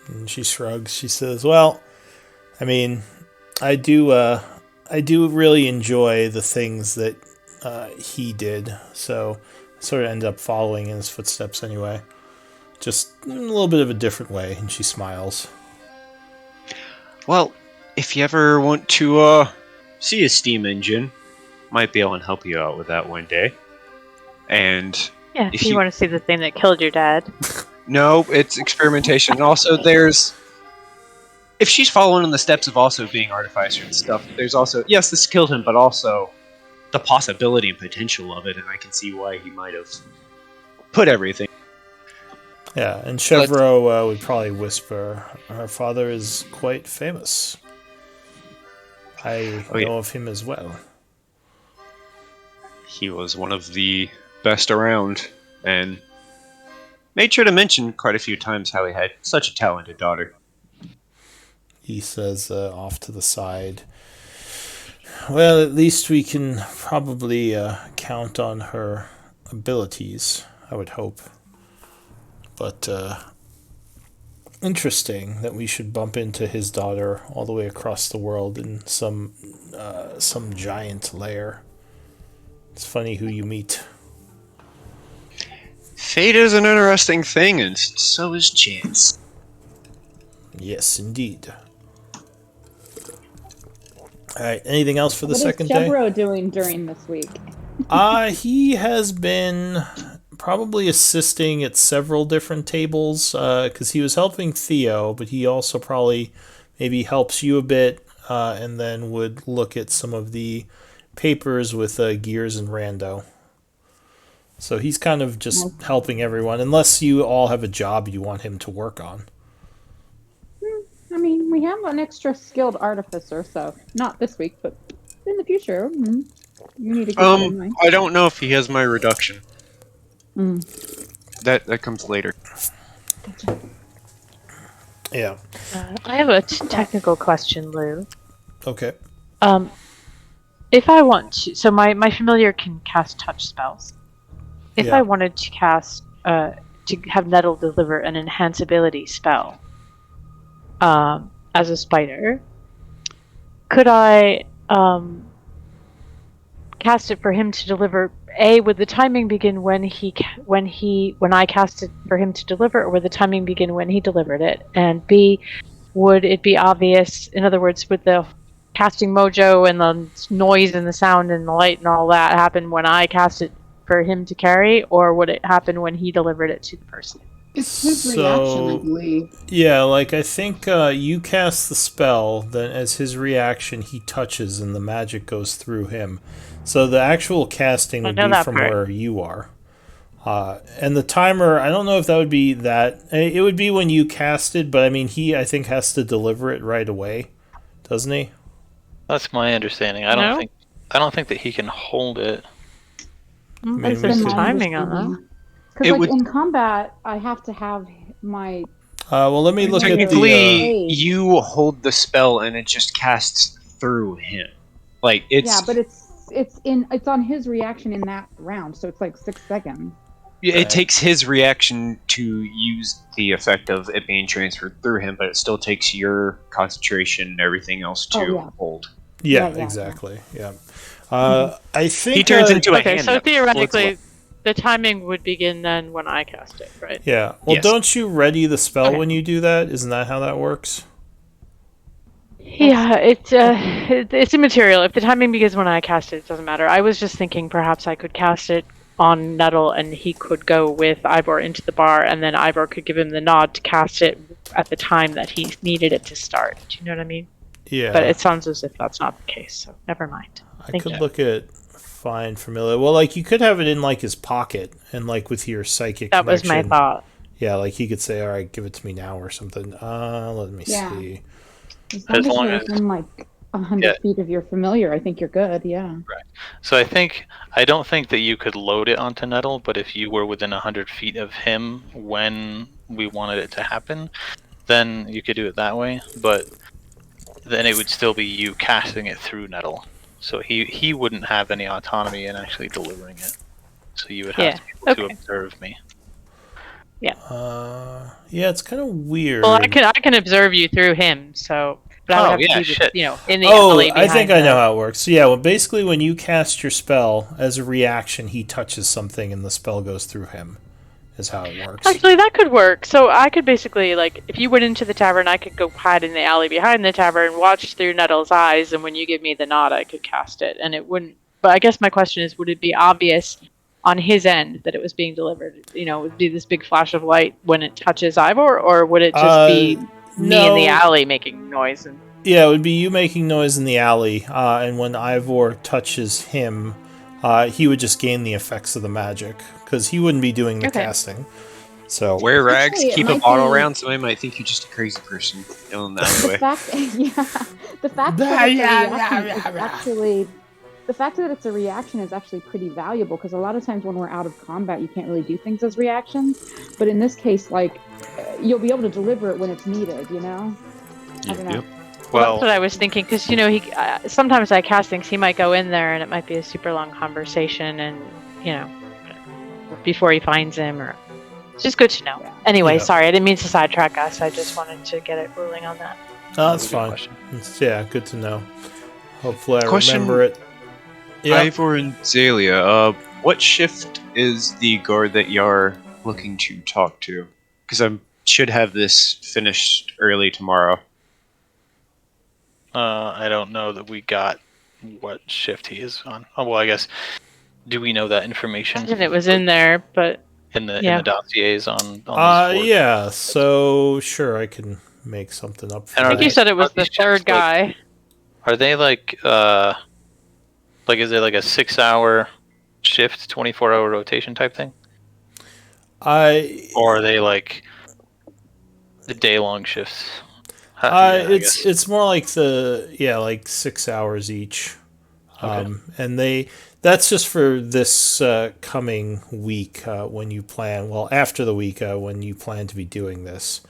And she shrugs. She says, well, I mean, I do really enjoy the things that he did, so I sort of end up following in his footsteps anyway. Just a little bit of a different way, and she smiles. Well, if you ever want to see a steam engine, might be able to help you out with that one day. And Yeah, if if you want to see the thing that killed your dad. no, it's experimentation. And also, there's if she's following in the steps of also being artificer and stuff. There's also this killed him, but also the possibility and potential of it, and I can see why he might have put everything. Yeah, and Chevreau would probably whisper, her father is quite famous. I know of him as well. He was one of the best around, and made sure to mention quite a few times how he had such a talented daughter. He says off to the side, well, at least we can probably count on her abilities, I would hope. But interesting that we should bump into his daughter all the way across the world in some giant lair. It's funny who you meet. Fate is an interesting thing, and so is chance. Yes, indeed. Alright, anything else for the What second is day? Chevreau doing during this week? He has been probably assisting at several different tables, because he was helping Theo, but he also probably maybe helps you a bit, and then would look at some of the papers with Gears and Rando. So he's kind of just helping everyone, unless you all have a job you want him to work on. I mean, we have an extra skilled artificer, so not this week, but in the future. You need to keep that in mind. I don't know if he has my reduction. Mm. That comes later. Gotcha. Yeah. I have a technical question, Lou. Okay. If I want to, so my familiar can cast touch spells. If Yeah. I wanted to cast, to have Nettle deliver an enhance ability spell, as a spider, could I cast it for him to deliver? A, would the timing begin when I cast it for him to deliver, or would the timing begin when he delivered it? And B, would it be obvious? In other words, would the casting mojo and the noise and the sound and the light and all that happen when I cast it for him to carry, or would it happen when he delivered it to the person? It's his reaction, I believe. Yeah, like I think you cast the spell, then as his reaction, he touches and the magic goes through him. So the actual casting would I know be that from part. where you are. And the timer, I don't know if that would be that. It would be when you cast it, but I mean, I think, has to deliver it right away, doesn't he? That's my understanding. I don't think that he can hold it. I don't mean, think we there's could- my timing on that. understanding. Because It like would- in combat, I have to have my well, let me look at Technically, the, you hold the spell and it just casts through him. Like it's yeah, but it's on his reaction in that round, so it's like 6 seconds. it Right. takes his reaction to use the effect of it being transferred through him, but it still takes your concentration and everything else to Oh, yeah. hold. Yeah, Yeah. exactly. Yeah. I think He turns into a Okay, hand. so now. theoretically, the timing would begin then when I cast it, right? Yeah. Well, Yes. don't you ready the spell Okay. when you do that? Isn't that how that works? Yeah, it's immaterial. If the timing begins when I cast it, it doesn't matter. I was just thinking perhaps I could cast it on Nettle and he could go with Ivor into the bar and then Ivor could give him the nod to cast it at the time that he needed it to start. Do you know what I mean? Yeah. But it sounds as if that's not the case, so never mind. I Thank could you. look at find familiar. Well, like you could have it in like his pocket and like with your psychic That was my connection. thought. Yeah, like he could say, "All right, give it to me now" or something. Let me Yeah. see. As As long long as as- you're within like 100 Yeah. feet of your familiar, I think you're good. Yeah. So I don't think that you could load it onto Nettle, but if you were within 100 feet of him when we wanted it to happen, then you could do it that way. But then it would still be you casting it through Nettle. So he wouldn't have any autonomy in actually delivering it. So you would have to be able to okay. observe me. Yeah, it's kind of weird. Well, I can observe you through him, so but I would Oh, have to yeah, be shit. in the Oh, alley I think behind I know the- how it works. So yeah, well, basically, when you cast your spell as a reaction, he touches something and the spell goes through him. Is how it works. Actually, that could work. So I could basically, like, if you went into the tavern, I could go hide in the alley behind the tavern, watch through Nettle's eyes, and when you give me the nod, I could cast it, and it wouldn't. But I guess my question is, would it be obvious on his end that it was being delivered? Would it be this big flash of light when it touches Ivor, or would it just be me in the alley making noise? Yeah, it would be you making noise in the alley, and when Ivor touches him, he would just gain the effects of the magic because he wouldn't be doing the Okay. casting. So Wear rags, Actually, it keep a might bottle be- around. Somebody might think you're just a crazy person in the The alleyway. fact, the fact that it's a reaction is actually, the fact that it's a reaction is actually pretty valuable because a lot of times when we're out of combat, you can't really do things as reactions. But in this case, like, you'll be able to deliver it when it's needed. I don't know. Yep. Well, that's what I was thinking, because he sometimes I cast things. He might go in there, and it might be a super long conversation, and before he finds him, or it's just good to know. Yeah. Anyway, Yeah. sorry, I didn't mean to sidetrack us. I just wanted to get it ruling on that. no, that's That was a good fine. question. Yeah, good to know. Hopefully, I Question- remember it. Yeah. Ivor and Zalia, what shift is the guard that you're looking to talk to? Because I should have this finished early tomorrow. I don't know that we got what shift he is on. Oh, well, I guess. Do we know that information? Imagine it was in there, but in the yeah. dossiers on these forts? Yeah. So sure, I can make something up. For And I are think that. you said it was are the these third ships, like- guy. Are they like is it like a 6-hour shift, 24-hour rotation type thing, or are they like the day-long shifts? Yeah, I guess. It's more like like 6 hours each. Okay. And that's just for this coming week when you plan. Well, after the week when you plan to be doing this,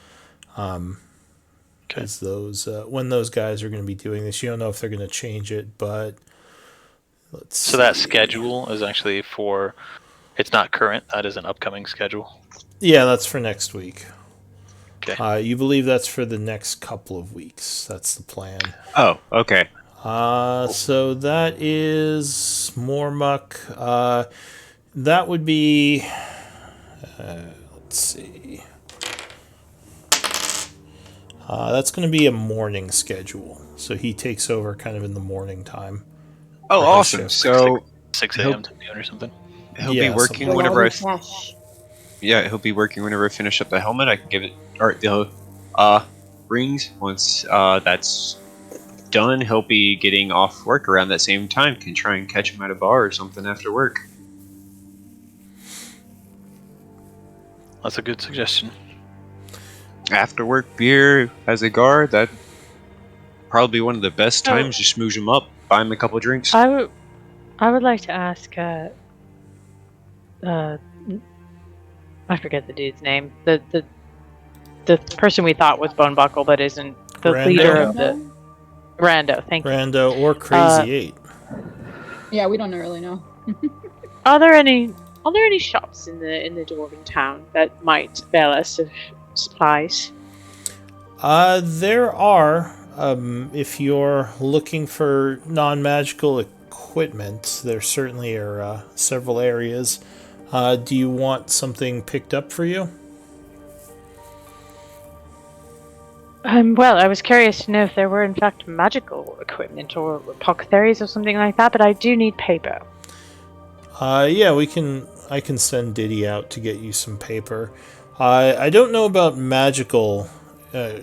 because those when those guys are going to be doing this, you don't know if they're going to change it. But let's. So that see. schedule is actually for. It's not current. That is an upcoming schedule. Yeah, that's for next week. Okay. You believe that's for the next couple of weeks. That's the plan. Oh, okay. So that is Mormuck. That would be. Let's see. That's going to be a morning schedule. So he takes over kind of in the morning time. Oh, Right, awesome. sure. So 6 Nope. a.m. to noon or something. he'll Yeah, be working something like whenever I. Cash. Yeah, he'll be working whenever I finish up the helmet. I can give it, or the rings. Once that's done, he'll be getting off work around that same time. Can try and catch him at a bar or something after work. That's a good suggestion. After work beer as a guard, that probably one of the best times. Just smooze him up, buy him a couple drinks. I would like to ask. I forget the dude's name. The person we thought was Bone Buckle, but isn't the Rando? leader of the Rando. Thank you. Rando or Crazy 8. Yeah, we don't really know. Are there any shops in the dwarven town that might bail us of supplies? There are. If you're looking for non-magical equipment, there certainly are several areas. Do you want something picked up for you? Well, I was curious to know if there were in fact magical equipment or apothecaries or something like that, but I do need paper. Yeah, I can send Diddy out to get you some paper. I don't know about magical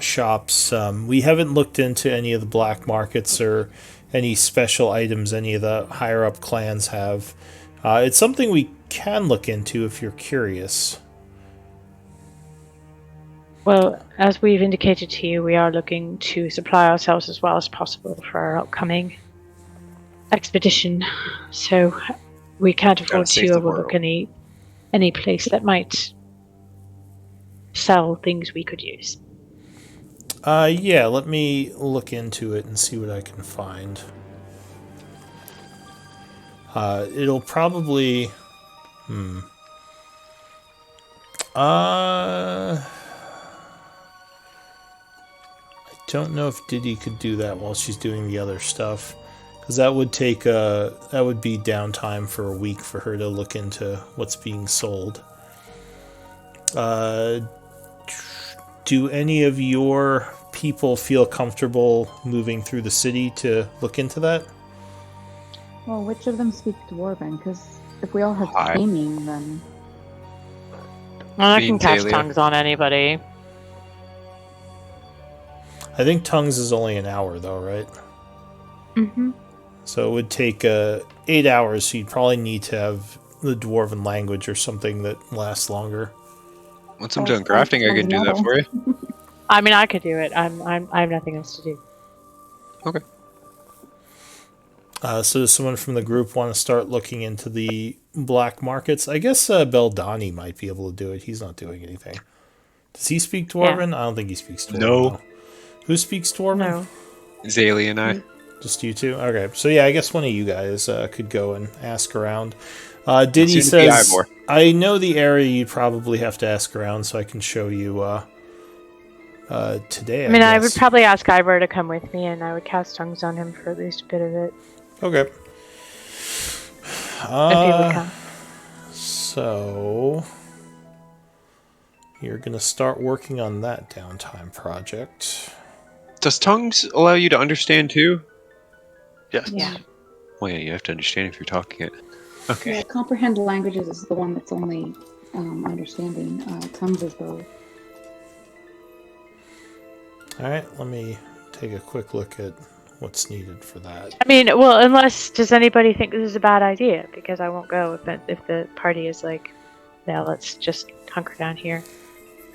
shops. We haven't looked into any of the black markets or any special items any of the higher up clans have. It's something we can look into if you're curious. Well, as we've indicated to you, we are looking to supply ourselves as well as possible for our upcoming expedition. So we can't afford to save the overlook world. any place that might sell things we could use. Yeah, let me look into it and see what I can find. It'll probably... I don't know if Diddy could do that while she's doing the other stuff, because that would be downtime for a week for her to look into what's being sold. Do any of your people feel comfortable moving through the city to look into that? Well, which of them speak Dwarven? Because if we all have I- taming, then Well, I Being can cast Talia. tongues on anybody. I think tongues is only an hour, though, right? Mm-hmm. So it would take 8 hours, so you'd probably need to have the dwarven language or something that lasts longer. Once I'm done crafting, I can do that for you. I mean, I could do it. I have nothing else to do. Okay. So does someone from the group want to start looking into the black markets? I guess Beldani might be able to do it. He's not doing anything. Does he speak Dwarven? I don't think he speaks Dwarven. No. though. Who speaks Dwarven? No. Zaylee and I. Just you two? Okay. So yeah, I guess one of you guys could go and ask around. Diddy Soon to be says, Ivor. I know the area you'd probably have to ask around, so I can show you today, I mean, I would guess. probably ask Ivor to come with me, and I would cast tongues on him for at least a bit of it, Okay. if he would come. So you're gonna start working on that downtime project. Does tongues allow you to understand too? Yes. Yeah. Well, yeah, you have to understand if you're talking it. Okay. Yeah, comprehend languages is the one that's only understanding. Tongues is both. All right, let me take a quick look at what's needed for that. I mean, well, does anybody think this is a bad idea? Because I won't go if the party is like, yeah, let's just hunker down here.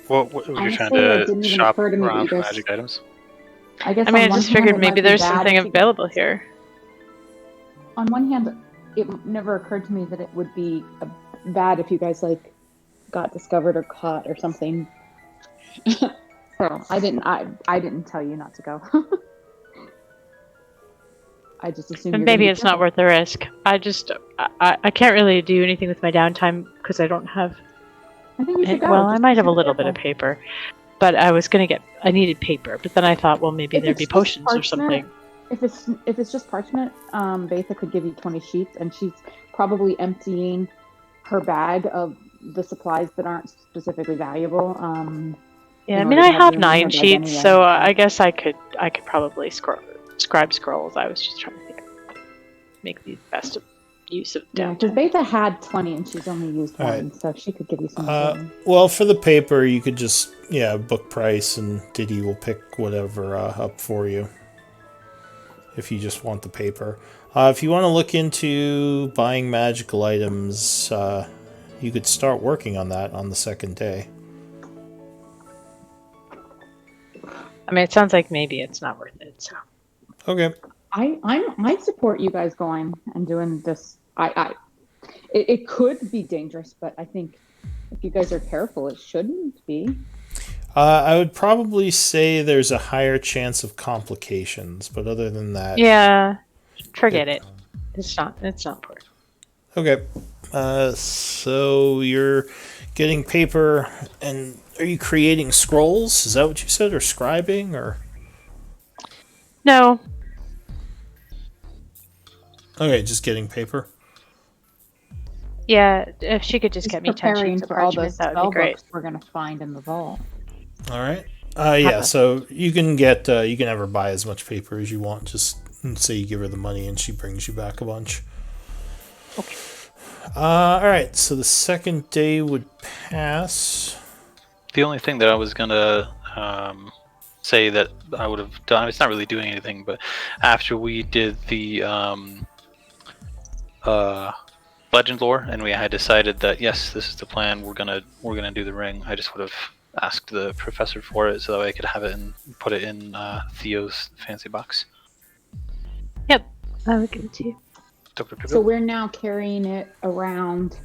What you're trying Honestly, it to didn't even shop occur to me that around you for guys- magic items? I guess. I mean, on I one just hand, figured it maybe might be there's bad something if you- available here. on one hand, it never occurred to me that it would be bad if you guys like got discovered or caught or something. So I didn't tell you not to go. I just assumed. And you're maybe gonna be it's not careful. worth the risk. I can't really do anything with my downtime because I don't have. I think you should go. Well, I Just might have a be little bit of careful. paper, but I needed paper. But then I thought, well, maybe If there'd it's be just potions or parchment, something. If it's just parchment, Betha could give you 20 sheets, and she's probably emptying her bag of the supplies that aren't specifically valuable. Yeah, I in mean, order I to have room in 9 her bag sheets, anyway, so I guess I could probably scribe scrolls. I was just trying to make the best use of Yeah, downtime. because Betha had 20 and she's only used All one, right. so she could give you some. Well, for the paper, you could just book price, and Diddy will pick whatever up for you. If you just want the paper, if you want to look into buying magical items, you could start working on that on the second day. I mean, it sounds like maybe it's not worth it. So Okay. I support you guys going and doing this. It could be dangerous, but I think if you guys are careful, it shouldn't be. I would probably say there's a higher chance of complications, but other than that, yeah, forget it. It's not. It's not important. okay. So you're getting paper, and are you creating scrolls? Is that what you said, or scribing, or? No. Okay, just getting paper. Yeah, if she could just Just get me 10 preparing sheets of for all the parchment, that would spell be great. books we're gonna find in the vault. All right. Yeah. So you can get you can have her buy as much paper as you want. Just say you give her the money, and she brings you back a bunch. Okay. All right. So the second day would pass. The only thing that I was gonna say that I would have done, it's not really doing anything, but after we did the legend lore and we had decided that yes, this is the plan, we're gonna do the ring, I just would have asked the professor for it so that way I could have it and put it in Theo's fancy box. Yep, I would give it to you. So we're now carrying it around,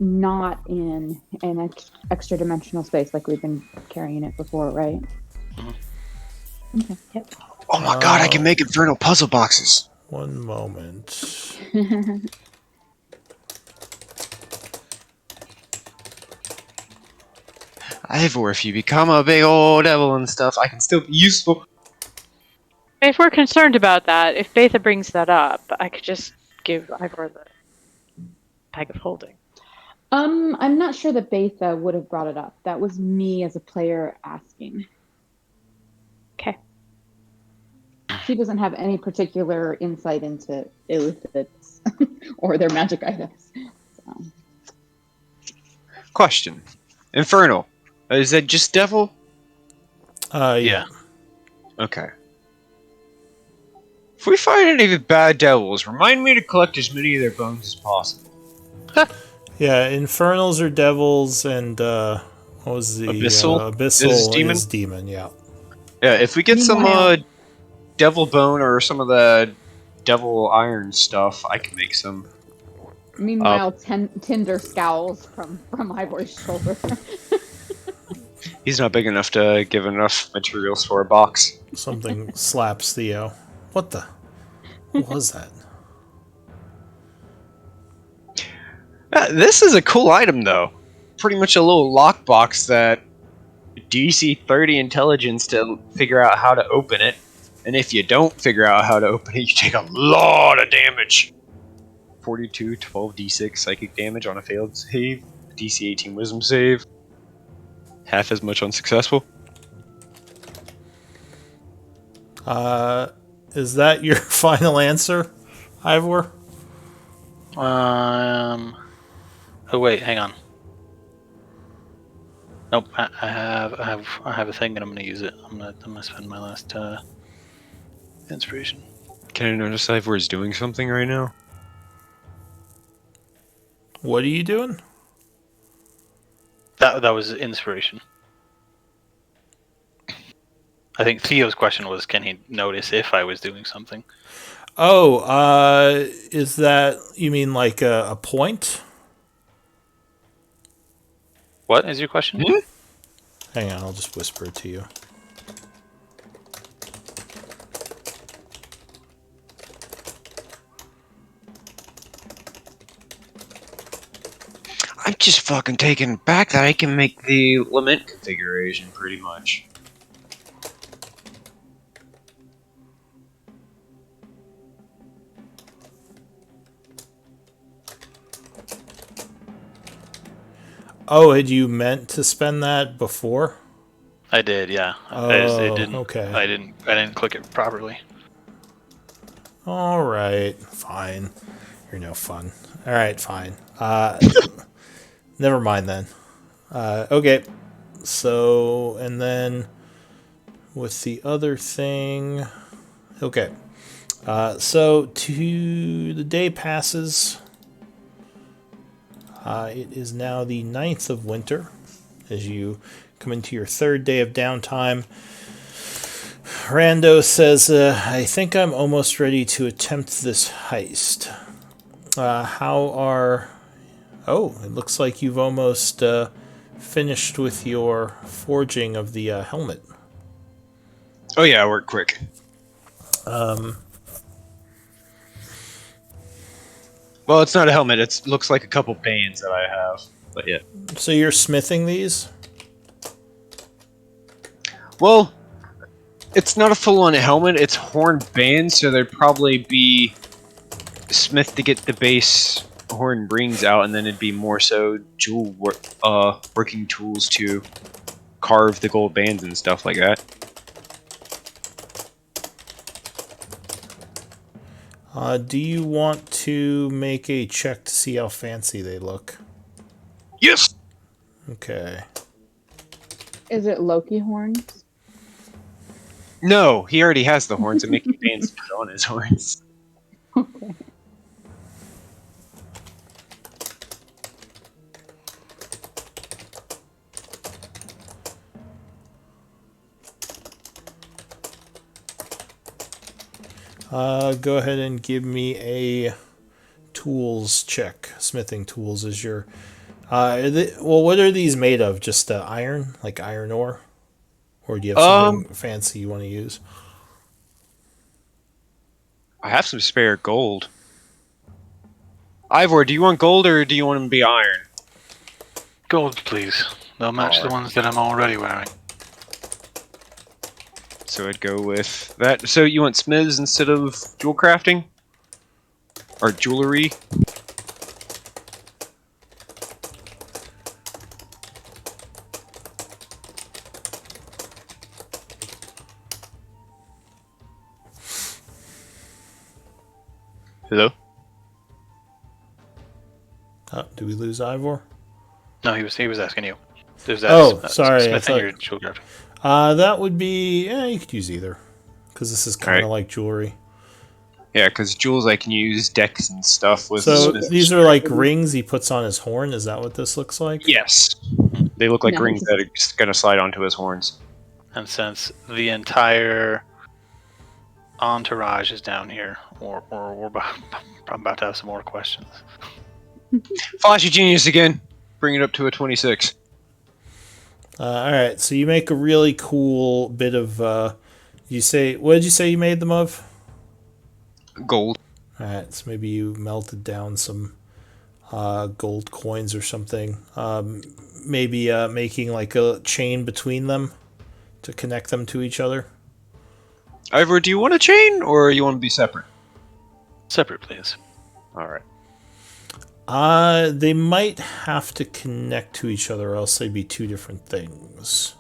not in an extra dimensional space like we've been carrying it before, right? Mm-hmm. Okay. Yep. Oh my god, I can make infernal puzzle boxes. One moment. Ivor, if you become a big old devil and stuff, I can still be useful. If we're concerned about that, if Betha brings that up, I could just give Ivor the bag of holding. I'm not sure that Betha would have brought it up. That was me as a player asking. Okay. She doesn't have any particular insight into illithits or their magic items. So. Question. Infernal. Is that just devil? Yeah. Okay. If we find any of the bad devils, remind me to collect as many of their bones as possible. Yeah, infernals are devils, and what was the Abyssal? Abyssal Is demon? demon, yeah. Yeah, if we get Meanwhile- some devil bone or some of the devil iron stuff, I can make some. Meanwhile, Tinder scowls from Ivor's shoulder. He's not big enough to give enough materials for a box. Something slaps Theo. What the? What was that? This is a cool item, though. Pretty much a little lockbox that DC 30 intelligence to figure out how to open it. And if you don't figure out how to open it, you take a lot of damage. 42, 12 D6 psychic damage on a failed save. DC 18 wisdom save. Half as much on successful. Is that your final answer, Ivor? Oh wait, hang on. Nope, I have a thing and I'm gonna use it. I'm gonna spend my last inspiration. Can I notice Ivor is doing something right now? What are you doing? That was inspiration. I think Theo's question was, can he notice if I was doing something? Oh, is that, you mean like a point? What is your question? Hang on, I'll just whisper it to you. I'm just fucking taken back that I can make the lament configuration pretty much. Oh, had you meant to spend that before? I did, yeah. Oh, it didn't. okay. I didn't click it properly. All right, fine. You're no fun. All right, fine. Never mind then. Okay. So, and then with the other thing. Okay. So the day passes. It is now the 9th of winter as you come into your third day of downtime. Rando says, I think I'm almost ready to attempt this heist. How are... Oh, it looks like you've almost finished with your forging of the helmet. Oh yeah, I work quick. Well, it's not a helmet. It looks like a couple bands that I have. But yeah. So you're smithing these? Well, it's not a full-on helmet. It's horn bands, so they'd probably be smith to get the base horn rings out, and then it'd be more so working tools to carve the gold bands and stuff like that. Do you want to make a check to see how fancy they look? Yes. Okay. Is it Loki horns? No, he already has the horns and making bands to put on his horns. Okay. Go ahead and give me a tools check. Smithing tools is your... well, what are these made of? Just iron? Like iron ore? Or do you have something fancy you want to use? I have some spare gold. Ivor, do you want gold or do you want them to be iron? Gold, please. They'll match the ones that I'm already wearing. So I'd go with that. So you want smiths instead of jewel crafting? Or jewelry? Hello? Do we lose Ivor? No, he was asking you. There's sorry, I Smithing thought- your jewel crafting. That would be... Yeah, you could use either. Because this is kind of like jewelry. Yeah, because jewels I can use decks and stuff with. So smiths. these are like rings he puts on his horn. Is that what this looks like? Yes. They look like No, rings just- that are just going to slide onto his horns. And since the entire entourage is down here, we're about to have some more questions. Flashy genius again. Bring it up to a 26. All right, so you make a really cool bit of... you say... What did you say you made them of? Gold. All right, so maybe you melted down some gold coins or something. Maybe making like a chain between them to connect them to each other. Ivor, do you want a chain or you want to be separate? Separate, please. Alright. They might have to connect to each other, or else they'd be two different things.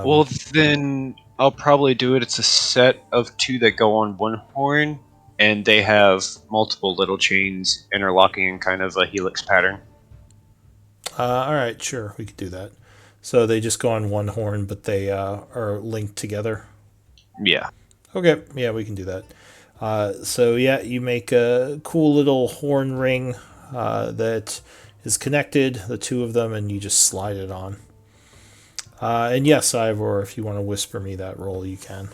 Well, then I'll probably do it. It's a set of two that go on one horn, and they have multiple little chains interlocking in kind of a helix pattern. All right, sure, we could do that. So they just go on one horn, but they are linked together. Yeah. Okay, yeah, we can do that. So yeah, you make a cool little horn ring that is connected, the two of them, and you just slide it on. And yes, Ivor, if you want to whisper me that roll, you can.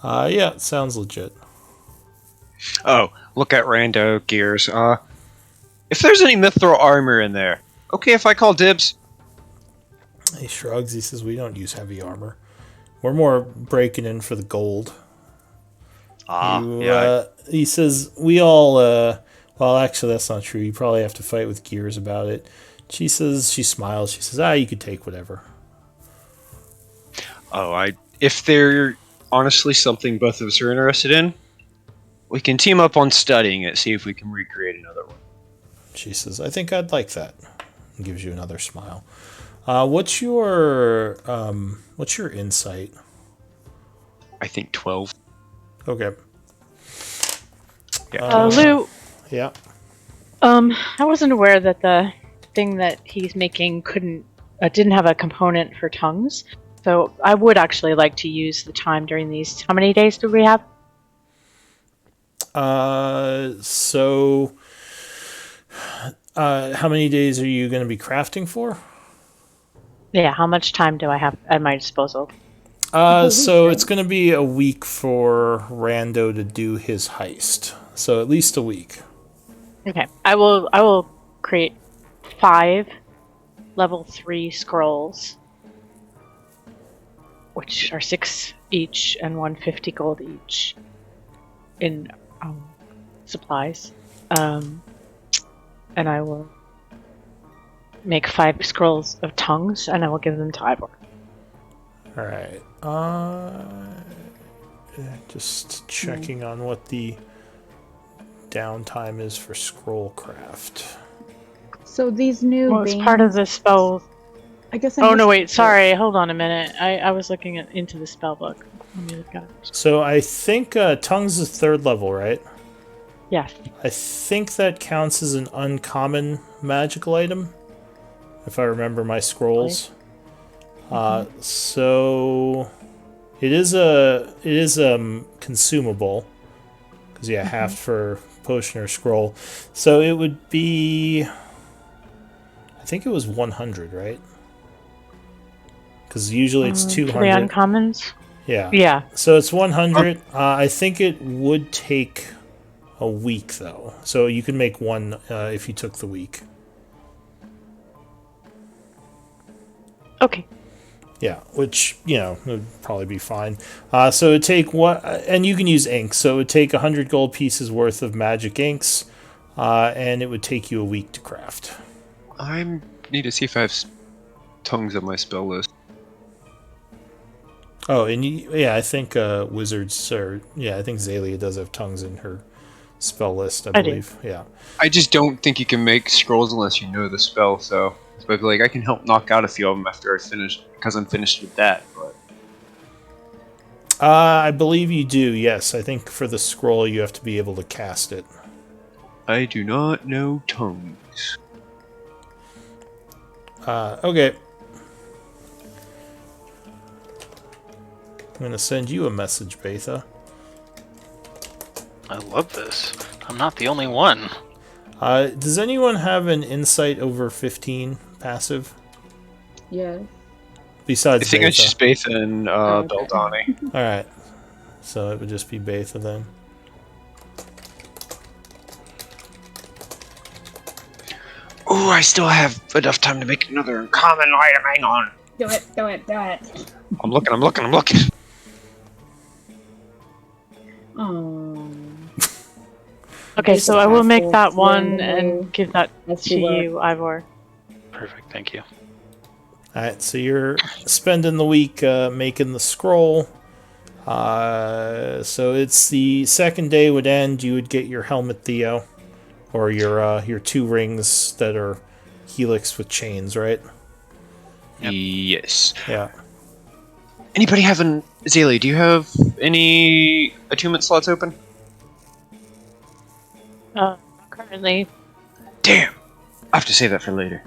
Yeah, it sounds legit. Oh, look at Rando gears. If there's any mithril armor in there, okay if I call dibs? He shrugs, he says, we don't use heavy armor. We're more breaking in for the gold. He says, we all, well, actually, that's not true. You probably have to fight with Gears about it. She says, she smiles. She says, you could take whatever. If they're honestly something both of us are interested in, we can team up on studying it, see if we can recreate another one. She says, I think I'd like that. And gives you another smile. What's your insight? I think 12. Okay. Yeah. Lou, Yeah. I wasn't aware that the thing that he's making didn't have a component for tongues. So I would actually like to use the time during these. How many days do we have? So How many days are you going to be crafting for? Yeah, how much time do I have at my disposal? So right? it's going to be a week for Rando to do his heist. So at least a week. Okay, I will create 5 level 3 scrolls, which are 6 each and 150 gold each in supplies. And I will make 5 scrolls of tongues, and I will give them to Ivor. All right. Just checking on what the downtime is for scroll craft. So these new Well, it's part of the spell. I guess I Oh no, missed wait, it. sorry. Hold on a minute. I was looking into the spell book. Let me look at it. So I think tongues is 3rd level, right? Yes. I think that counts as an uncommon magical item, if I remember my scrolls. So it is consumable, because half for potion or scroll. So it would be, I think it was 100, right? Because usually it's For the 200. uncommons? Yeah. Yeah. So it's 100. I think it would take a week, though. So you could make one if you took the week. Okay. Yeah, which, would probably be fine. So it would take and you can use ink. So it would take 100 gold pieces worth of magic inks, and it would take you a week to craft. I need to see if I have tongues on my spell list. Oh, and I think wizards are. Yeah, I think Zalia does have tongues in her spell list, I believe. Yeah. I just don't think you can make scrolls unless you know the spell, so. But like, I can help knock out a few of them after I finish, because I'm finished with that. But I believe you do. Yes, I think for the scroll you have to be able to cast it. I do not know tongues. Okay. I'm gonna send you a message, Betha. I love this. I'm not the only one. Does anyone have an insight over 15 passive? Yes. Besides I think Betha. it's just Betha and okay. Beldani. Alright. So it would just be Betha then. Ooh, I still have enough time to make another uncommon item. Hang on. Do it, do it, do it. I'm looking. Oh. Okay, so I will make that Assholes one randomly. and give that Let's to see what- you, Ivor. Perfect, thank you. Alright, so you're spending the week making the scroll. So it's the second day would end, you would get your helmet, Theo. Or your 2 rings that are helix with chains, right? Yep. Yes. Yeah. Anybody having Zaylee? Do you have any attunement slots open? Currently. Damn. I have to save that for later.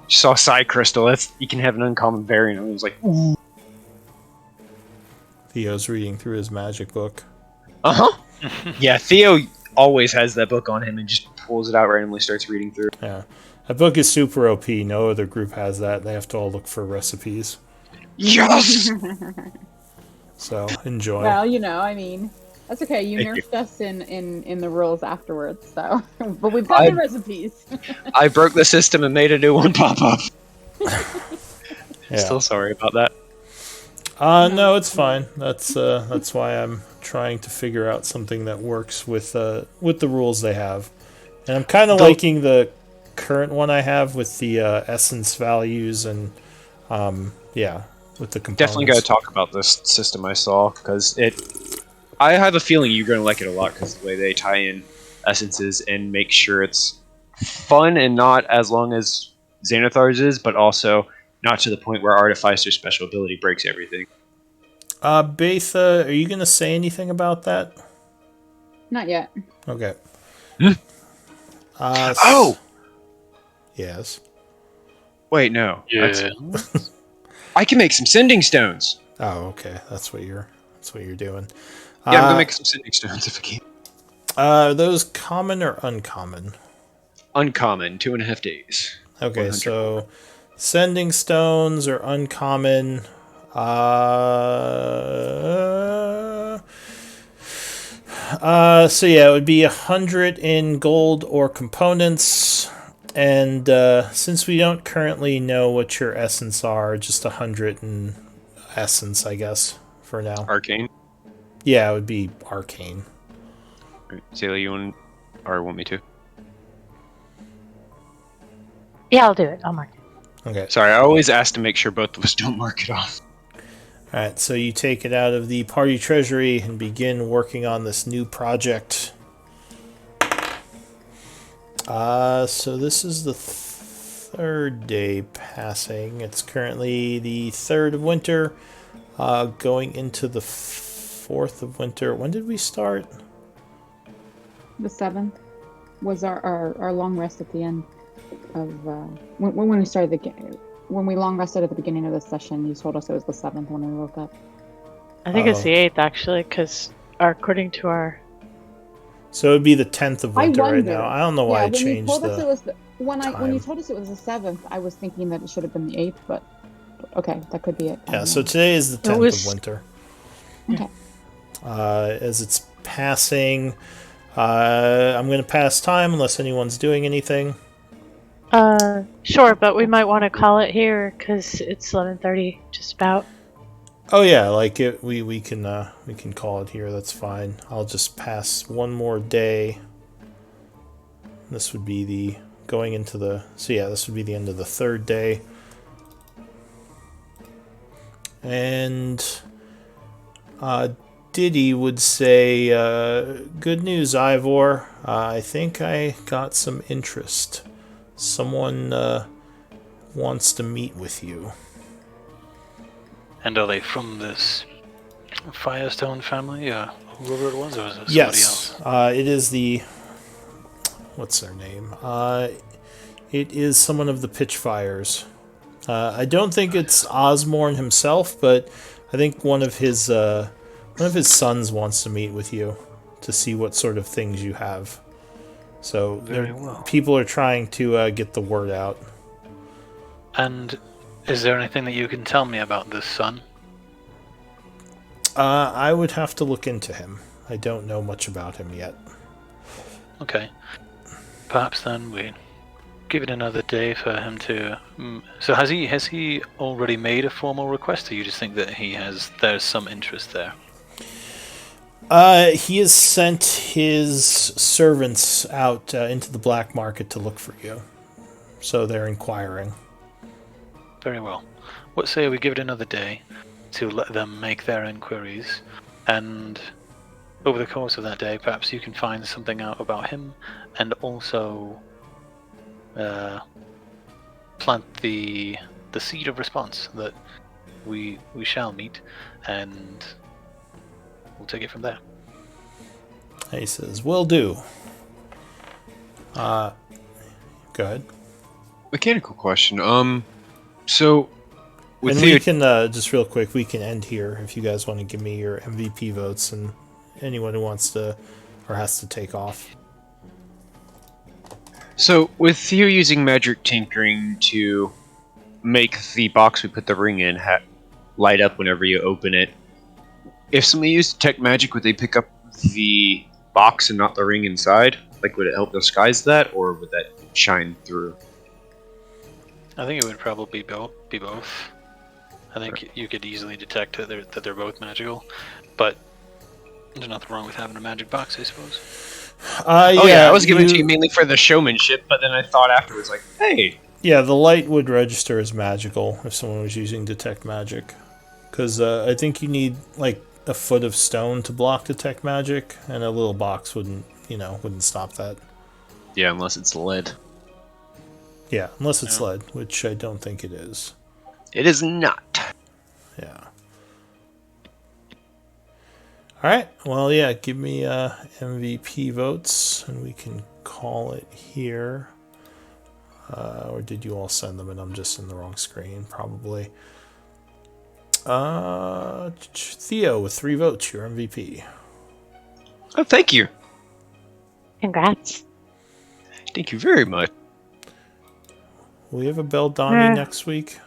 Just saw Side Crystal. That's you can have an uncommon variant. And I was like, ooh. Theo's reading through his magic book. Yeah, Theo always has that book on him and just pulls it out randomly, starts reading through. Yeah. That book is super OP. No other group has that. They have to all look for recipes. Yes. So enjoy. Well, I mean, that's okay. You Thank nerfed us in the rules afterwards, so. But we've got the recipes. I broke the system and made a new one pop up. Yeah. Still sorry about that. No, it's fine. That's why I'm trying to figure out something that works with the rules they have. And I'm kind of liking the current one I have with the essence values and with the components. Definitely got to talk about this system I saw because I have a feeling you're going to like it a lot because the way they tie in essences and make sure it's fun and not as long as Xanathar's is, but also not to the point where Artificer's special ability breaks everything. Betha, are you going to say anything about that? Not yet. Okay. Oh! Yes. Wait, no. Yeah. I can make some sending stones. Oh, okay. That's what you're doing. Yeah, I'm gonna make some sending stones if I can. Are those common or uncommon? Uncommon, 2.5 days. Okay, 100 so sending stones are uncommon. So yeah, it would be 100 in gold or components, and since we don't currently know what your essence are, just 100 in essence, I guess, for now. Arcane. Yeah, it would be arcane. Zayla, you want me to? Yeah, I'll do it. I'll mark it. Okay. Sorry, I always ask to make sure both of us don't mark it off. Alright, so you take it out of the party treasury and begin working on this new project. So this is the third day passing. It's currently the 3rd of winter, going into the 4th of winter. When did we start? The 7th was our long rest at the end of when we started the game. When we long rested at the beginning of the session, you told us it was the 7th when we woke up. I think it's the 8th, actually, because according to our... So it would be the 10th of winter right wondered. now. I don't know why I when you changed told us the it was when you time. told us it was the 7th, I was thinking that it should have been the 8th, but okay, that could be it. Yeah, so today is the 10th of winter. Okay. As it's passing, I'm going to pass time unless anyone's doing anything. Sure, but we might want to call it here because it's 11:30, just about. Oh yeah, like it. We can call it here. That's fine. I'll just pass one more day. This would be the going into the. So yeah, this would be the end of the 3rd day. And Diddy would say, "Good news, Ivor. I think I got some interest. Someone wants to meet with you." And are they from this Firestone family, whoever it was, or is it somebody Yes, else? it is the... What's their name? It is someone of the Pitchfires. I don't think it's Osborne himself, but I think one of his sons wants to meet with you to see what sort of things you have. So Very well. people are trying to get the word out. And is there anything that you can tell me about this son? I would have to look into him. I don't know much about him yet. Okay. Perhaps then we give it another day for him to... So has he already made a formal request, or you just think that there's some interest there? He has sent his servants out into the black market to look for you. So they're inquiring. Very well. What say we give it another day to let them make their inquiries, and over the course of that day, perhaps you can find something out about him, and also plant the seed of response that we shall meet, and we'll take it from there. He says, "Will do." Go ahead. Mechanical question. So with And the we can just real quick, we can end here if you guys want to give me your MVP votes and anyone who wants to or has to take off. So, with Theo using magic tinkering to make the box we put the ring in light up whenever you open it, if somebody used detect magic, would they pick up the box and not the ring inside? Like, would it help disguise that, or would that shine through? I think it would probably be both. I think you could easily detect that they're both magical, but there's nothing wrong with having a magic box, I suppose. I was giving it to you mainly for the showmanship, but then I thought afterwards, like, hey. Yeah, the light would register as magical if someone was using detect magic. Because I think you need, like, a foot of stone to block detect magic, and a little box wouldn't stop that. Yeah, unless it's lead. Yeah, unless it's lead, which I don't think it is. It is not. Yeah. Alright, well, yeah, give me MVP votes, and we can call it here. Or did you all send them and I'm just in the wrong screen? Probably. Theo with 3 votes, your MVP. Oh, thank you. Congrats. Thank you very much. Will we have a Beldami next week?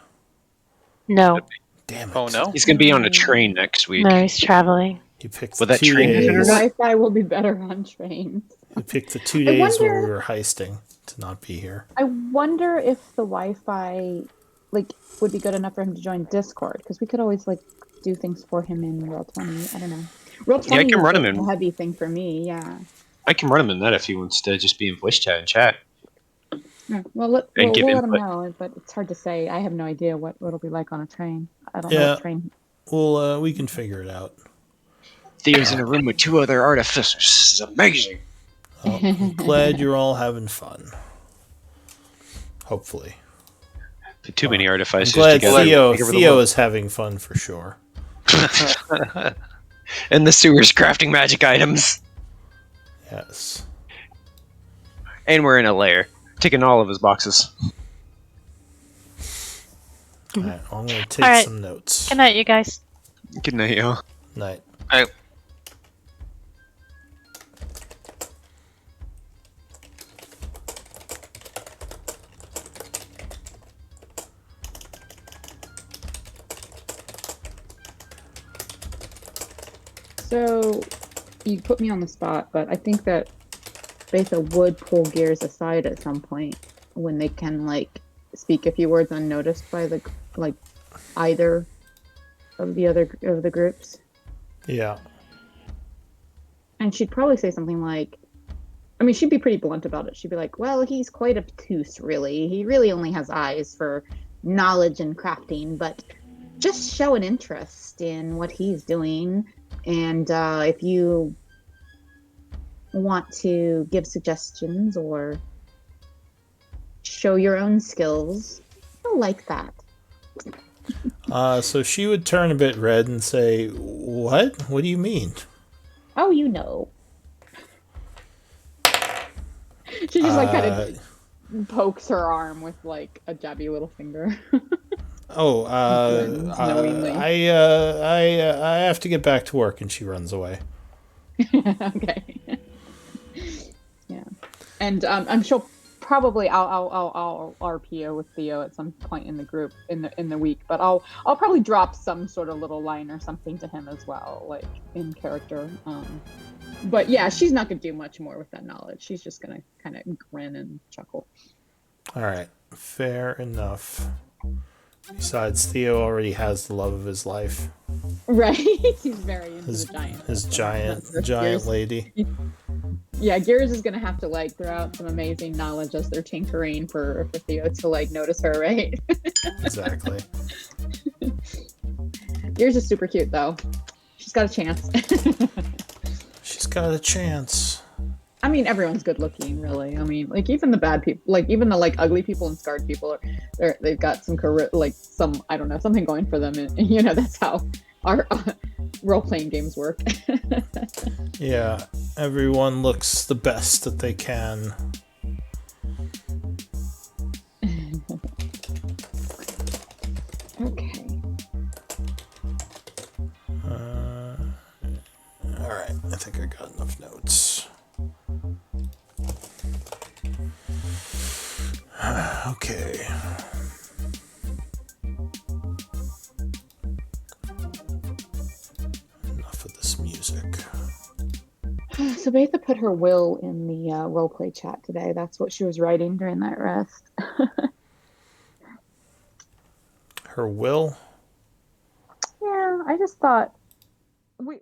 No. Damn it. Oh no. He's gonna be on a train next week. No, he's traveling. You picked Will the that 2 train have days. internet? Wi-Fi will be better on trains. You picked the 2 I days where we wonder- were heisting to not be here. I wonder if the Wi-Fi would be good enough for him to join Discord, because we could always do things for him in Roll20. I don't know. Roll20 Yeah, I can is run him a in. heavy thing for me. Yeah. I can run him in that if he wants to just be in voice chat and chat. Yeah. Well, And give we'll let him input. know, but it's hard to say. I have no idea what it'll be like on a train. I don't know Yeah. what train. Well, we can figure it out. Theo's in a room with 2 other artificers. This is amazing. Well, I'm glad you're all having fun. Hopefully. Too many I'm artificers glad together. Theo Take over the world. is having fun for sure. And the sewers crafting magic items. Yes. And we're in a lair. Taking all of his boxes. All right, I'm going to take All right. some notes. Good night, you guys. Good night, yo. Night. So, you put me on the spot, but I think that Betha would pull Gears aside at some point when they can speak a few words unnoticed by the either of the groups. Yeah. And she'd probably say something like, I mean, she'd be pretty blunt about it. She'd be like, well, he's quite obtuse, really. He really only has eyes for knowledge and crafting, but just show an interest in what he's doing. And if you want to give suggestions or show your own skills, he'll like that. So she would turn a bit red and say, "What? What do you mean?" Oh, you know. She just kind of pokes her arm with a jabby little finger. Knowingly. I have to get back to work, and she runs away. Okay. Yeah, and I'm sure probably I'll RPO with Theo at some point in the group in the week, but I'll probably drop some sort of little line or something to him as well, in character. But yeah, she's not gonna do much more with that knowledge. She's just gonna kind of grin and chuckle. All right, fair enough. Besides, Theo already has the love of his life. Right, he's very into His the giant. his So giant that's giant Gears. lady. Yeah, Gears is gonna have to throw out some amazing knowledge as they're tinkering for Theo to notice her, right? Exactly. Gears is super cute though. She's got a chance. She's got a chance. I mean, everyone's good looking, really. I mean, even the bad people, even the ugly people and scarred people, they've got some some, I don't know, something going for them, and that's how our role playing games work. Yeah, everyone looks the best that they can. Okay. All right, I think I got enough notes. Okay. Enough of this music. So Betha put her will in the roleplay chat today. That's what she was writing during that rest. Her will? Yeah, I just thought we